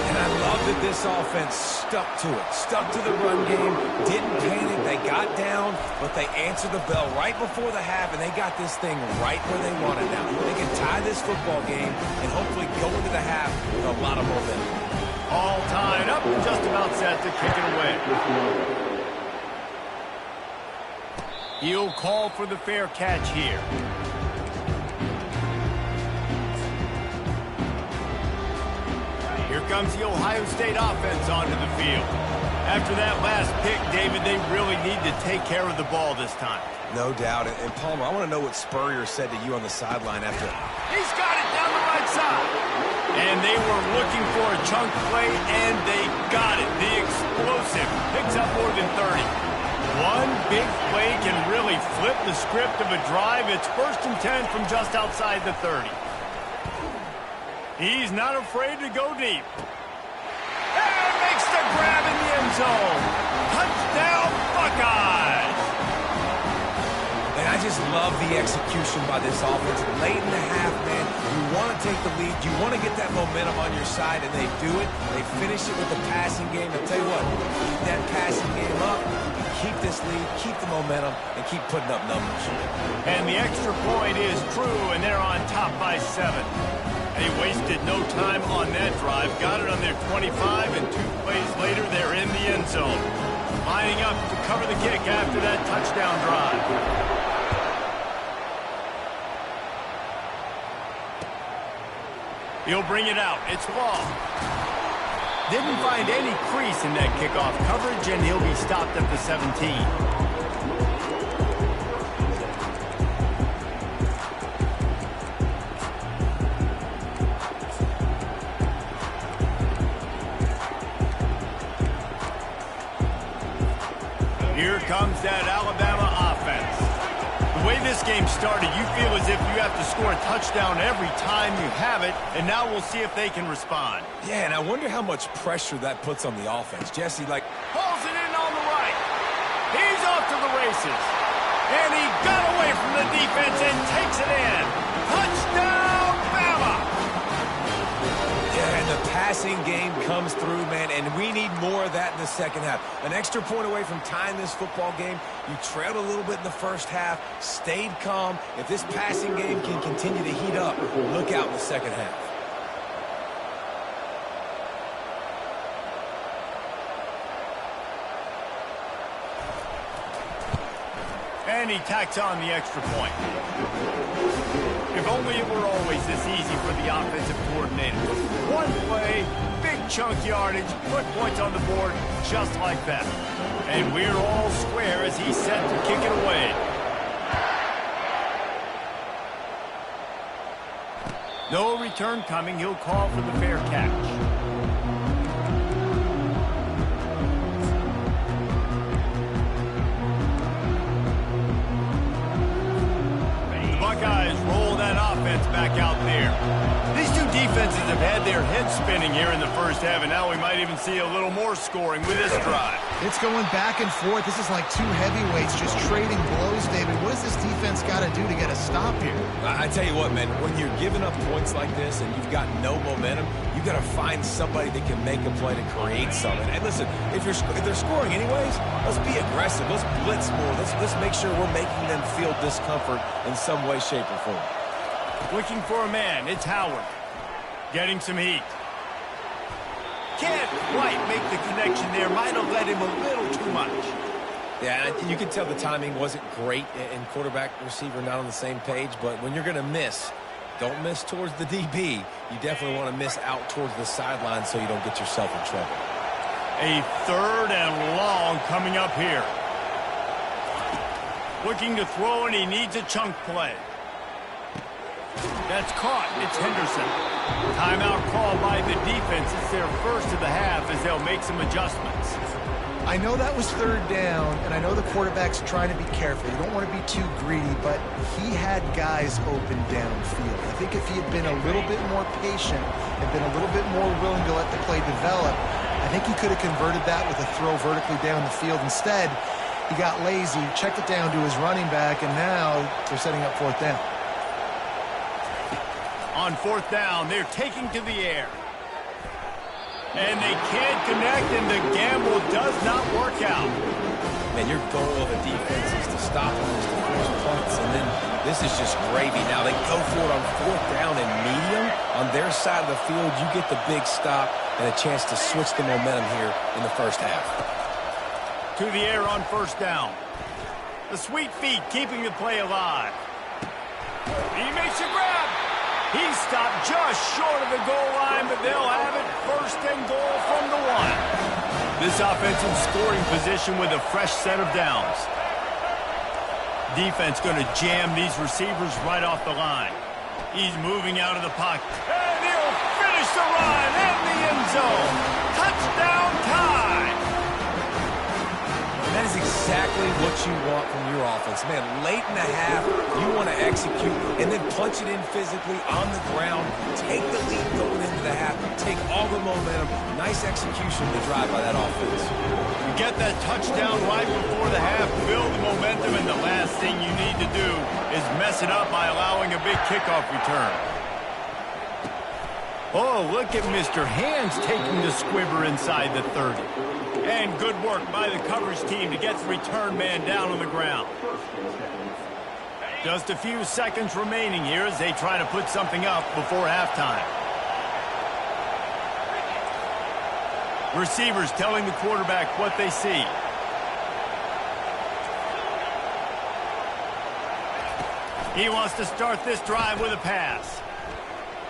And I love that this offense stuck to it, stuck to the run game, didn't panic. They got down, but they answered the bell right before the half, and they got this thing right where they want it now. They can tie this football game and hopefully go into the half with a lot of momentum. All tied up, just about set to kick it away. He'll call for the fair catch here. Here comes the Ohio State offense onto the field. After that last pick, David, they really need to take care of the ball this time. No doubt. And Palmer, I want to know what Spurrier said to you on the sideline after. He's got it down the right side. And they were looking for a chunk play, and they got it. The explosive picks up more than 30. One big play can really flip the script of a drive. It's 1st and 10 from just outside the 30. He's not afraid to go deep. And makes the grab in the end zone. Touchdown, Buckeyes! And I just love the execution by this offense. Late in the half, man, you want to take the lead. You want to get that momentum on your side, and they do it. They finish it with the passing game. I'll tell you what, keep that passing game up. Keep this lead, keep the momentum, and keep putting up numbers. And the extra point is true, and they're on top by 7. They wasted no time on that drive. Got it on their 25, and 2 plays later, they're in the end zone. Lining up to cover the kick after that touchdown drive. He'll bring it out. It's Law. Didn't find any crease in that kickoff coverage, and he'll be stopped at the 17. Here comes that Alabama offense. The way this game started, you feel as if you have to score a touchdown every time you have it, and now we'll see if they can respond. Yeah, and I wonder how much pressure that puts on the offense. Jesse, Pulls it in on the right. He's off to the races. And he got away from the defense and takes it in. Touchdown, Bama! Yeah, and the passing game comes through, man, and we need more of that in the second half. An extra point away from tying this football game. You trailed a little bit in the first half, stayed calm. If this passing game can continue to heat up, look out in the second half. And he tacks on the extra point. If only it were always this easy for the offensive coordinator. One play, big chunk yardage, put points on the board just like that. And we're all square as he's set to kick it away. No return coming. He'll call for the fair catch. Buckeyes roll that offense back out there. These two defenses have had their heads spinning here in the first half, and now we might even see a little more scoring with this drive. It's going back and forth. This is like two heavyweights just trading blows, David. What does this defense got to do to get a stop here? I tell you what, man, when you're giving up points like this and you've got no momentum, you got to find somebody that can make a play to create something. And listen, if they're scoring anyways, let's be aggressive. Let's blitz more. Let's make sure we're making them feel discomfort in some way, shape, or form. Looking for a man. It's Howard. Getting some heat. Can't quite make the connection there. Might have let him a little too much. Yeah, you can tell the timing wasn't great and quarterback receiver not on the same page, but when you're going to miss, don't miss towards the DB. You definitely want to miss out towards the sideline so you don't get yourself in trouble. A 3rd and long coming up here. Looking to throw, and he needs a chunk play. That's caught. It's Henderson. Timeout call by the defense. It's their first of the half as they'll make some adjustments. I know that was 3rd down, and I know the quarterback's trying to be careful. You don't want to be too greedy, but he had guys open downfield. I think if he had been a little bit more patient and been a little bit more willing to let the play develop, I think he could have converted that with a throw vertically down the field. Instead, he got lazy, checked it down to his running back, and now they're setting up 4th down. On 4th down, they're taking to the air. And they can't connect, and the gamble does not work out. Man, your goal of a defense is to stop them, is to force punts, and then this is just gravy. Now they go for it on 4th down and medium. On their side of the field, you get the big stop and a chance to switch the momentum here in the first half. To the air on 1st down. The sweet feet keeping the play alive. He makes a grab. He stopped just short of the goal line, but they'll have it 1st and goal from the 1. This offense in scoring position with a fresh set of downs. Defense going to jam these receivers right off the line. He's moving out of the pocket. And he'll finish the run in the end zone. Touchdown tie. That is exactly what you want from your offense. Man, late in the half, you want to execute and then punch it in physically on the ground. Take the lead going into the half. Take all the momentum. Nice execution to drive by that offense. You get that touchdown right before the half, build the momentum, and the last thing you need to do is mess it up by allowing a big kickoff return. Oh, look at Mr. Hands taking the squibber inside the 30. And good work by the coverage team to get the return man down on the ground. Just a few seconds remaining here as they try to put something up before halftime. Receivers telling the quarterback what they see. He wants to start this drive with a pass.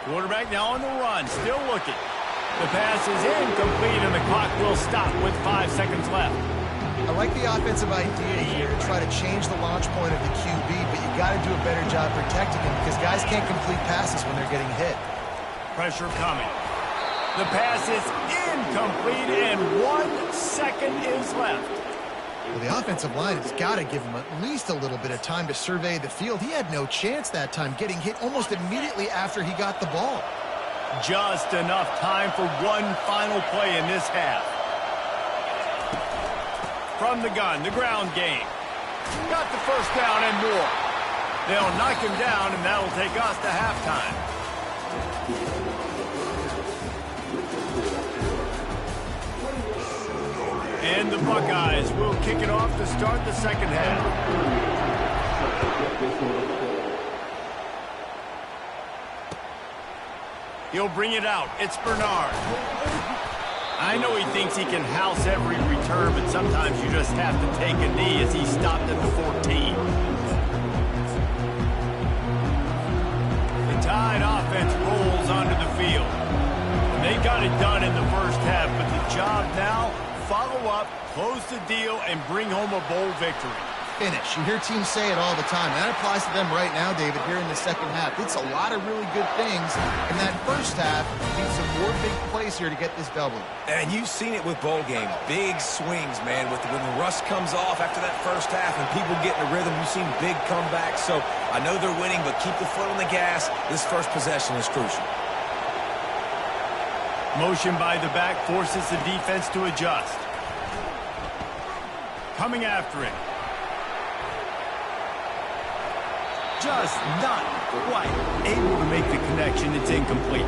Quarterback now on the run, still looking. The pass is incomplete, and the clock will stop with 5 seconds left. I like the offensive idea here to try to change the launch point of the QB, but you got to do a better job protecting him because guys can't complete passes when they're getting hit. Pressure coming. The pass is incomplete, and 1 second is left. Well, the offensive line has got to give him at least a little bit of time to survey the field. He had no chance that time, getting hit almost immediately after he got the ball. Just enough time for one final play in this half. From the gun, the ground game. Got the first down and more. They'll knock him down, and that'll take us to halftime. And the Buckeyes will kick it off to start the second half. He'll bring it out. It's Bernard. I know he thinks he can house every return, but sometimes you just have to take a knee as he stopped at the 14. The Tide offense rolls onto the field. And they got it done in the first half, but the job now, follow up, close the deal, and bring home a bowl victory. Finish. You hear teams say it all the time. That applies to them right now, David, here in the second half. It's a lot of really good things in that first half. Need some more big plays here to get this W. And you've seen it with bowl game. Big swings, man. When the rust comes off after that first half and people get in the rhythm, you've seen big comebacks. So I know they're winning, but keep the foot on the gas. This first possession is crucial. Motion by the back forces the defense to adjust. Coming after it. Just not quite able to make the connection. It's incomplete.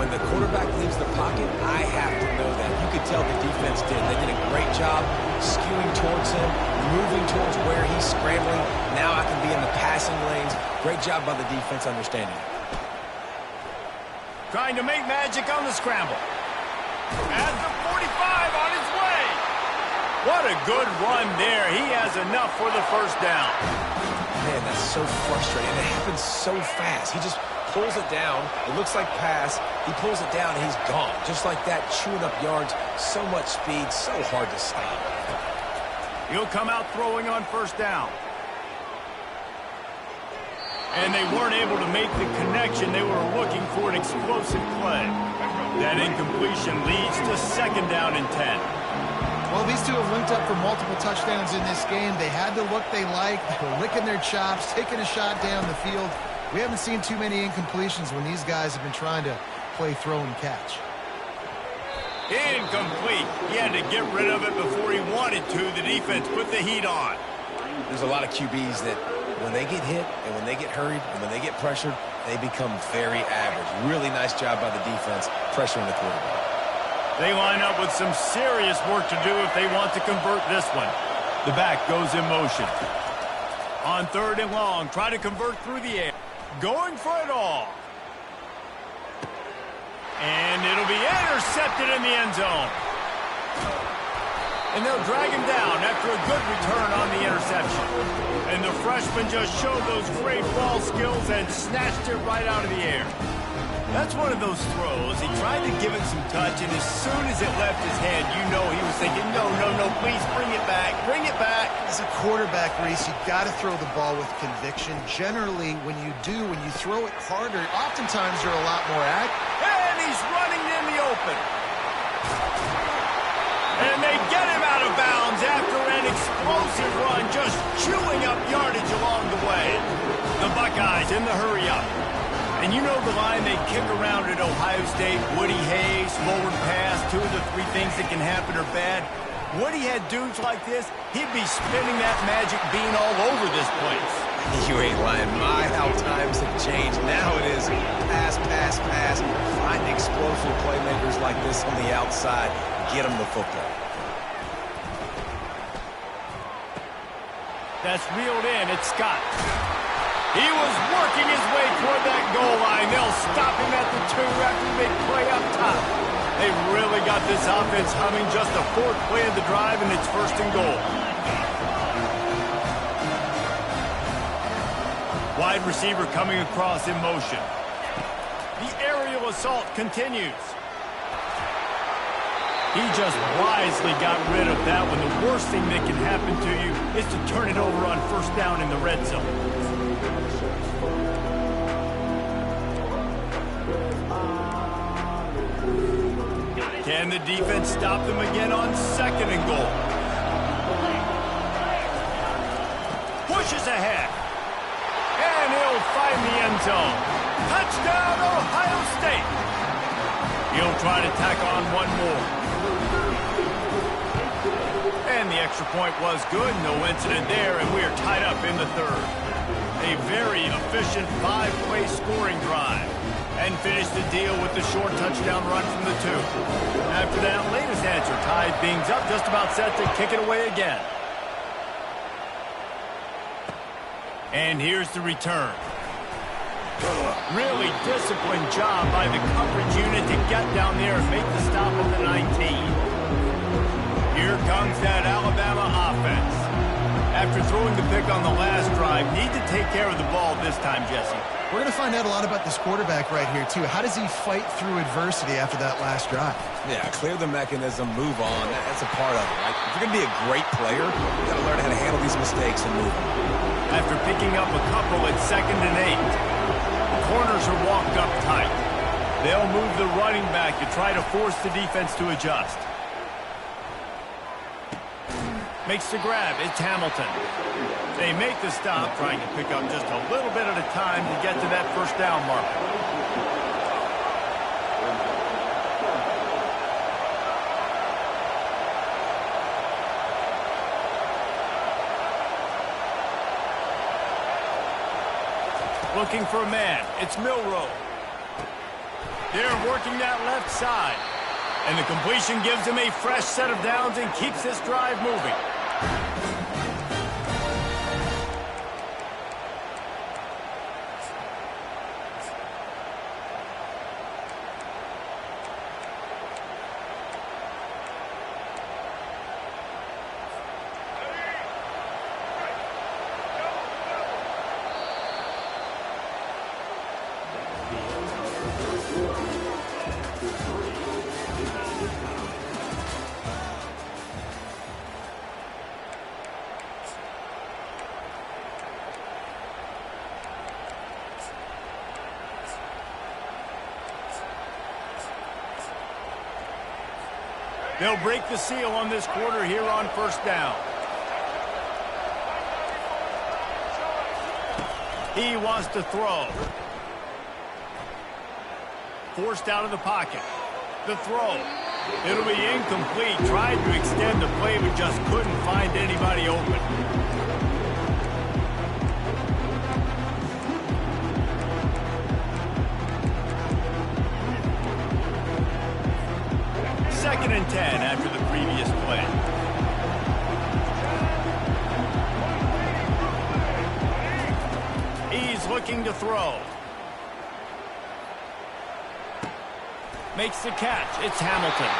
When the quarterback leaves the pocket, I have to know that. You could tell the defense did. They did a great job skewing towards him, moving towards where he's scrambling. Now I can be in the passing lanes. Great job by the defense understanding it. Trying to make magic on the scramble. At the 45 on his way. What a good run there. He has enough for the first down. Man, that's so frustrating. It happens so fast. He just pulls it down. It looks like pass. He pulls it down, and he's gone. Just like that, chewing up yards. So much speed, so hard to stop. He'll come out throwing on first down. And they weren't able to make the connection. They were looking for an explosive play. That incompletion leads to second down and 10. Well, these two have linked up for multiple touchdowns in this game. They had the look they like. They were licking their chops, taking a shot down the field. We haven't seen too many incompletions when these guys have been trying to play throw and catch. Incomplete. He had to get rid of it before he wanted to. The defense put the heat on. There's a lot of QBs that when they get hit and when they get hurried and when they get pressured, they become very average. Really nice job by the defense pressuring the quarterback. They line up with some serious work to do if they want to convert this one. The back goes in motion. On third and long, try to convert through the air. Going for it all. And it'll be intercepted in the end zone. And they'll drag him down after a good return on the interception. And the freshman just showed those great ball skills and snatched it right out of the air. That's one of those throws. He tried to give it some touch, and as soon as it left his hand, you know he was thinking, no, please bring it back, bring it back. As a quarterback, Reese, you got to throw the ball with conviction. Generally, when you throw it harder, oftentimes you're a lot more accurate. And he's running in the open. And they get him out of bounds after an explosive run, just chewing up yardage along the way. The Buckeyes in the hurry-up. And you know the line they kick around at Ohio State, Woody Hayes, forward pass, 2 of the 3 things that can happen are bad. Woody had dudes like this, he'd be spinning that magic bean all over this place. You ain't lying. My, how times have changed. Now it is pass, pass, pass. Find explosive playmakers like this on the outside. Get them the football. That's reeled in. It's Scott. He was working his way toward that goal line. They'll stop him at the 2 after the big play up top. They really got this offense humming. Just the 4th play of the drive, and it's first and goal. Wide receiver coming across in motion. The aerial assault continues. He just wisely got rid of that one. The worst thing that can happen to you is to turn it over on first down in the red zone. Can the defense stop them again on second and goal? pushes ahead. And he'll find the end zone. Touchdown, Ohio State. He'll try to tack on one more. And the extra point was good. No incident there, and we are tied up in the third. A very efficient 5-play scoring drive. And finished the deal with the short touchdown run from the 2. After that latest answer, tied things up, just about set to kick it away again. And here's the return. Really disciplined job by the coverage unit to get down there and make the stop at the 19. Here comes that Alabama offense. After throwing the pick on the last drive, need to take care of the ball this time, Jesse. We're going to find out a lot about this quarterback right here, too. How does he fight through adversity after that last drive? Yeah, clear the mechanism, move on. That's a part of it, right? If you're going to be a great player, you got to learn how to handle these mistakes and move on. After picking up a couple at 2nd and 8, the corners are walked up tight. They'll move the running back to try to force the defense to adjust. Makes the grab. It's Hamilton. They make the stop, trying to pick up just a little bit at a time to get to that first down marker. Looking for a man. It's Milroe. They're working that left side. And the completion gives him a fresh set of downs and keeps this drive moving. They'll break the seal on this quarter here on first down. He wants to throw. Forced out of the pocket. The throw. It'll be incomplete. Tried to extend the play, but just couldn't find anybody open. Second and 10 after the previous play. He's looking to throw. Makes the catch. It's Hamilton.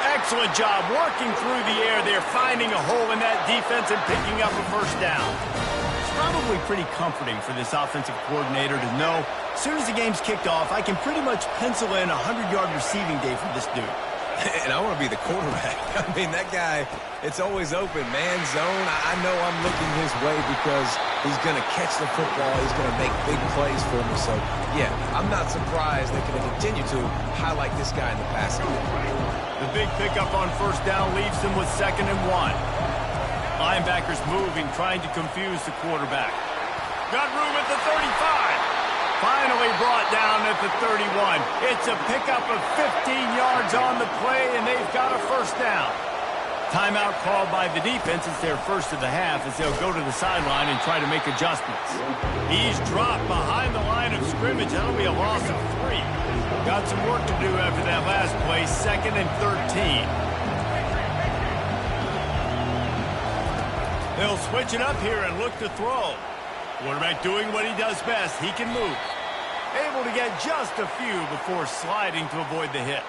Excellent job working through the air there, finding a hole in that defense and picking up a first down. It's probably pretty comforting for this offensive coordinator to know as soon as the game's kicked off, I can pretty much pencil in a 100-yard receiving day for this dude. And I want to be the quarterback. I mean, that guy, it's always open. Man zone, I know I'm looking his way because he's going to catch the football. He's going to make big plays for me. So, yeah, I'm not surprised they're going to continue to highlight this guy in the passing game. The big pickup on first down leaves them with 2nd and 1. Linebackers moving, trying to confuse the quarterback. Got room at the 35. Finally brought down at the 31. It's a pickup of 15 yards on the play, and they've got a first down. Timeout called by the defense. It's their first of the half as they'll go to the sideline and try to make adjustments. He's dropped behind the line of scrimmage. That'll be a loss of 3. Got some work to do after that last play. 2nd and 13. They'll switch it up here and look to throw. Quarterback doing what he does best. He can move. Able to get just a few before sliding to avoid the hits.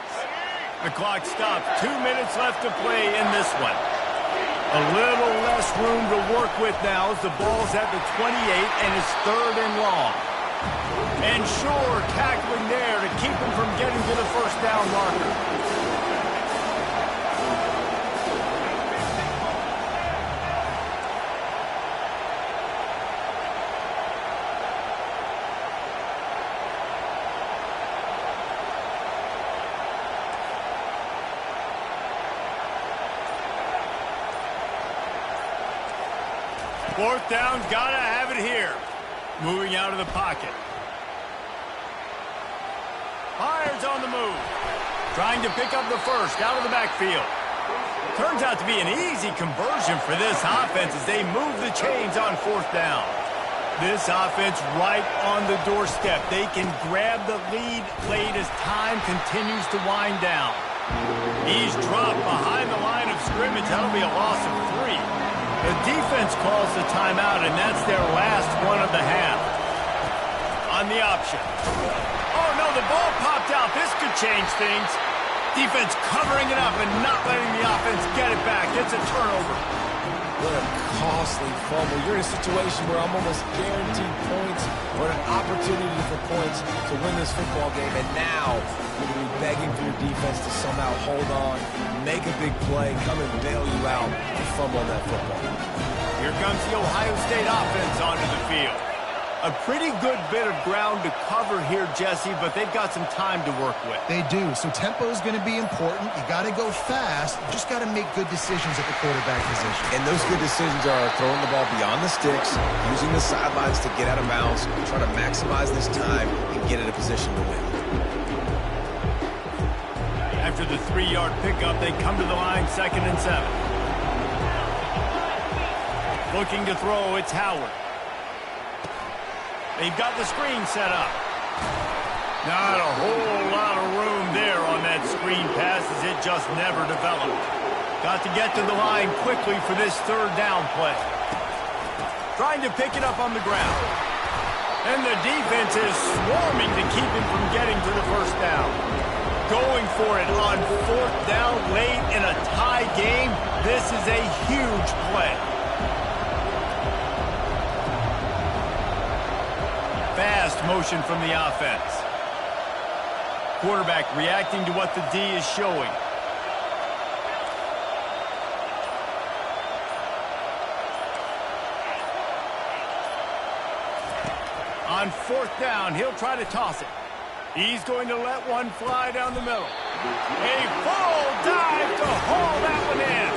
The clock stops. 2 minutes left to play in this one. A little less room to work with now as the ball's at the 28 and it's 3rd and long. And Shore tackling there to keep him from getting to the first down marker. Fourth down, gotta have it here. Moving out of the pocket. Fires on the move. Trying to pick up the first out of the backfield. Turns out to be an easy conversion for this offense as they move the chains on fourth down. This offense right on the doorstep. They can grab the lead late as time continues to wind down. He's dropped behind the line of scrimmage. That'll be a loss of 3. The defense calls the timeout, and that's their last one of the half. On the option. Oh, no, the ball popped out. This could change things. Defense covering it up and not letting the offense get it back. It's a turnover. What a costly fumble. You're in a situation where I'm almost guaranteed points or an opportunity for points to win this football game. And now you're going to be begging for your defense to somehow hold on, make a big play, come and bail you out and fumble on that football. Here comes the Ohio State offense onto the field. A pretty good bit of ground to cover here, Jesse, but they've got some time to work with. They do. So tempo is going to be important. You got to go fast. You just got to make good decisions at the quarterback position. And those good decisions are throwing the ball beyond the sticks, using the sidelines to get out of bounds, trying to maximize this time and get in a position to win. After the 3-yard pickup, they come to the line, 2nd and 7. Looking to throw, it's Howard. They've got the screen set up. Not a whole lot of room there on that screen pass as it just never developed. Got to get to the line quickly for this 3rd down play. Trying to pick it up on the ground. And the defense is swarming to keep him from getting to the 1st down. Going for it on 4th down late in a tie game. This is a huge play. Fast motion from the offense. Quarterback reacting to what the D is showing. On 4th down, he'll try to toss it. He's going to let one fly down the middle. A full dive to haul that one in.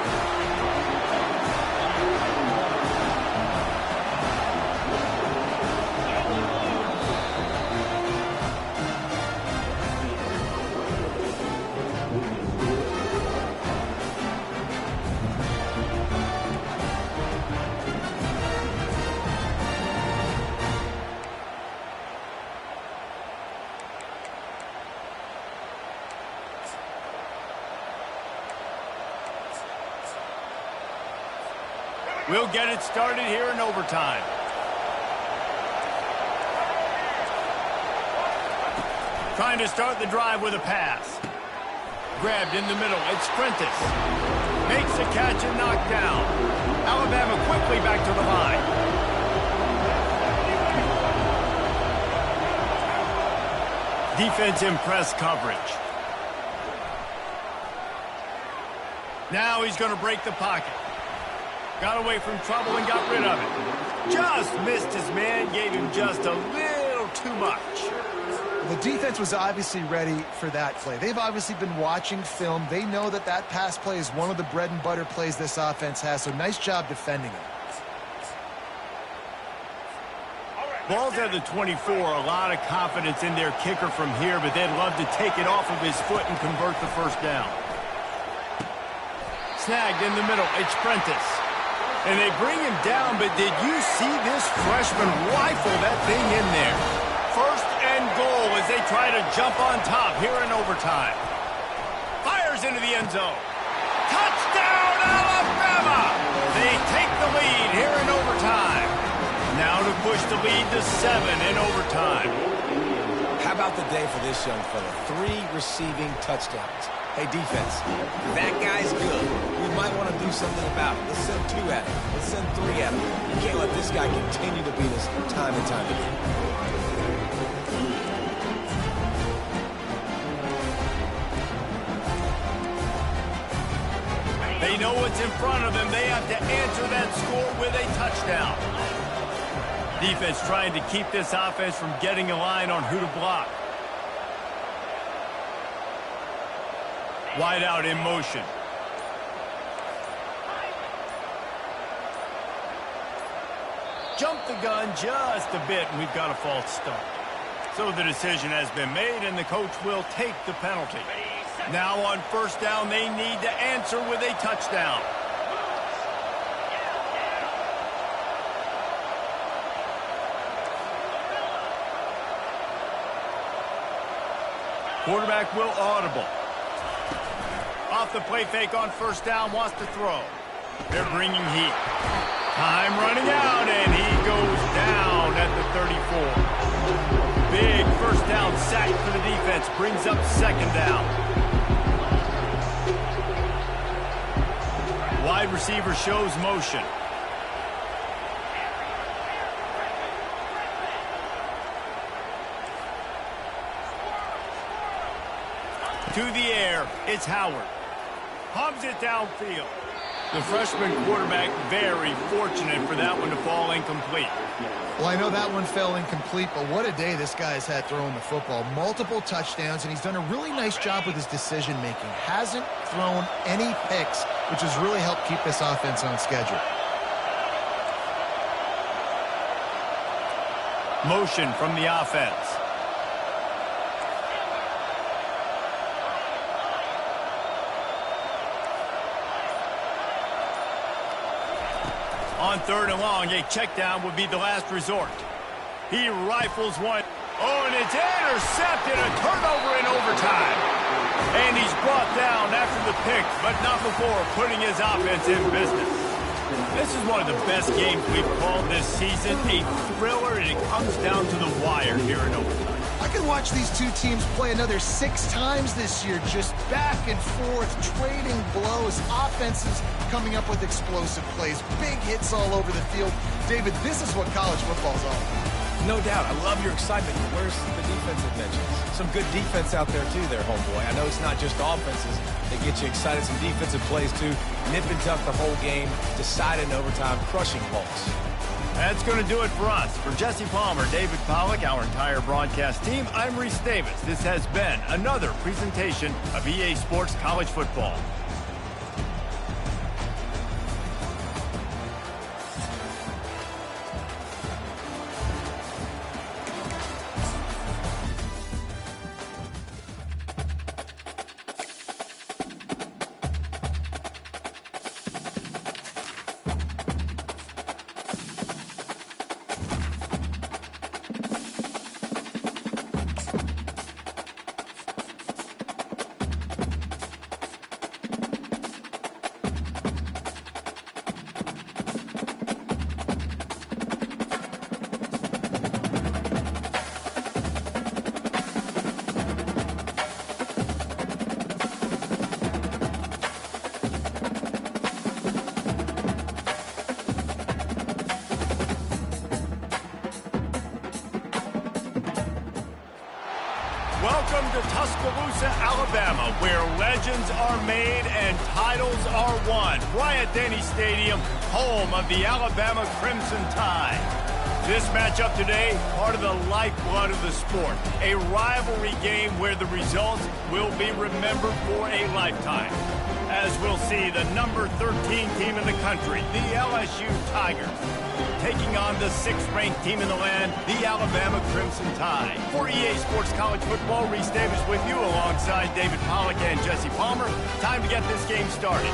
We'll get it started here in overtime. Trying to start the drive with a pass. Grabbed in the middle. It's Prentice. Makes the catch and knocked down. Alabama quickly back to the line. Defense in press coverage. Now he's going to break the pocket. Got away from trouble and got rid of it. Just missed his man, gave him just a little too much. The defense was obviously ready for that play. They've obviously been watching film. They know that that pass play is one of the bread and butter plays this offense has, so nice job defending it. Ball's at the 24, a lot of confidence in their kicker from here, but they'd love to take it off of his foot and convert the 1st down. Snagged in the middle, it's Prentice. And they bring him down, but did you see this freshman rifle that thing in there? 1st and goal as they try to jump on top here in overtime. Fires into the end zone. Touchdown, Alabama! They take the lead here in overtime. Now to push the lead to 7 in overtime. How about the day for this young fella? 3 receiving touchdowns. Hey, defense, that guy's good. We might want to do something about it. Let's send 2 at him. Let's send 3 at him. You can't let this guy continue to beat us time and time again. They know what's in front of them. They have to answer that score with a touchdown. Defense trying to keep this offense from getting a line on who to block. Wide out in motion. jumped the gun just a bit, and we've got a false start. So the decision has been made, and the coach will take the penalty. Now on first down, they need to answer with a touchdown. Quarterback will audible. Off the play fake on first down, wants to throw. They're bringing heat. Time running out, and he goes down at the 34. Big first down sack for the defense. Brings up second down. Wide receiver shows motion. To the air, it's Howard. Hubs it downfield. The freshman quarterback very fortunate for that one to fall incomplete. Well, I know that one fell incomplete, but what a day this guy's had throwing the football. Multiple touchdowns, and he's done a really nice job with his decision-making. Hasn't thrown any picks, which has really helped keep this offense on schedule. Motion from the offense. On third and long, a check down would be the last resort. He rifles one. Oh, and it's intercepted. A turnover in overtime. And he's brought down after the pick, but not before putting his offense in business. This is one of the best games we've called this season. A thriller, and it comes down to the wire here in overtime. I could watch these two teams play another 6 times this year, just back and forth, trading blows, offenses coming up with explosive plays, big hits all over the field. David, this is what college football's all about. No doubt. I love your excitement. Where's the defensive mentions? Some good defense out there, too, there, homeboy. I know it's not just offenses that get you excited. Some defensive plays, too. Nip and tuck the whole game, decided in overtime, crushing Hawks. That's going to do it for us. For Jesse Palmer, David Pollack, our entire broadcast team, I'm Reese Davis. This has been another presentation of EA Sports College Football. Welcome to Tuscaloosa, Alabama, where legends are made and titles are won. Bryant-Denny Stadium, home of the Alabama Crimson Tide. This matchup today, part of the lifeblood of the sport. A rivalry game where the results will be remembered for a lifetime. As we'll see, the number 13 team in the country, the LSU Tigers, taking on the 6th-ranked team in the land, the Alabama Crimson Tide. For EA Sports College Football, Reese Davis with you alongside David Pollack and Jesse Palmer. Time to get this game started.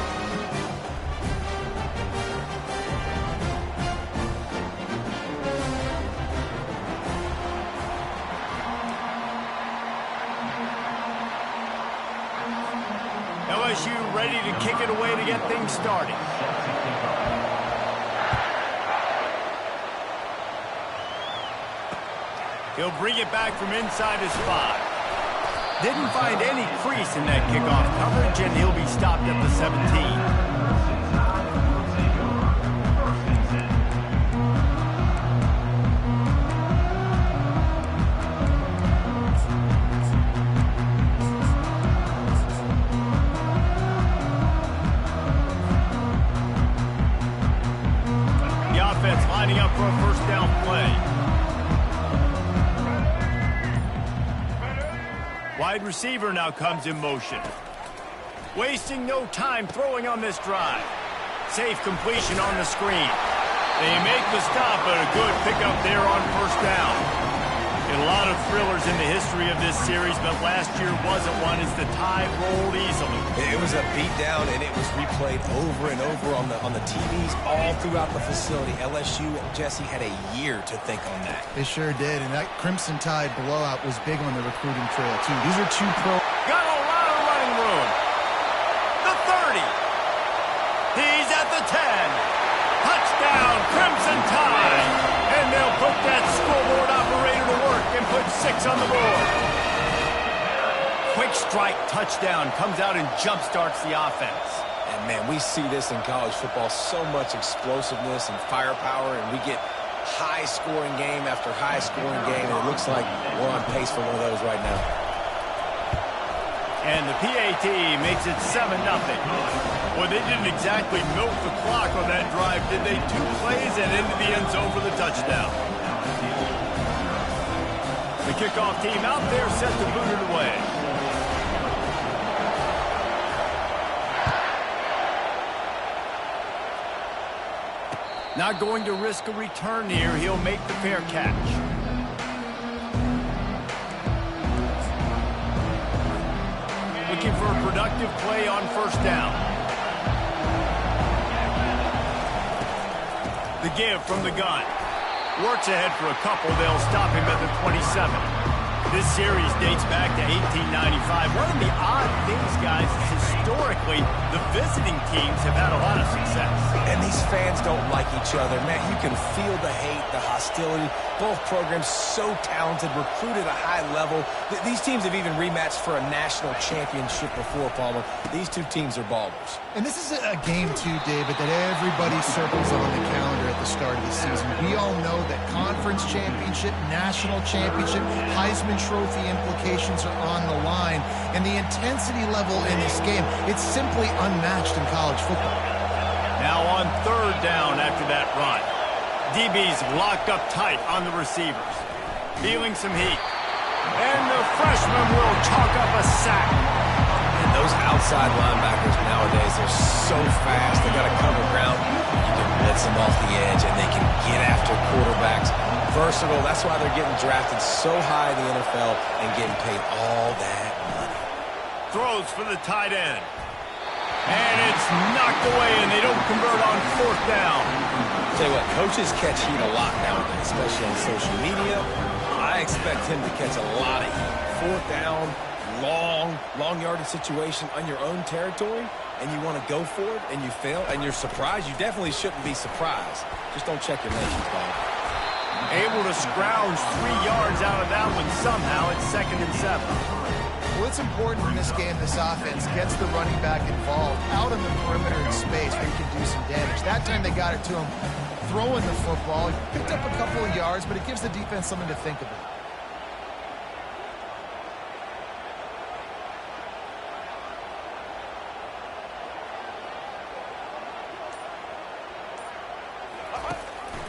LSU ready to kick it away to get things started. He'll bring it back from inside his 5. Didn't find any crease in that kickoff coverage, and he'll be stopped at the 17. The offense lining up for a first down play. Wide receiver now comes in motion. Wasting no time throwing on this drive. Safe completion on the screen. They make the stop, but a good pickup there on first down. A lot of thrillers in the history of this series, but last year wasn't one as the tide rolled easily. It was a beatdown, and it was replayed over and over on the TVs all throughout the facility. LSU, Jesse, had a year to think on that. They sure did, and that Crimson Tide blowout was big on the recruiting trail, too. These are two pro... Got a lot of running room. The 30. He's at the 10. Touchdown, Crimson Tide. And they'll put that scoreboard operator to work and put 6 on the board. Quick strike touchdown comes out and jumpstarts the offense. And, man, we see this in college football, so much explosiveness and firepower, and we get high-scoring game after high-scoring game, and it looks like we're on pace for one of those right now. And the PAT makes it 7-0. Well, they didn't exactly milk the clock on that drive, did they? 2 plays and into the end zone for the touchdown. The kickoff team out there set to boot it away. Not going to risk a return here. He'll make the fair catch. Looking for a productive play on first down. The give from the gun. Works ahead for a couple. They'll stop him at the 27. This series dates back to 1895. One of the odd things, guys, is historically the visiting teams have had a lot of success. And these fans don't like each other. Man, you can feel the hate, the hostility. Both programs so talented, recruited at a high level. These teams have even rematched for a national championship before, Palmer. These two teams are ballers. And this is a game, too, David, that everybody circles on the calendar at the start of the season. We all know that conference championship, national championship, Heisman Trophy implications are on the line. And the intensity level in this game, it's simply unmatched in college football. Now on third down after that run. DB's locked up tight on the receivers. Feeling some heat. And the freshman will chalk up a sack. And those outside linebackers nowadays, they're so fast. They got to cover ground. You can blitz them off the edge, and they can get after quarterbacks. Versatile. That's why they're getting drafted so high in the NFL and getting paid all that money. Throws for the tight end. And it's knocked away, and they don't convert on fourth down. Tell you what, coaches catch heat a lot nowadays, especially on social media. I expect him to catch a lot of heat. Fourth down, long yardage situation on your own territory, and you want to go for it, and you fail, and you're surprised. You definitely shouldn't be surprised. Just don't check your nations, Bob. Able to scrounge 3 yards out of that one somehow. It's 2nd and 7. Well, it's important in this game this offense gets the running back involved out on the perimeter in space where he can do some damage. That time they got it to him throwing the football. He picked up a couple of yards, but it gives the defense something to think about.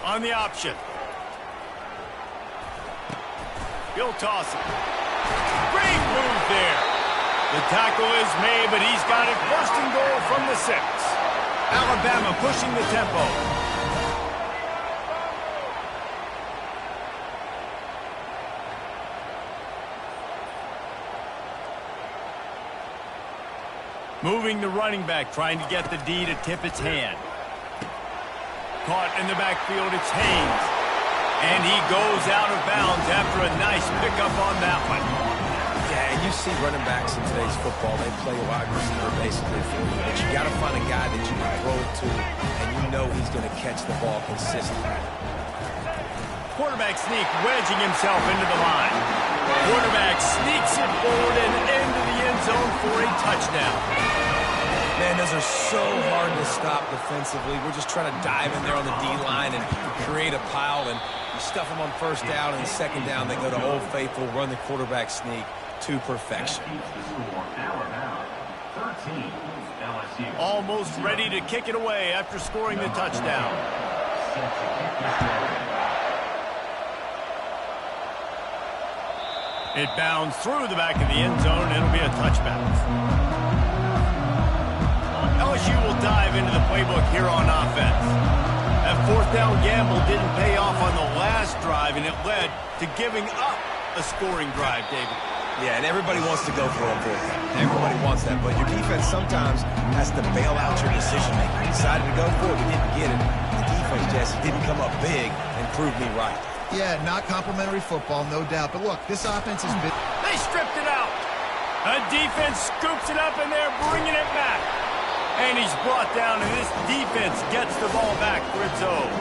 On the option. He'll toss it. Great move there. The tackle is made, but he's got it first and goal from the 6. Alabama pushing the tempo. Moving the running back, trying to get the D to tip its hand. Caught in the backfield, it's Haynes. And he goes out of bounds after a nice pickup on that one. Yeah, and you see running backs in today's football, they play wide receiver basically for you. But you got to find a guy that you can throw it to, and you know he's going to catch the ball consistently. Quarterback sneak, wedging himself into the line. Quarterback sneaks it forward and into the end zone for a touchdown. Man, those are so hard to stop defensively. We're just trying to dive in there on the D-line and create a pile, and you stuff them on first down, and second down they go to Old Faithful, run the quarterback sneak to perfection. Almost ready to kick it away after scoring the touchdown. It bounds through the back of the end zone, and it'll be a touchback. LSU will dive into the playbook here on offense. That fourth down gamble didn't pay off on the last drive, and it led to giving up a scoring drive, David. Yeah, and everybody wants to go for a fourth down. Everybody wants that, but your defense sometimes has to bail out your decision-making. We decided to go for it. We didn't get it. The defense, Jesse, didn't come up big and prove me right. Yeah, not complimentary football, no doubt. But look, this offense has been... They stripped it out. The defense scoops it up, and they're bringing it back. And he's brought down, and this defense gets the ball back for its own.